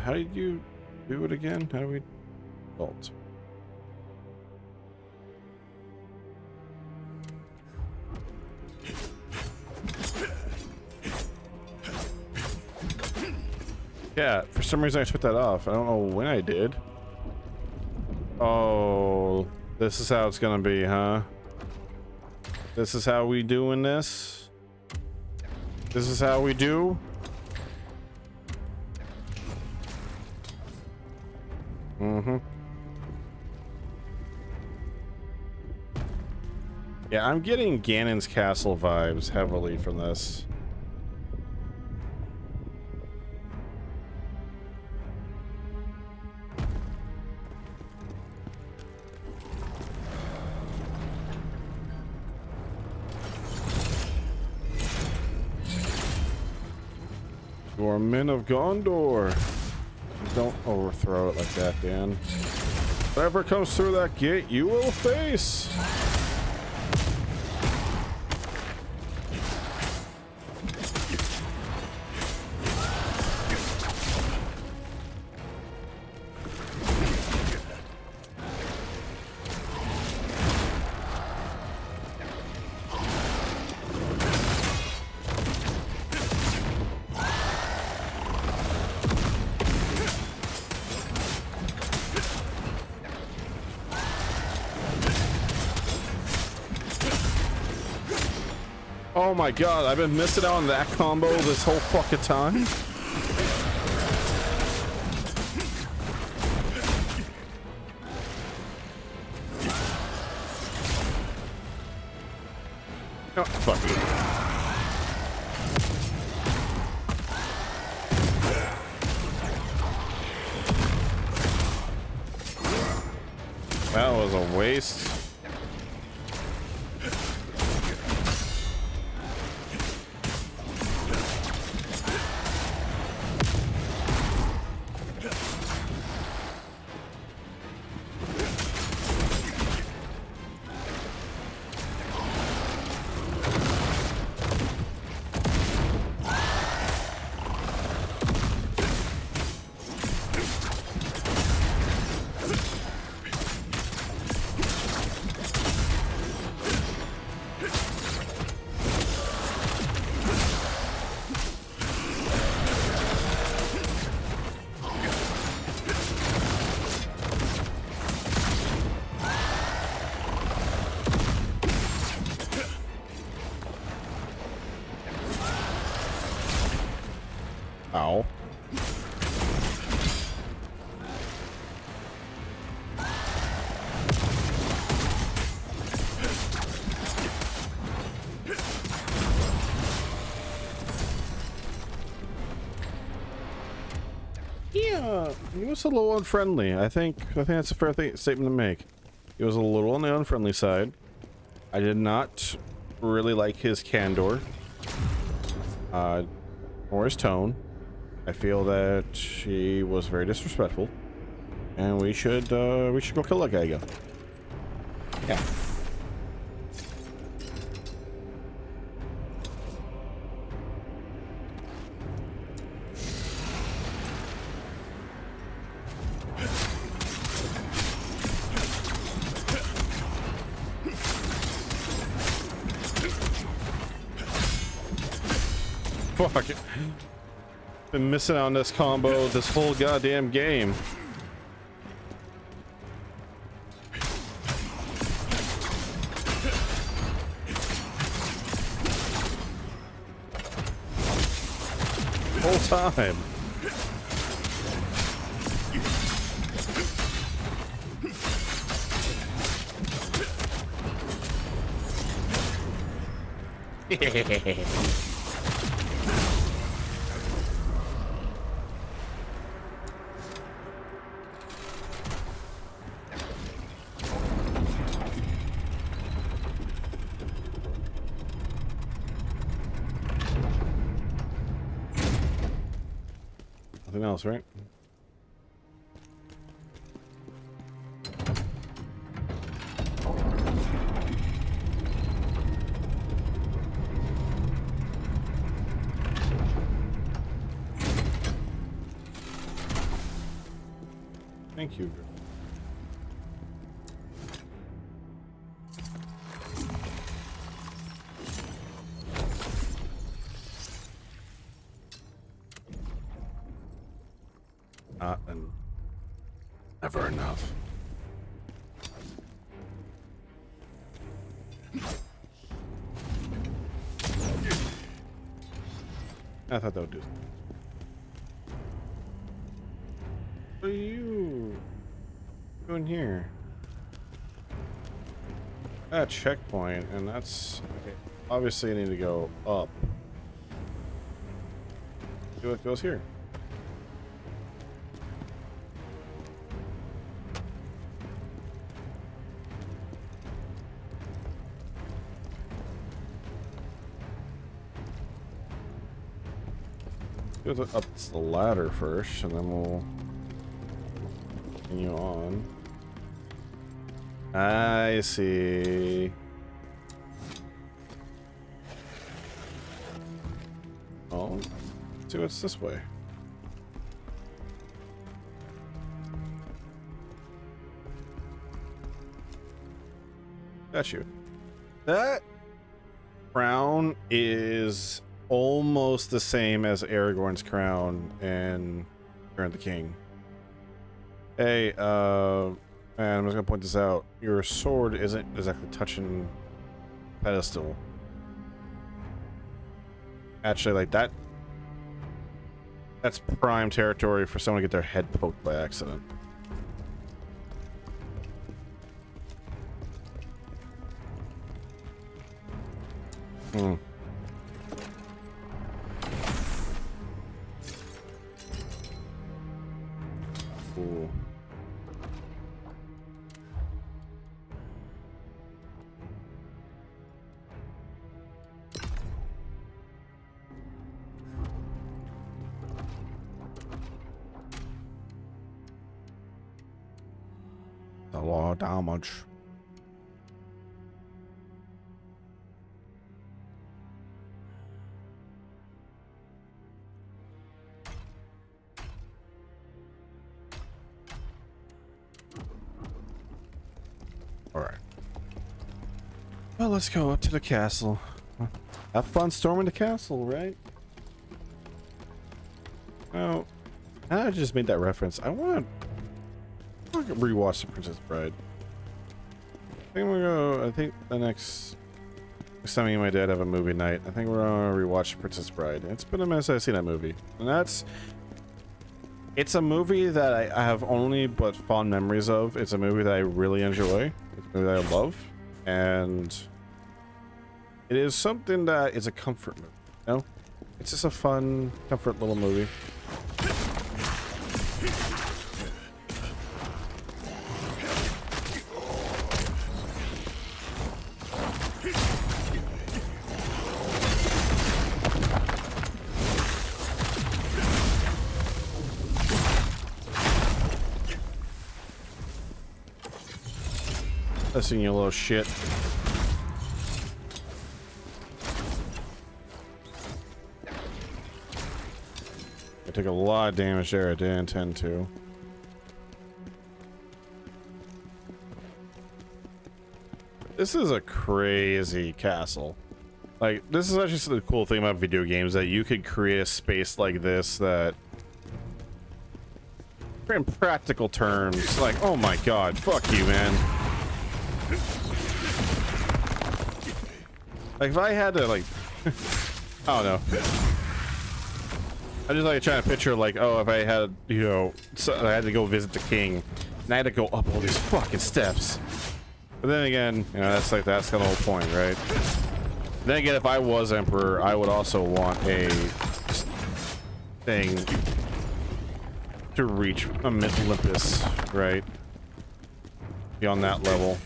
How did you do it again? How do we vault? Yeah, for some reason I took that off. I don't know when I did. Oh, this is how it's gonna be, huh? This is how we doing this? This is how we do? Mm-hmm. Yeah, I'm getting Ganon's Castle vibes heavily from this. You're men of Gondor. Don't overthrow it like that, Dan. Whatever comes through that gate, you will face. Oh my god, I've been missing out on that combo this whole fucking time. Oh, fuck you. That was a waste. Ow. Yeah, he was a little unfriendly. I think that's a fair statement to make. He was a little on the unfriendly side. I did not really like his candor, or his tone. I feel that she was very disrespectful, and we should go kill that guy again. Yeah. Fuck it. Been missing out on this combo this whole goddamn game. time. Nothing else, right? Thank you. And never enough. I thought that would do. What are you doing here? A checkpoint, and that's okay. Obviously I need to go up. See what goes here. Go up the ladder first, and then we'll continue on. I see. Oh, let's see what's this way. Got you. That crown is almost the same as Aragorn's crown in Return of the King. Hey, man, I'm just gonna point this out. Your sword isn't exactly touching the pedestal. Actually, like that. That's prime territory for someone to get their head poked by accident. Hmm. Cool. A lot of damage. Alright. Well, let's go up to the castle. Have fun storming the castle, right? Oh, I just made that reference. I want to rewatch The Princess Bride. I think the next time me and my dad have a movie night, I think we're gonna rewatch The Princess Bride. It's been a minute since I've seen that movie. And it's a movie that I have only but fond memories of. It's a movie that I really enjoy. It's a movie that I love. And it is something that is a comfort movie. You know? It's just a fun, comfort little movie. Listen, you little shit. I took a lot of damage there. I didn't intend to. This is a crazy castle. Like, this is actually the cool thing about video games, that you could create a space like this that, in practical terms, like, oh my god, fuck you, man. Like, if I had to, like, I don't know. I just like trying to picture like, oh, if I had, you know, so I had to go visit the king, and I had to go up all these fucking steps. But then again, you know, that's kind of the whole point, right? Then again, if I was emperor, I would also want a thing to reach Olympus, right? Be on that level.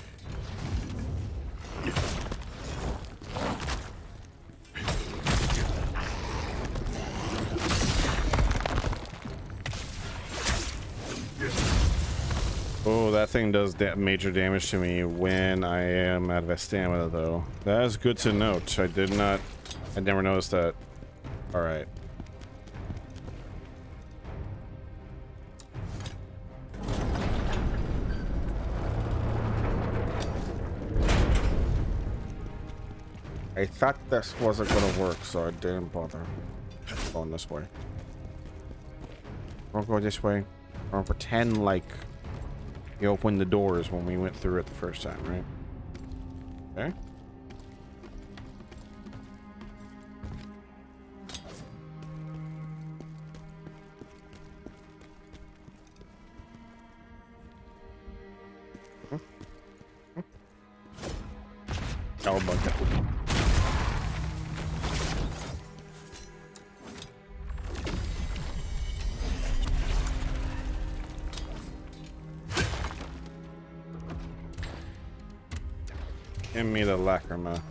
Oh, that thing does major damage to me when I am out of stamina, though. That is good to note. I never noticed that. All right. I thought this wasn't gonna work, so I didn't bother going this way. I'll go this way. I'll pretend like you opened the doors when we went through it the first time, right? Okay. Oh, bucket. Give me the lacrima.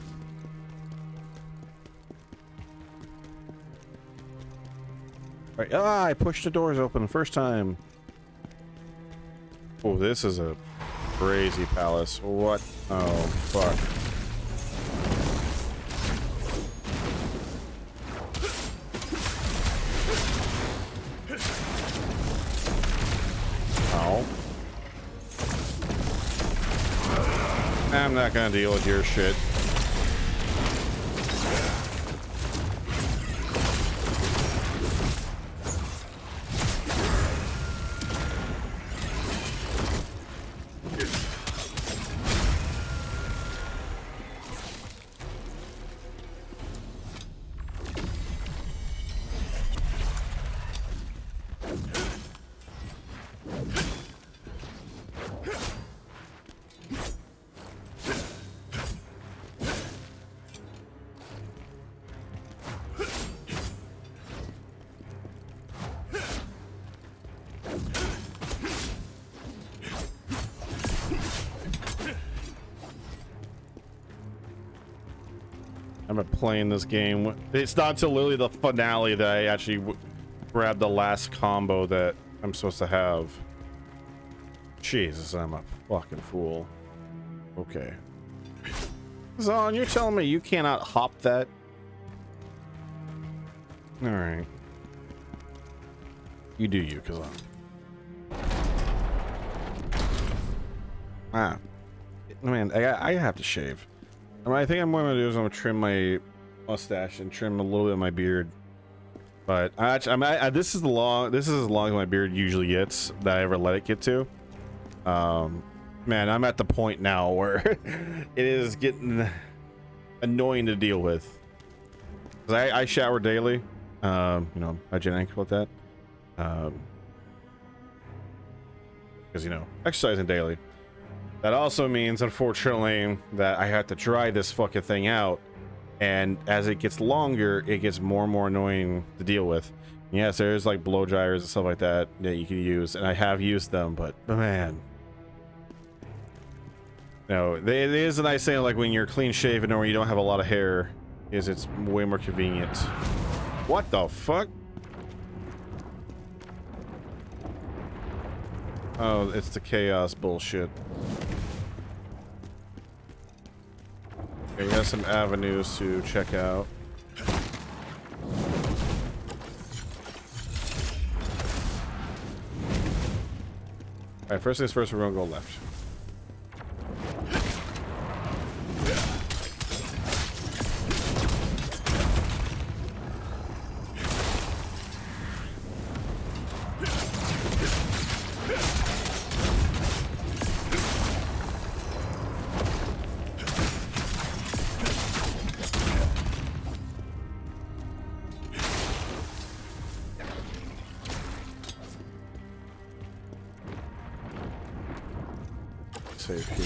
Right. Ah, I pushed the doors open the first time. Oh, this is a crazy palace. What? Oh, fuck. Oh. I'm not gonna deal with your shit. I've been playing this game. It's not until literally the finale that I actually grabbed the last combo that I'm supposed to have. Jesus, I'm a fucking fool. Okay. Khazan, you're telling me you cannot hop that? Alright. You do you, Khazan. Ah. Man, I have to shave. I think I'm going to do is I'm going to trim my mustache and trim a little bit of my beard. But this is as long as my beard usually gets that I ever let it get to. Man, I'm at the point now where it is getting annoying to deal with. 'Cause I shower daily. You know, hygienic about that. Because you know, exercising daily. That also means, unfortunately, that I have to dry this fucking thing out, and as it gets longer, it gets more and more annoying to deal with. Yes, there's like blow dryers and stuff like that that you can use, and I have used them, but man, no, it is a nice thing like when you're clean shaven or you don't have a lot of hair, is it's way more convenient. What the fuck? Oh, it's the chaos bullshit. Okay, we got some avenues to check out. Alright, first things first, we're gonna go left. save here.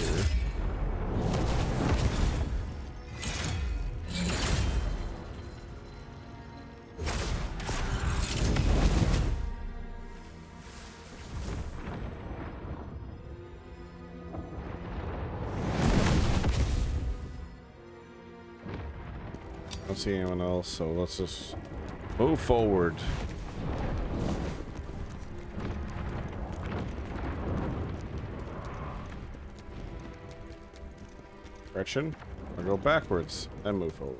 I don't see anyone else, so let's just move forward. Direction, or go backwards, then move forward.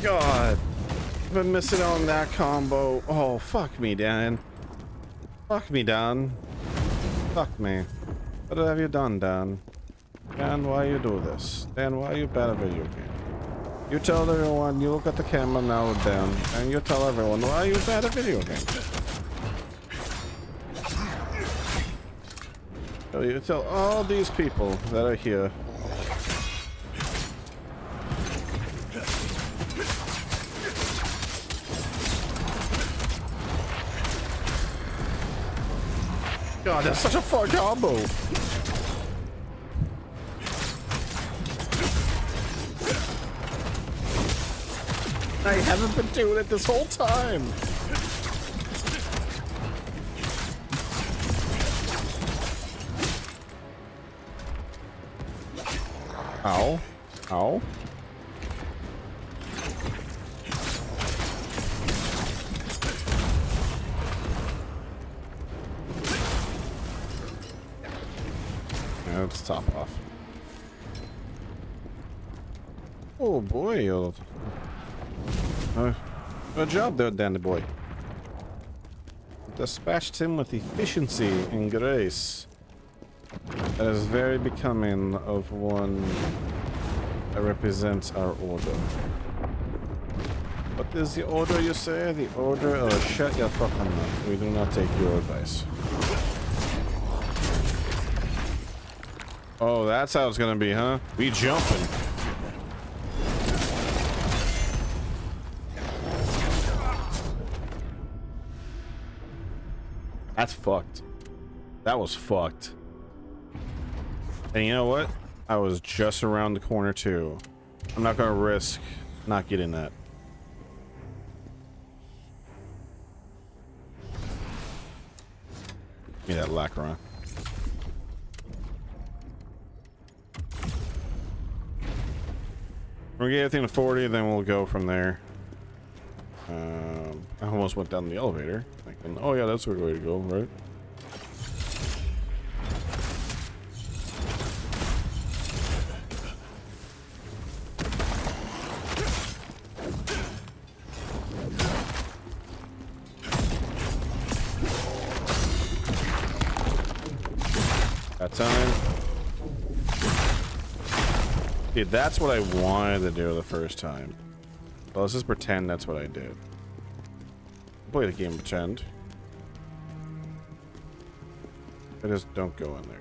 God, I've been missing on that combo. Oh, fuck me, Dan. Fuck me, Dan. Fuck me. What have you done, Dan? Dan, why you do this? Dan, why you bad at video game? You tell everyone, you look at the camera now, Dan, and you tell everyone why you bad at video games. So you tell all these people that are here. God, that's such a far combo. I haven't been doing it this whole time. Ow. Ow. Let's top off. Oh boy, good job there, Danny boy. Dispatched him with efficiency and grace. That is very becoming of one that represents our order. What is the order, you say? The order of shut your fucking mouth. We do not take your advice. Oh, that's how it's gonna be, huh? We jumping. That's fucked. That was fucked. And you know what? I was just around the corner too. I'm not gonna risk not getting that. Give me that lacquer. We'll get everything to 40, then we'll go from there. I almost went down the elevator. Thinking, oh yeah, that's a good way to go, right? That time. Dude, that's what I wanted to do the first time. Well, let's just pretend that's what I did. Play the game pretend. I just don't go in there.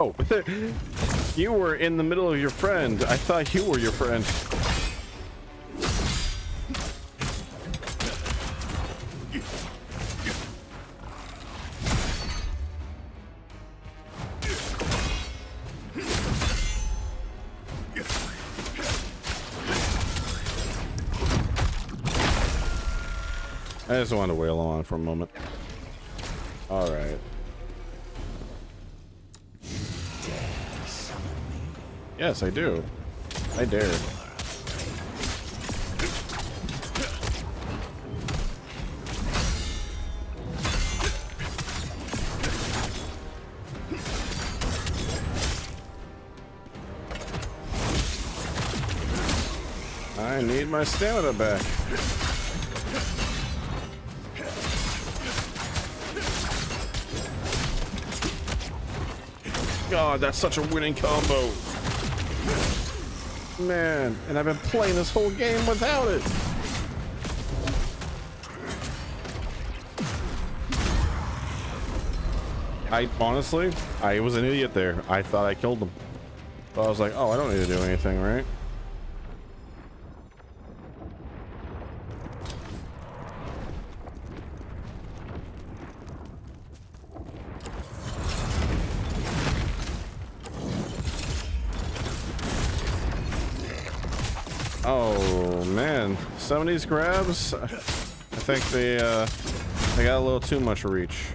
Oh, you were in the middle of your friend. I thought you were your friend. I just wanted to wail on for a moment. All right. Yes, I do. I dare. I need my stamina back. God, that's such a winning combo. Man, and I've been playing this whole game without it. Honestly, I was an idiot there. I thought I killed them. But I was like, oh, I don't need to do anything, right? Oh man, some of these grabs, I think they got a little too much reach.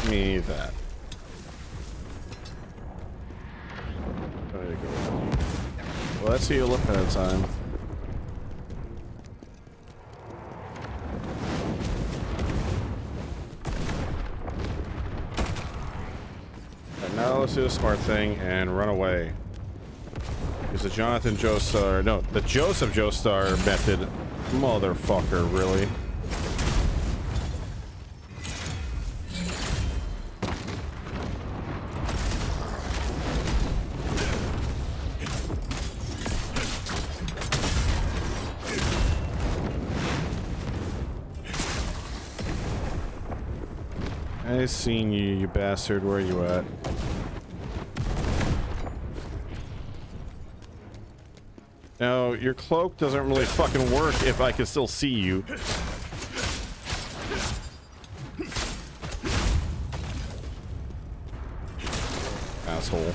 Me that. There you go. Well, let's heal up ahead of time. Now let's do the smart thing and run away. Because the Jonathan Joestar, no, the Joseph Joestar method, motherfucker, really. I seen you, you bastard. Where are you at? Now, your cloak doesn't really fucking work if I can still see you. Asshole.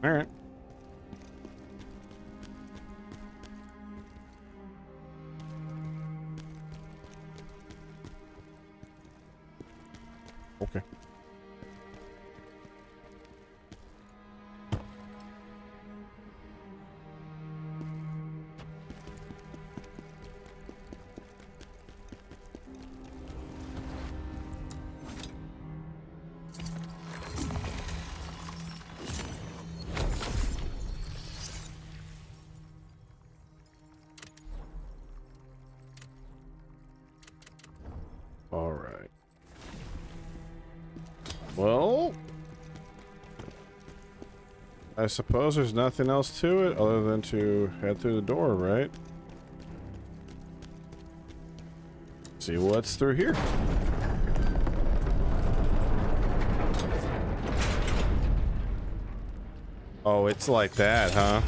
All right. Okay. All right. Well, I suppose there's nothing else to it other than to head through the door, right? See what's through here. Oh, it's like that, huh?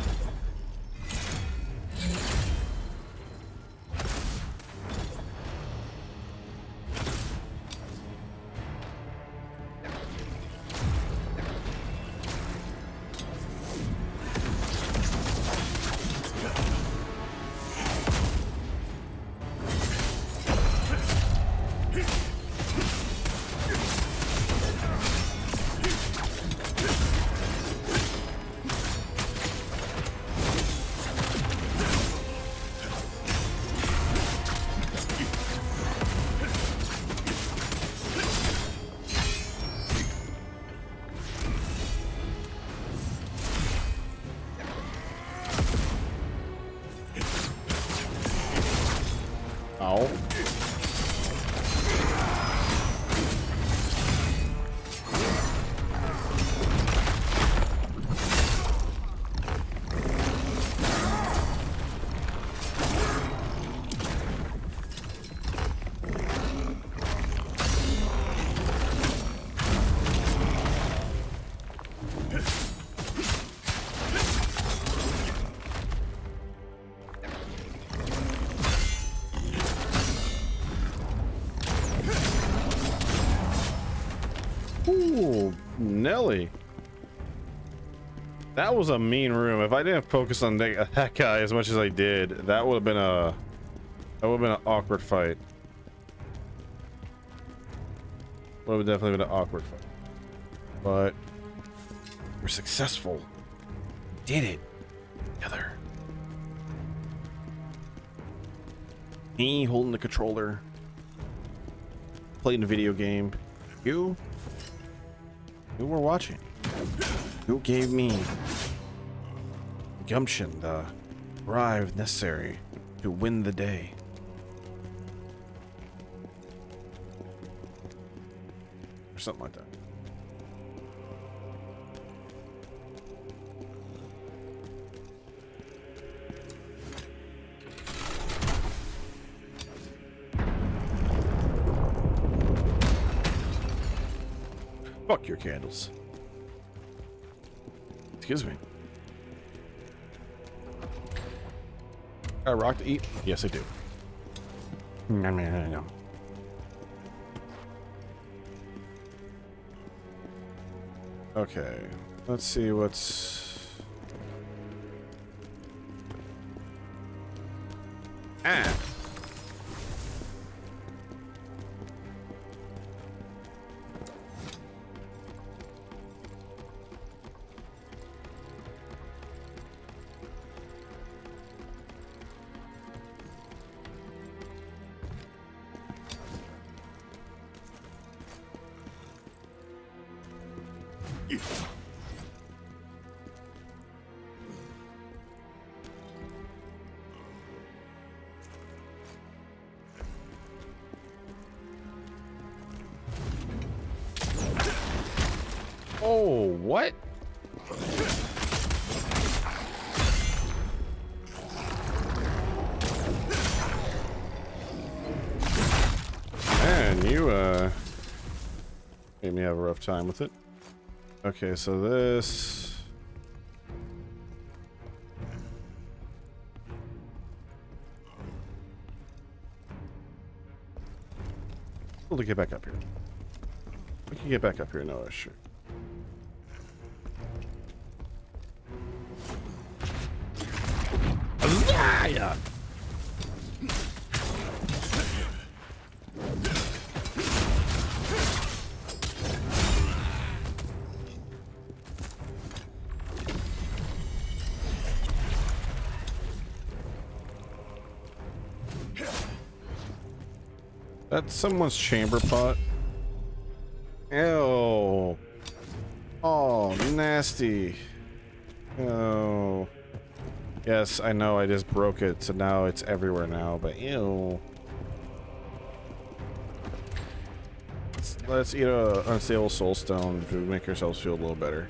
Ow. Ooh, Nelly. That was a mean room. If I didn't focus on that guy as much as I did, that would have been an awkward fight. Would have definitely been an awkward fight. But we're successful. Did it together. Me holding the controller, playing a video game. You were watching. You gave me the gumption, the drive necessary to win the day. Or something like that. Fuck your candles. Excuse me. I rock to eat? Yes, I do. Nom, nom, nom, nom. Okay, let's see what's... Ah! Oh, what? Man, you made me have a rough time with it. Okay, so this... Able to get back up here. We can get back up here, no issue. Yeah. That's someone's chamber pot. Ew. Oh, nasty. Oh. Yes, I know, I just broke it, so now it's everywhere now, but ew. Let's eat a unstable soul stone to make ourselves feel a little better.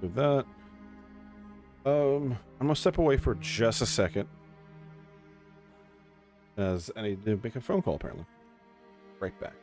With that, I'm gonna step away for just a second, as I need to make a phone call apparently. Right back.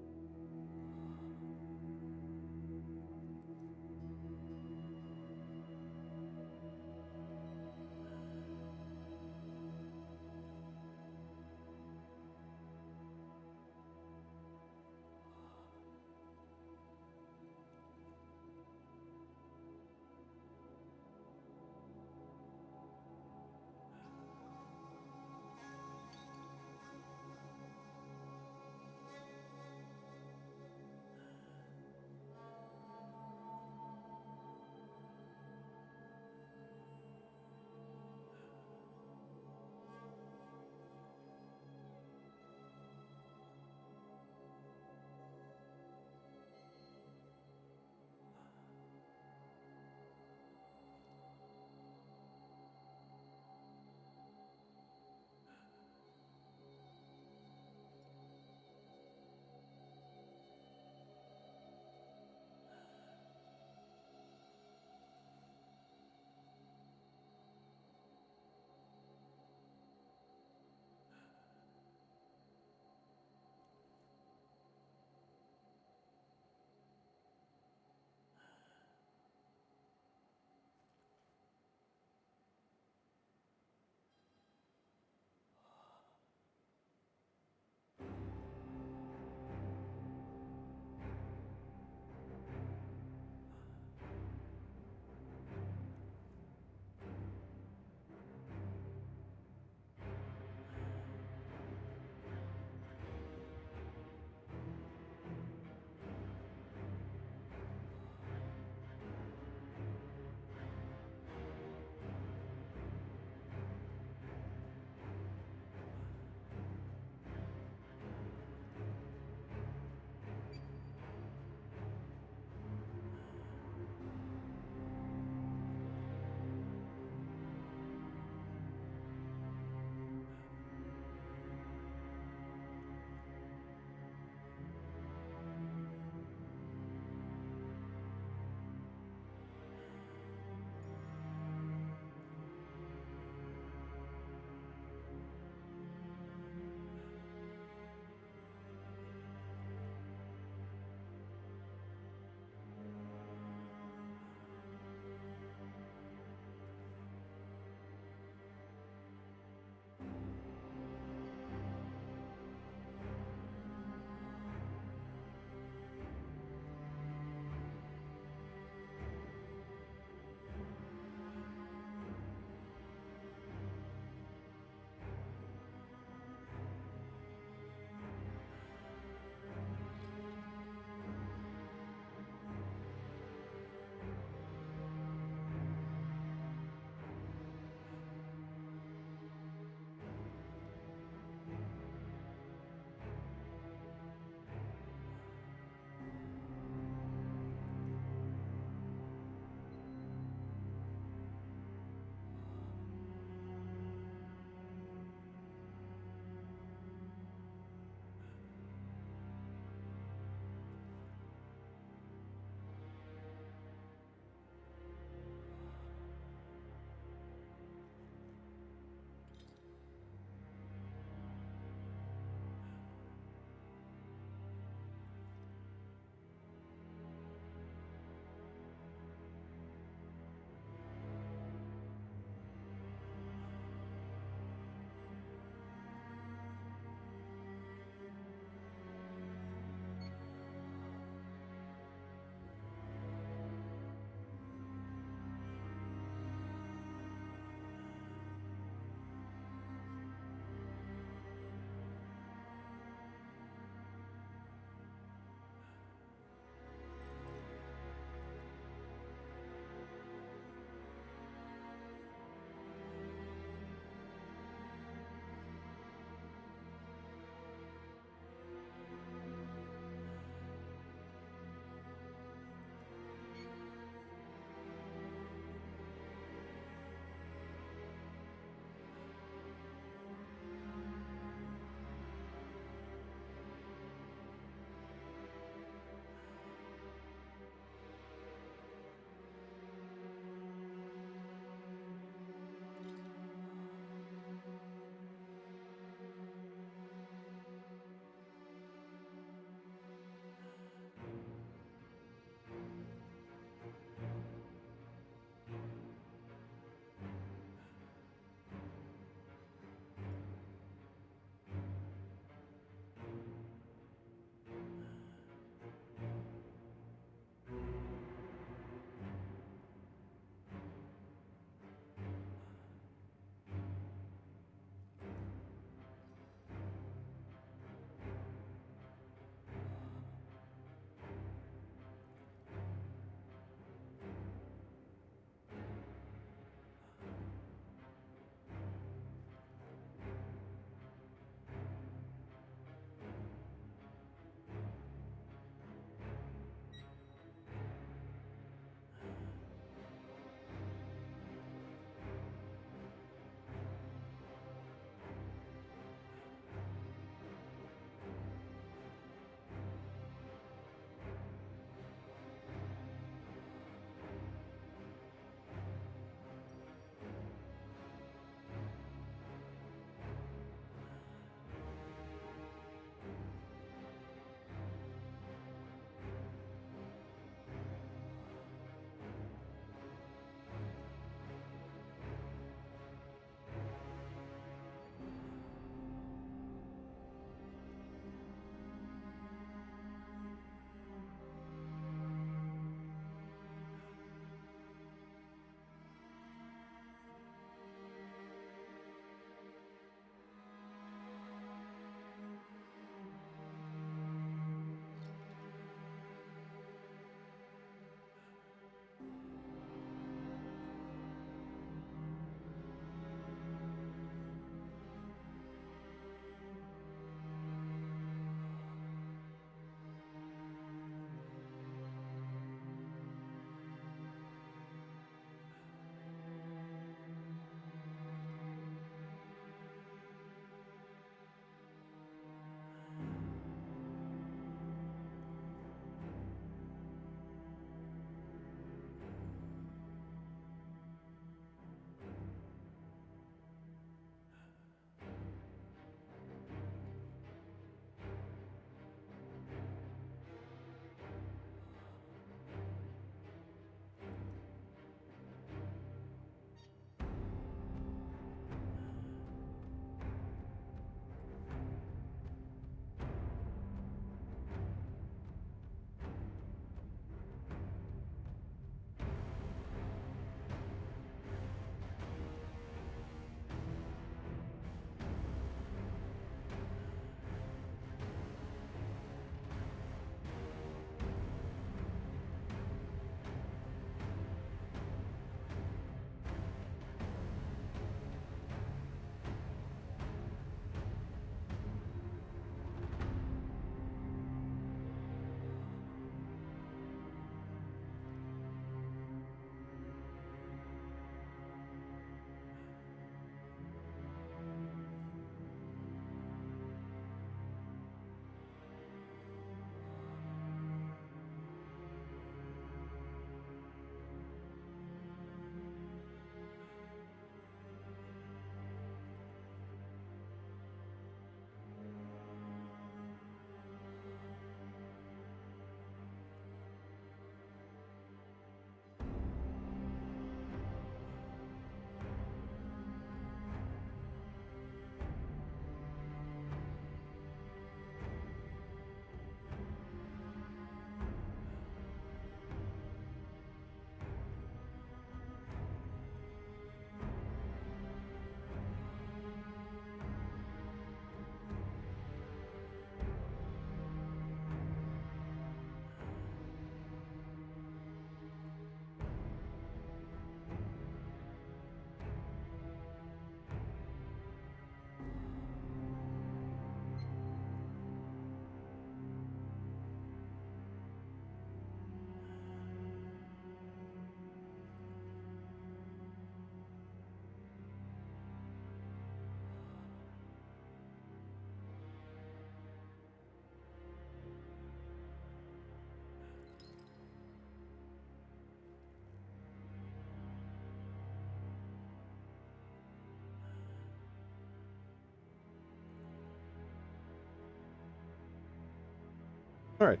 All right.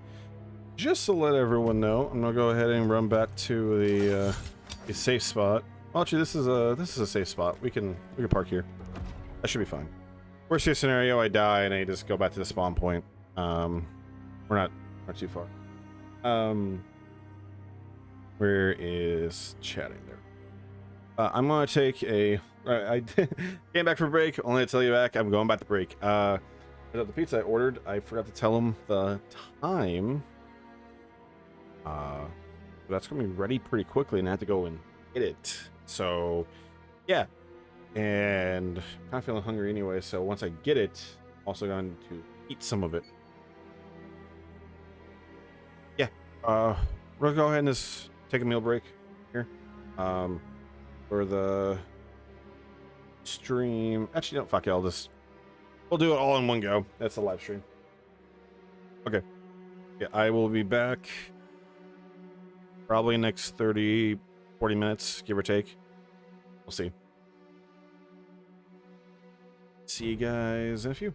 Just to let everyone know, I'm gonna go ahead and run back to the safe spot. Well, actually, this is a safe spot. We can park here. That should be fine. Worst case scenario, I die and I just go back to the spawn point. We're not too far. Where is chatting there? I'm gonna take a. I came back from break. Only to tell you back, I'm going back to break. The pizza I ordered, I forgot to tell him the time. That's gonna be ready pretty quickly, and I have to go and get it. So, yeah. And I'm kind of feeling hungry anyway. So once I get it, I'm also going to eat some of it. Yeah. We're gonna go ahead and just take a meal break here. For the stream. Actually, no, fuck it. We'll do it all in one go. That's the live stream. Okay. Yeah, I will be back probably next 30, 40 minutes, give or take. We'll see. See you guys in a few.